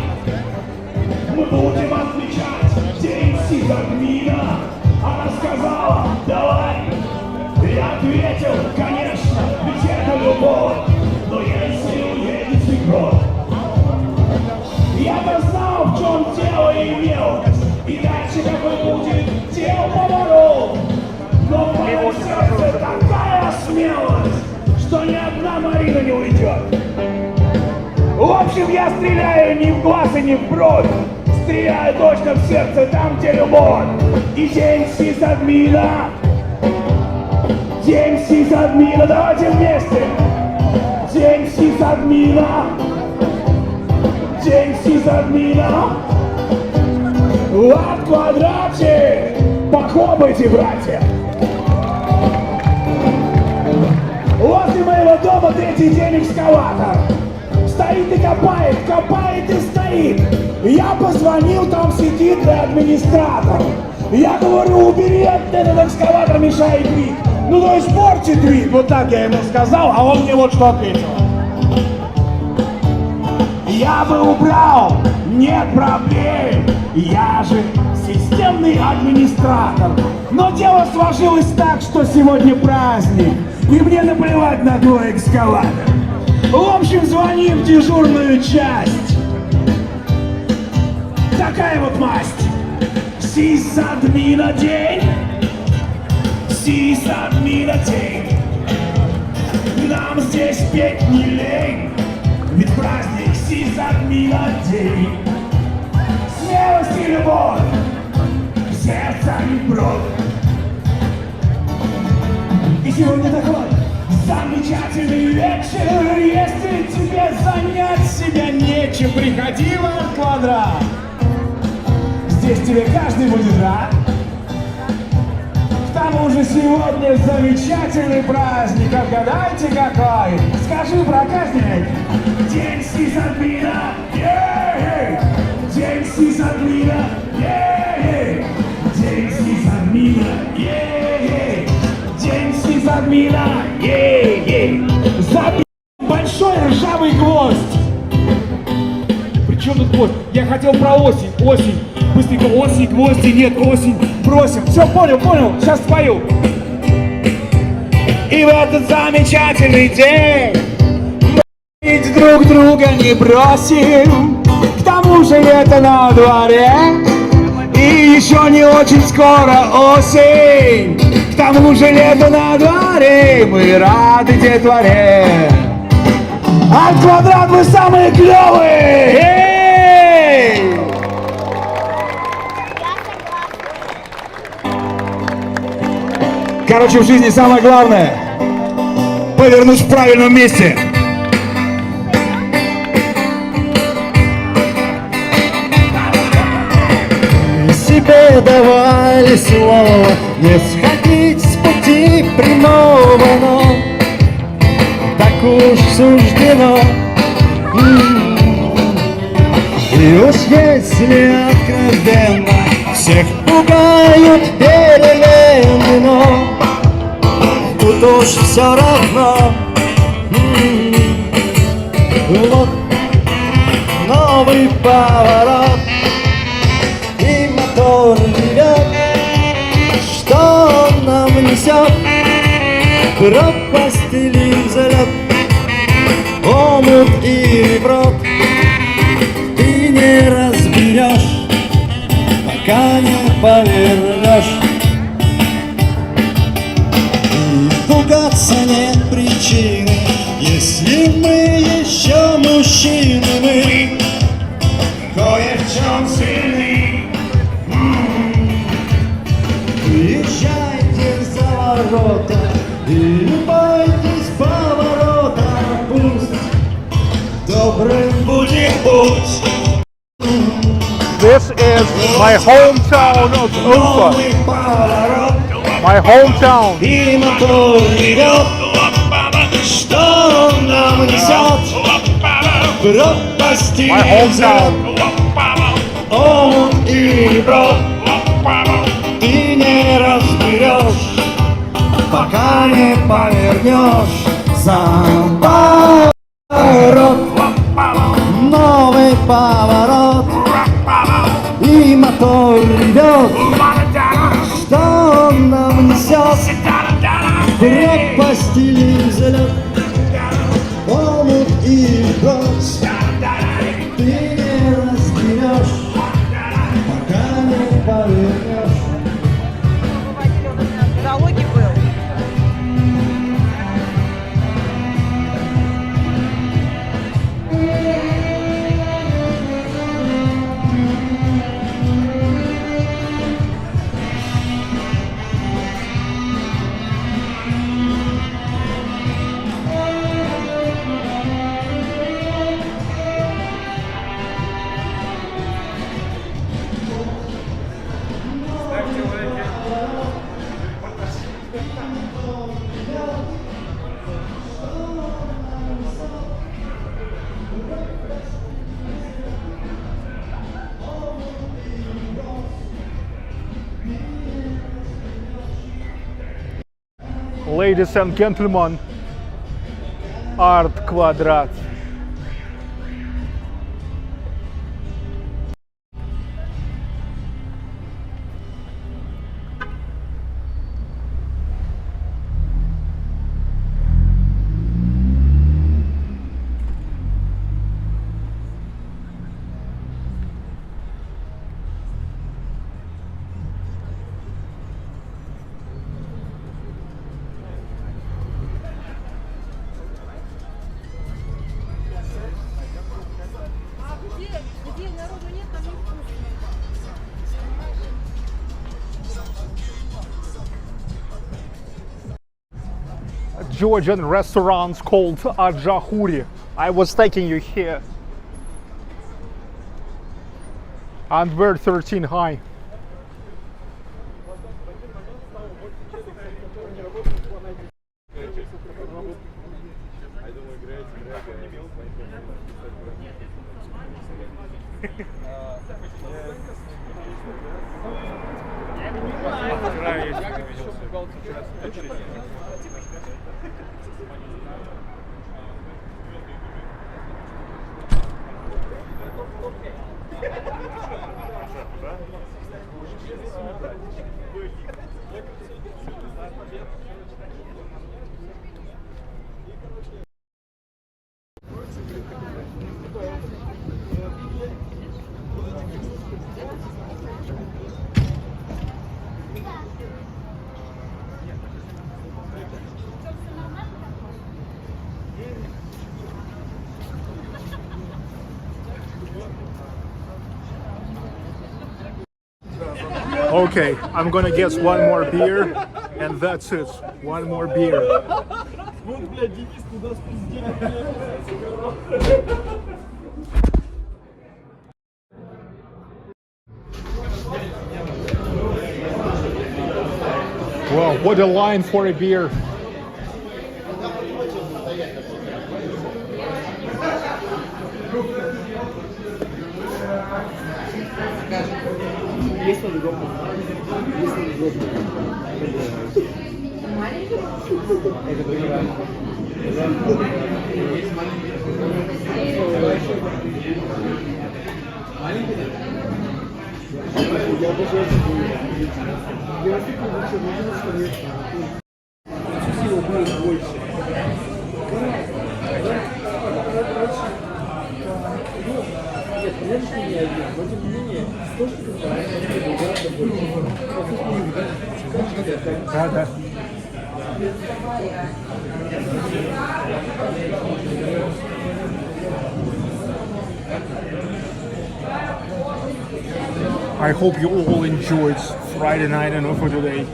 Мы будем отмечать день сизагмина. Она сказала, давай. Я ответил, конечно, ведь это любовь. Но если уедет свекровь, я-то знал, в чем дело имел. И дальше какой будет дел поворот. Но в моем сердце такая смелость, что ни одна Марина не уйдет. В общем, я стреляю не в глаз и не в бровь. Стреляю точно в сердце, там, где любовь. И день сисадмина. День сисадмина. Давайте вместе. День сисадмина. День сисадмина. В арт-квадрате. Похлопайте, братья. Возле моего дома третий день экскаватор. Стоит и копает, копает и стоит. Я позвонил, там сидит администратор. Я говорю, убери этот экскаватор, мешает вид. Ну то есть портит вид, вот так я ему сказал, а он мне вот что ответил. Я бы убрал, нет проблем. Я же системный администратор. Но дело сложилось так, что сегодня праздник. И мне наплевать на твой экскаватор. В общем, звоним в дежурную часть. Такая вот масть. Сисадмина день. Сисадмина день. Нам здесь петь не лень. Ведь праздник сисадмина день. Смелость и любовь. Сердце и бровь. И сегодня такой замечательный вечер. Если тебе занять себя нечем, приходи в арт-квадрат. Здесь тебе каждый будет рад. К тому же сегодня замечательный праздник. Отгадайте какой? Скажи, проказник. День сисадмина. День сисадмина. День сисадмина. День сисадмина. Забил большой ржавый гвоздь. Причем тут гвоздь? Я хотел про осень. Осень. Быстренько осень, гвозди, нет, осень. Бросим. Все, понял, сейчас спою. И в этот замечательный день мы ведь друг друга не бросим. К тому же лето на дворе. И еще не очень скоро осень. К тому же лето на дворе. Мы рады детворе. Арт-квадрат, вы самые клевые! Эй! Короче, в жизни самое главное — повернуть в правильном месте. Себе давали слово не сходить с пути. суждено. И уж если откровенно всех пугают перемены, но тут уж все равно. Вот новый поворот, и мотор ревет. Что он нам несет? Пропасть или взлет, омут или брод, ты не разберешь, пока не повернешь. И пугаться нет причины, если мы еще мужчины, мы кое в чем сильны. Выезжайте за ворота и не бойтесь поворота, пусть добрым будет путь. This is my hometown of Ufa. Новый поворот, My hometown. и мотор ревет. Что он нам несет? Пропасть My и взлет, hometown. омут и брод, ты не разберешь, пока не повернешь. Сам поворот, новый поворот, и мотор ревет. Что он нам несет? Пропасть или взлет, омут и брод, ты не разберешь, пока не повернешь. Караоке был. Ladies and gentlemen, Art Kvadrat. Где народу нет, там невкусно. Georgian restaurants called Ajahuri. I was taking you here. And we're 13 high. Okay, I'm gonna get one more beer, and that's it. One more beer. Wow, what a line for a beer. Да, да. I hope you all enjoyed Friday night and for today.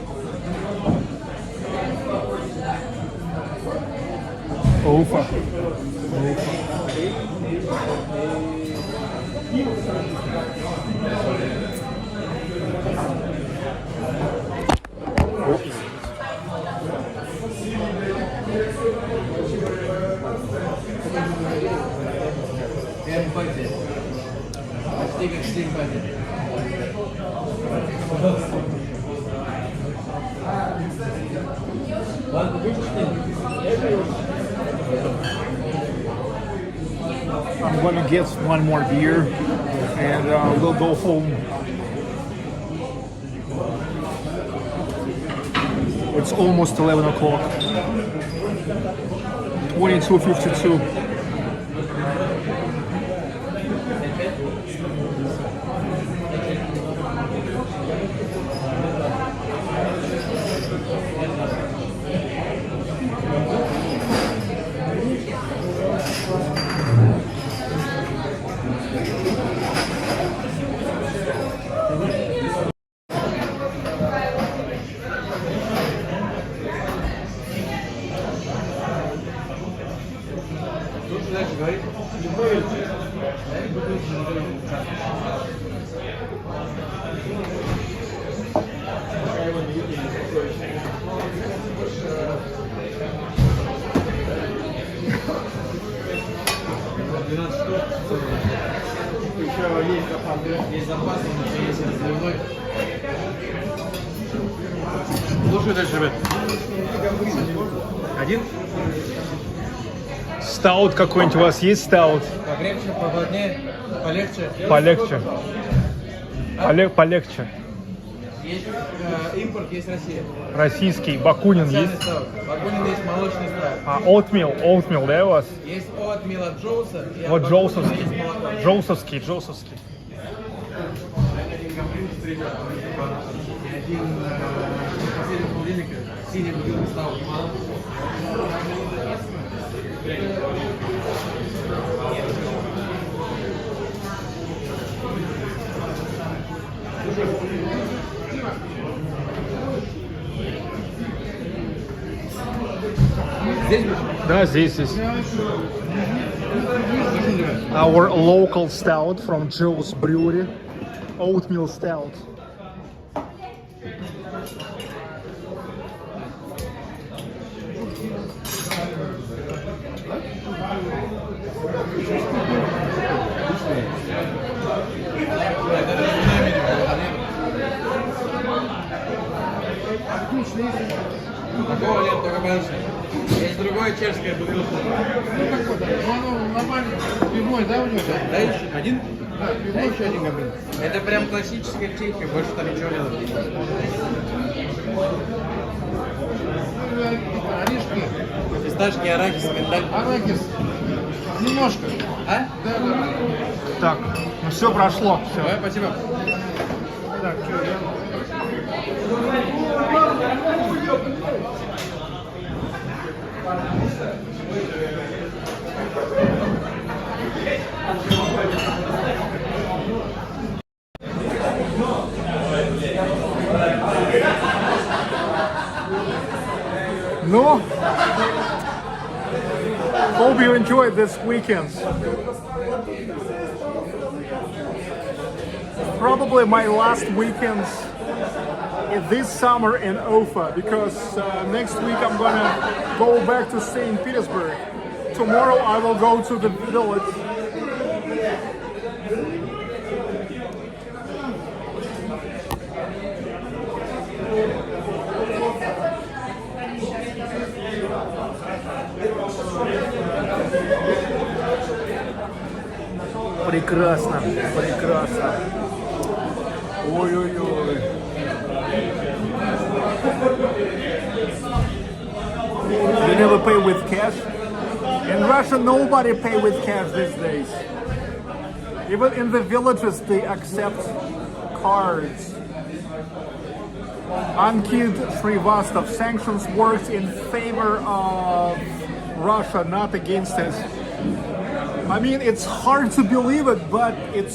Over. I'm gonna get one more beer and we'll go home. It's almost 11 o'clock. 22:52. Слушай дальше, ребят. Один? Стаут какой-нибудь у вас есть стаут? Покрепче, поплотнее, полегче. Полегче. Полегче. Есть импорт, есть Россия. Российский. Бакунин есть? Бакунин есть молочный страв. А oatmeal, да, у вас? Есть oatmeal от Джоуса. Вот Джоусовский. Джоусовский. Один последний холодильника, синий бутылка стал. Здесь? Да, здесь. Our local stout from Joe's Brewery. Oatmeal stout. Такого нет, только больше. Есть другое чешское бутылка. Ну, нормально. Пивной, да, у него? Да, еще один? Да, пивной еще один габрин. Это прям классическая Чехия, больше там ничего не надо. Орешки. Фисташки, арахис, миндаль. Арахис. Немножко. А? Да, да. Так, ну все прошло. Все. Давай, спасибо. Так, что я... No. Hope you enjoyed this weekend. Probably my last weekend this summer in Ufa, because next week I'm gonna go back to Saint Petersburg. Tomorrow I will go to the village Прекрасно, прекрасно. Ой-ой-ой. You never pay with cash? In Russia, nobody pay with cash these days. Even in the villages, they accept cards. Ankit Srivastava, sanctions works in favor of Russia, not against it. I mean, it's hard to believe it, but it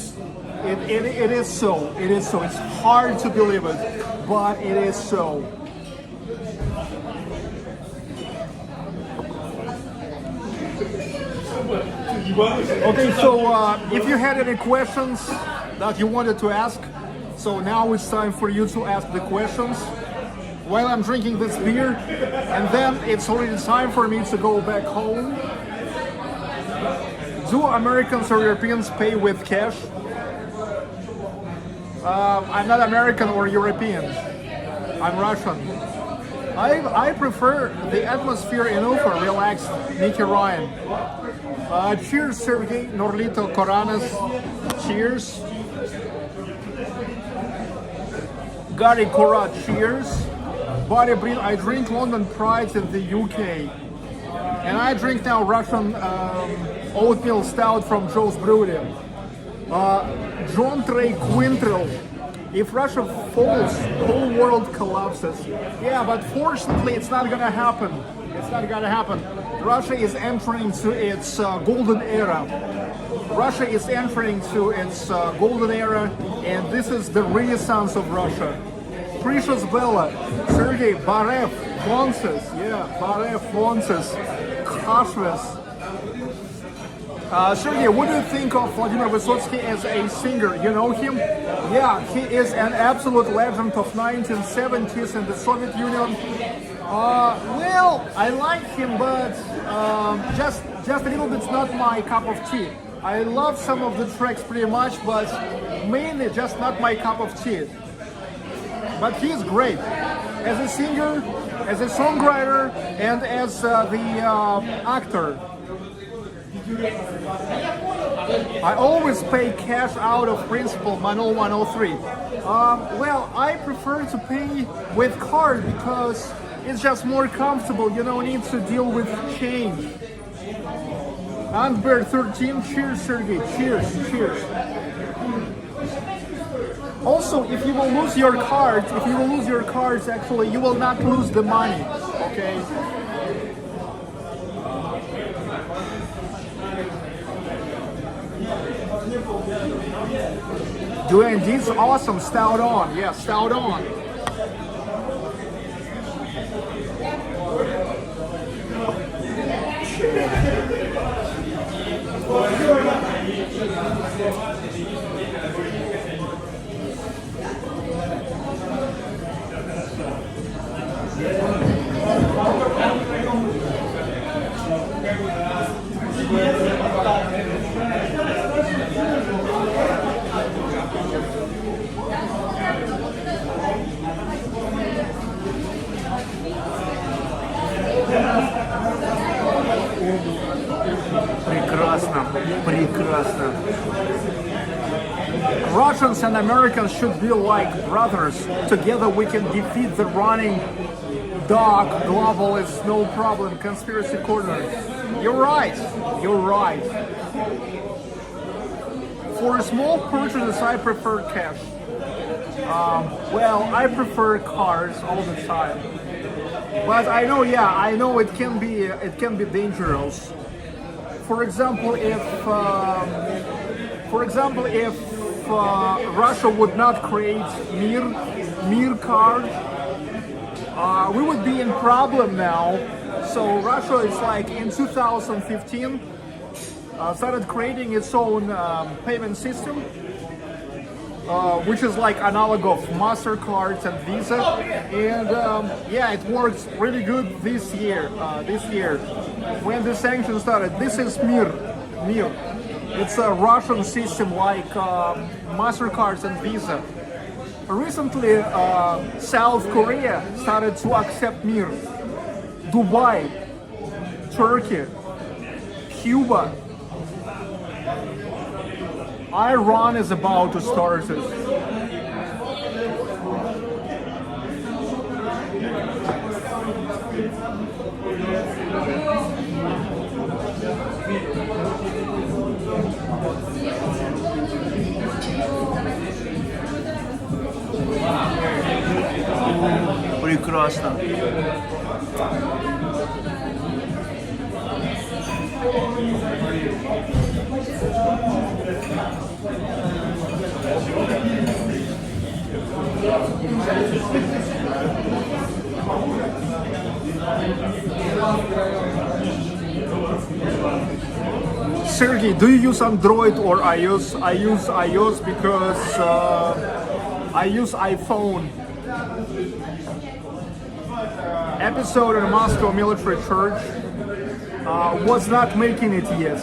is so. It is so. It's hard to believe it, but it is so. Okay, so if you had any questions that you wanted to ask, so now it's time for you to ask the questions while I'm drinking this beer, and then it's already time for me to go back home. Do Americans or Europeans pay with cash? I'm not American or European. I'm Russian. I prefer the atmosphere in Ufa, relaxed, Nicky Ryan. Cheers, Sergey, Norlito, Koranas. Cheers. Gary Korat, cheers. Body Breed, I drink London Pride in the UK. And I drink now Russian oatmeal stout from Joe's Brewery. John Trey Quintrell. If Russia falls, the whole world collapses. Yeah, but fortunately it's not gonna happen. It's not gonna happen. Russia is entering to its golden era. Russia is entering to its golden era, and this is the renaissance of Russia. Precious Bella, Sergey, Barev, Fonses, yeah, Barev, Fonses, Kashves. Sergey, what do you think of Vladimir Vysotsky as a singer? You know him? Yeah, he is an absolute legend of 1970s in the Soviet Union. Well, I like him, but just a little bit not my cup of tea. I love some of the tracks pretty much, but mainly just not my cup of tea. But he is great as a singer, as a songwriter, and as the actor. I always pay cash out of principle, Manol 103. Well, I prefer to pay with card because it's just more comfortable. You don't need to deal with change. Antbear 13, cheers, Sergey. Cheers, cheers. Also, if you will lose your cards, actually, you will not lose the money. Okay. Doing this awesome, stout on, yeah, stout on. Прекрасно, прекрасно. Russians and Americans should be like brothers. Together we can defeat the running dog globalists, no problem. Conspiracy corner. You're right. You're right. For small purchases, I prefer cash. Well, I prefer cards all the time. But I know, yeah, I know it can be dangerous. For example, if Russia would not create Mir card, we would be in problem now. So Russia is like in 2015 started creating its own payment system, which is like analog of MasterCard and Visa, and yeah, it works really good this year. When the sanctions started, this is Mir. It's a Russian system like MasterCards and Visa. Recently, South Korea started to accept Mir. Dubai, Turkey, Cuba. Iran is about to start it. Прекрасно. Sergey, do you use Android or iOS? I use iOS because I use iPhone. Episode in Moscow military church was not making it yet.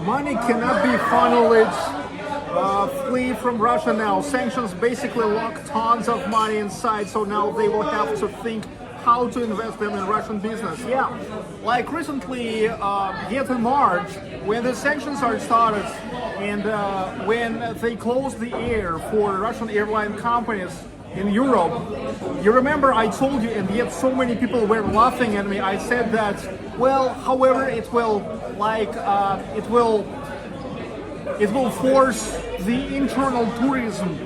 Money cannot be funneled, flee from Russia now. Sanctions basically lock tons of money inside, so now they will have to think how to invest them in Russian business. Yeah, like recently, yet in March, when the sanctions are started and when they closed the air for Russian airline companies in Europe, you remember I told you, and yet so many people were laughing at me. I said that, well, however, it will force the internal tourism.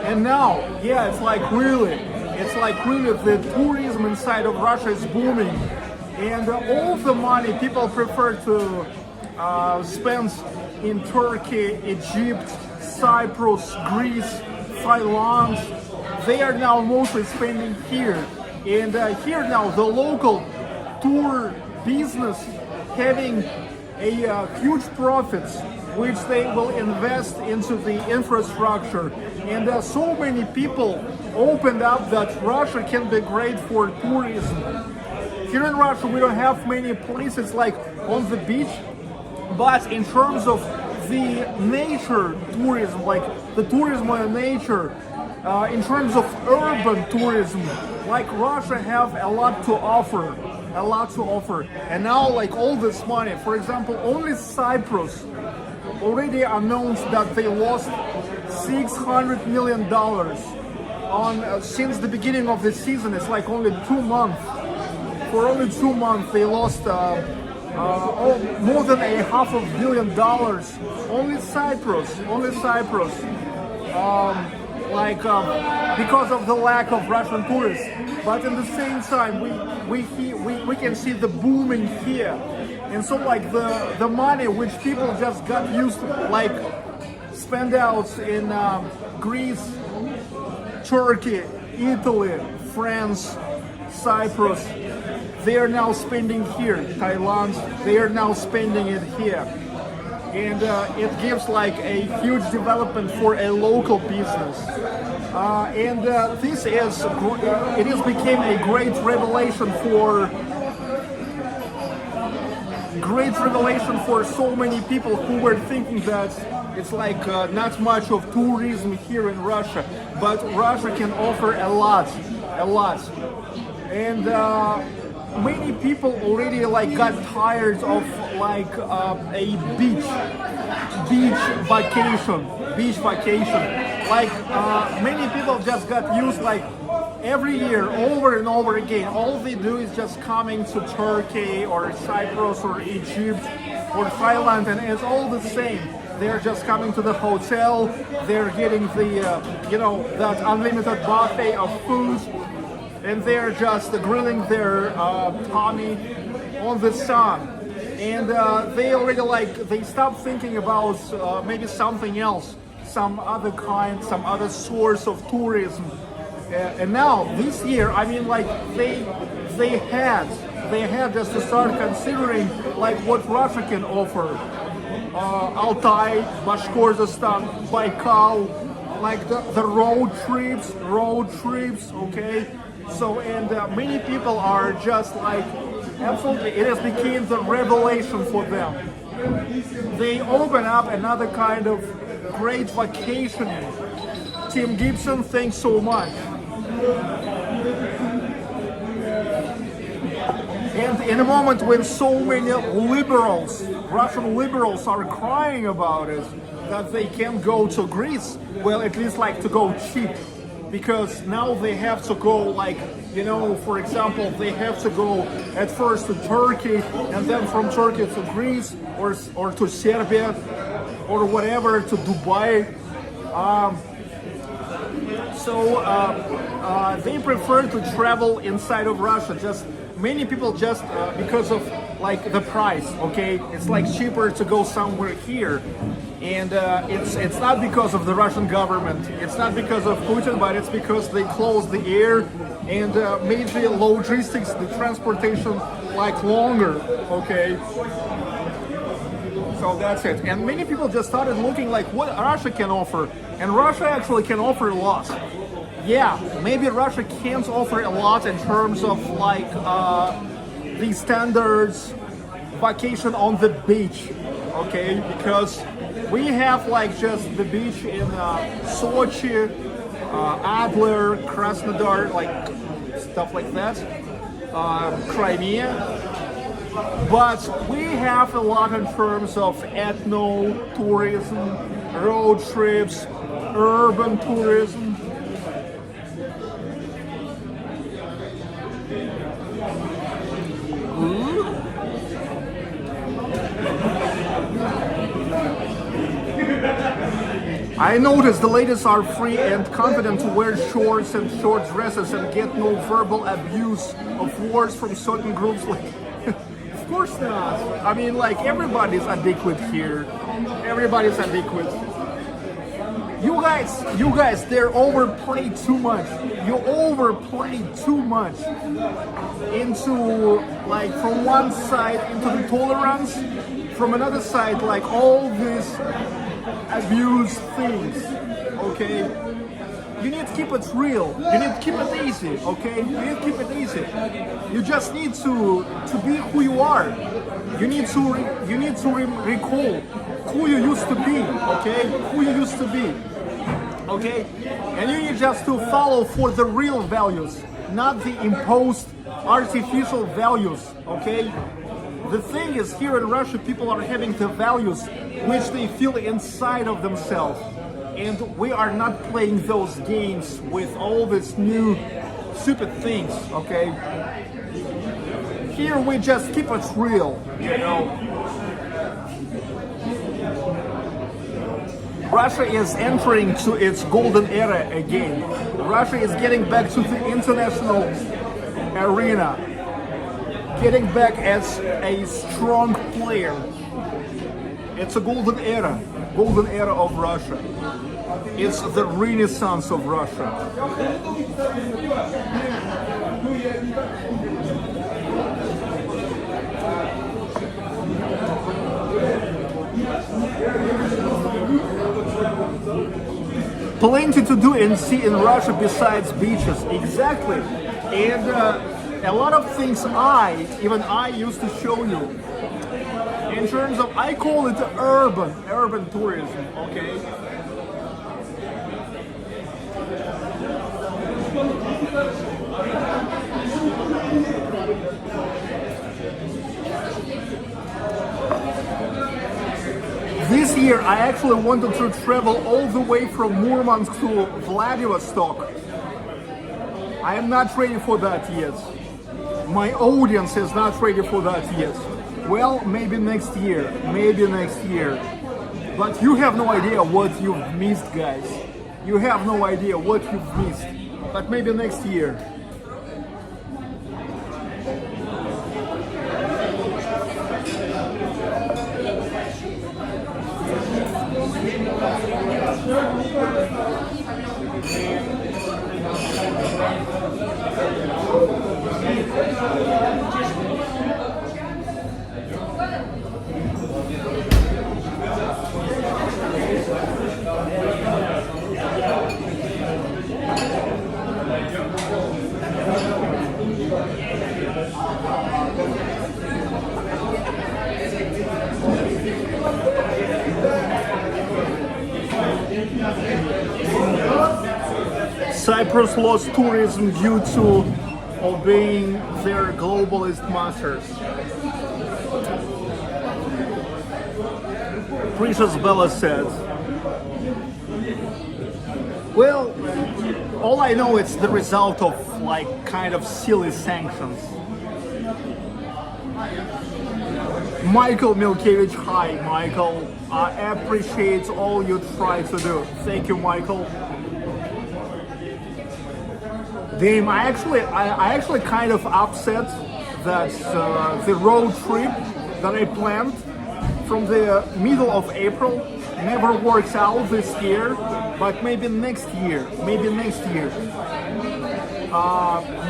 And now, yeah, it's like really the tourism inside of Russia is booming, and all the money people prefer to spend in Turkey, Egypt, Cyprus, Greece, Thailand, they are now mostly spending here. And here now the local tour business having a huge profits which they will invest into the infrastructure. And so many people opened up that Russia can be great for tourism. Here in Russia we don't have many places like on the beach, but in terms of the nature tourism, like the tourism on nature, in terms of urban tourism, like Russia have a lot to offer. And now like all this money, for example, only Cyprus already announced that they lost $600 million on since the beginning of the season. It's like only 2 months. For only 2 months they lost more than $500 million. Only Cyprus. Because of the lack of Russian tourists. But at the same time, we can see the booming here. And so like the money which people just got used to, like spend out in Greece, Turkey, Italy, France, Cyprus, they are now spending here. Thailand, they are now spending it here. And it gives like a huge development for a local business. And this is, it has become a great revelation for so many people who were thinking that it's like not much of tourism here in Russia, but Russia can offer a lot. And many people already like got tired of like a beach vacation. Like many people just got used like every year over and over again. All they do is just coming to Turkey or Cyprus or Egypt or Thailand, and it's all the same. They're just coming to the hotel, they're getting the that unlimited buffet of food, and they're just grilling their tummy on the sun. And they already they stop thinking about maybe something else, some other source of tourism. And now this year, I mean, like they had just to start considering like what Russia can offer. Altai, Bashkortostan, Baikal, like the road trips, okay? So, and many people are just like, absolutely, it has become the revelation for them. They open up another kind of great vacationing. Tim Gibson, thanks so much. And in a moment when so many liberals, Russian liberals, are crying about it, that they can't go to Greece, well, at least like to go cheap. Because now they have to go, like, you know, for example, they have to go at first to Turkey and then from Turkey to Greece or to Serbia or whatever, to Dubai. So they prefer to travel inside of Russia. Just many people just because of like the price. Okay, it's like cheaper to go somewhere here. And it's not because of the Russian government, it's not because of Putin, but it's because they closed the air and made the logistics, the transportation, like longer, okay? So that's it. And many people just started looking like what Russia can offer. And Russia actually can offer a lot. Yeah, maybe Russia can't offer a lot in terms of like the standards, vacation on the beach, okay? Because we have like just the beach in Sochi, Adler, Krasnodar, like stuff like that, Crimea. But we have a lot in terms of ethno-tourism, road trips, urban tourism. I noticed the ladies are free and confident to wear shorts and short dresses and get no verbal abuse of words from certain groups. Like, of course not. I mean, like, everybody's adequate here. Everybody's adequate. You guys, they're overplayed too much. You overplay too much into, like, from one side into the tolerance, from another side, like, all these abuse things, okay? You need to keep it real. You need to keep it easy, okay? You need to keep it easy. You just need to be who you are. You need to recall who you used to be, okay? Who you used to be, okay? And you need just to follow for the real values, not the imposed artificial values, okay? The thing is, here in Russia, people are having the values which they feel inside of themselves. And we are not playing those games with all these new stupid things, okay? Here we just keep it real, you know? Russia is entering to its golden era again. Russia is getting back to the international arena, getting back as a strong player. It's a golden era of Russia. It's the renaissance of Russia. Plenty to do and see in Russia besides beaches, exactly. And a lot of things even I used to show you. In terms of, I call it urban tourism, okay? This year I actually wanted to travel all the way from Murmansk to Vladivostok. I am not ready for that yet. My audience is not ready for that yet. Well, maybe next year. But you have no idea what you've missed, guys. You have no idea what you've missed. But maybe next year. Cyprus lost tourism due to obeying their globalist masters. Princess Bella said, well, all I know it's the result of like kind of silly sanctions. Michael Milkevich, hi Michael, I appreciate all you try to do. Thank you, Michael. Damn, I actually kind of upset that the road trip that I planned from the middle of April never works out this year, but maybe next year,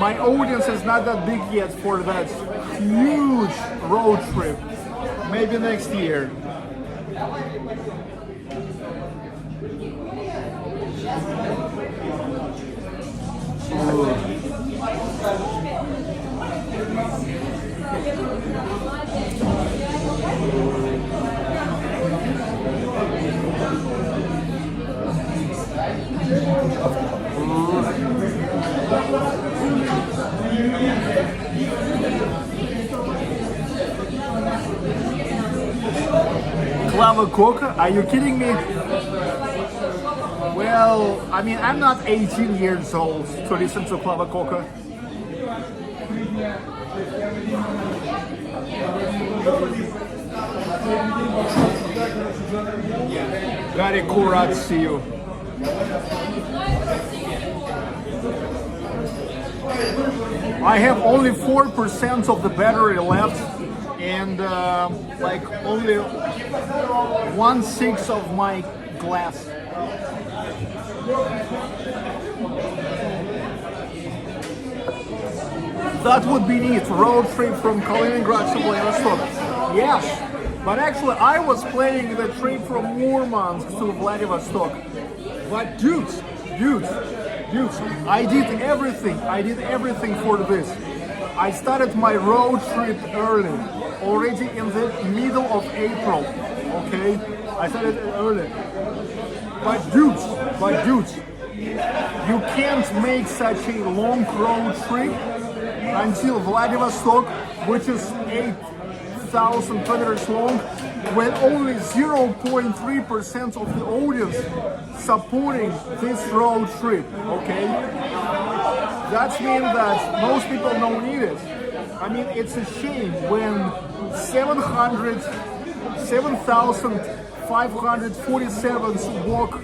my audience is not that big yet for that huge road trip. Maybe next year. Klava Coca? Are you kidding me? Well, I mean, I'm not 18 years old to listen to Klava Coca. Very Kvadrat, see you. I have only 4% of the battery left, and like only 1/6 of my glass. That would be neat. Road trip from Kaliningrad to Vladivostok. Yes, but actually I was planning the trip from Murmansk to Vladivostok. But dudes, I did everything for this. I started my road trip early, already in the middle of April, okay? I started early. But dudes, you can't make such a long road trip until Vladivostok, which is 8,000 kilometers long, when only 0.3% of the audience supporting this road trip, okay? That means that most people don't need it. I mean, it's a shame when 7,547 walk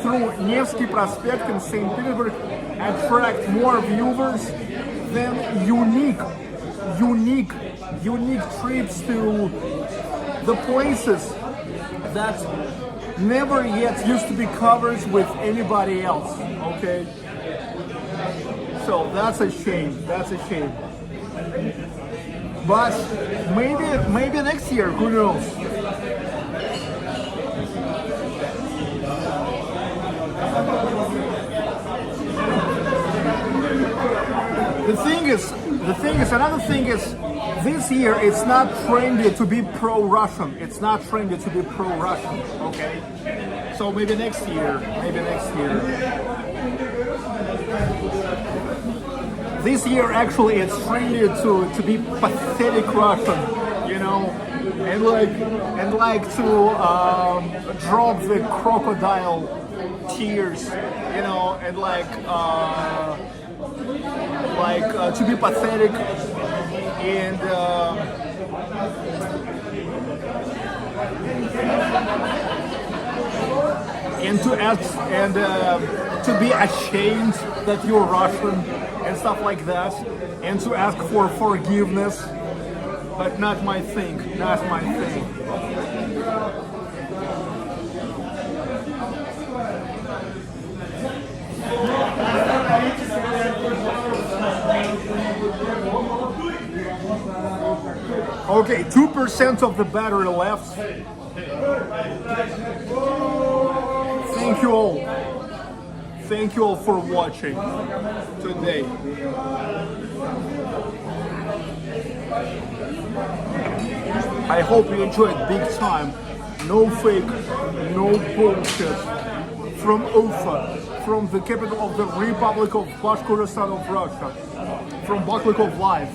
through Nevsky Prospect in Saint Petersburg attract more viewers than unique trips to the places that never yet used to be covered with anybody else, okay? So that's a shame. But maybe next year, who knows? Another thing is, this year it's not trendy to be pro-Russian. Okay? So maybe next year. This year actually it's trendy to be pathetic Russian, you know, and like to drop the crocodile tears, you know, and to be pathetic and to act and to be ashamed that you're Russian and stuff like that, and to ask for forgiveness, but not my thing. Okay, 2% of the battery left. Thank you all for watching today. I hope you enjoyed big time. No fake, no bullshit. From Ufa, from the capital of the Republic of Bashkortostan of Russia, from Baklikov Live.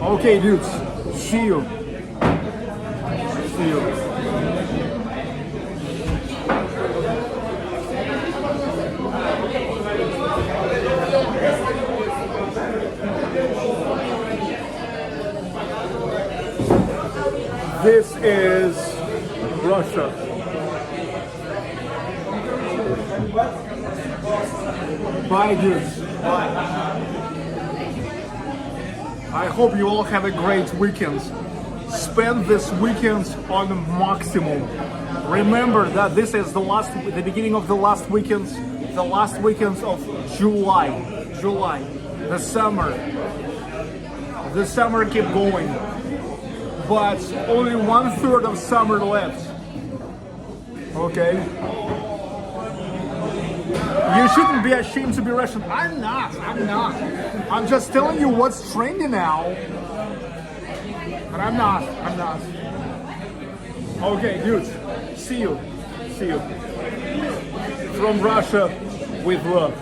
Okay, dudes, see you. See you. This is Russia. Bye, dudes. Bye. I hope you all have a great weekend. Spend this weekend on the maximum. Remember that this is the beginning of the last weekends of July. The summer keep going. But only 1/3 of summer left. Okay? You shouldn't be ashamed to be Russian. I'm not. I'm just telling you what's trendy now. But I'm not. Okay, dudes. See you. From Russia with love.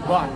Bye.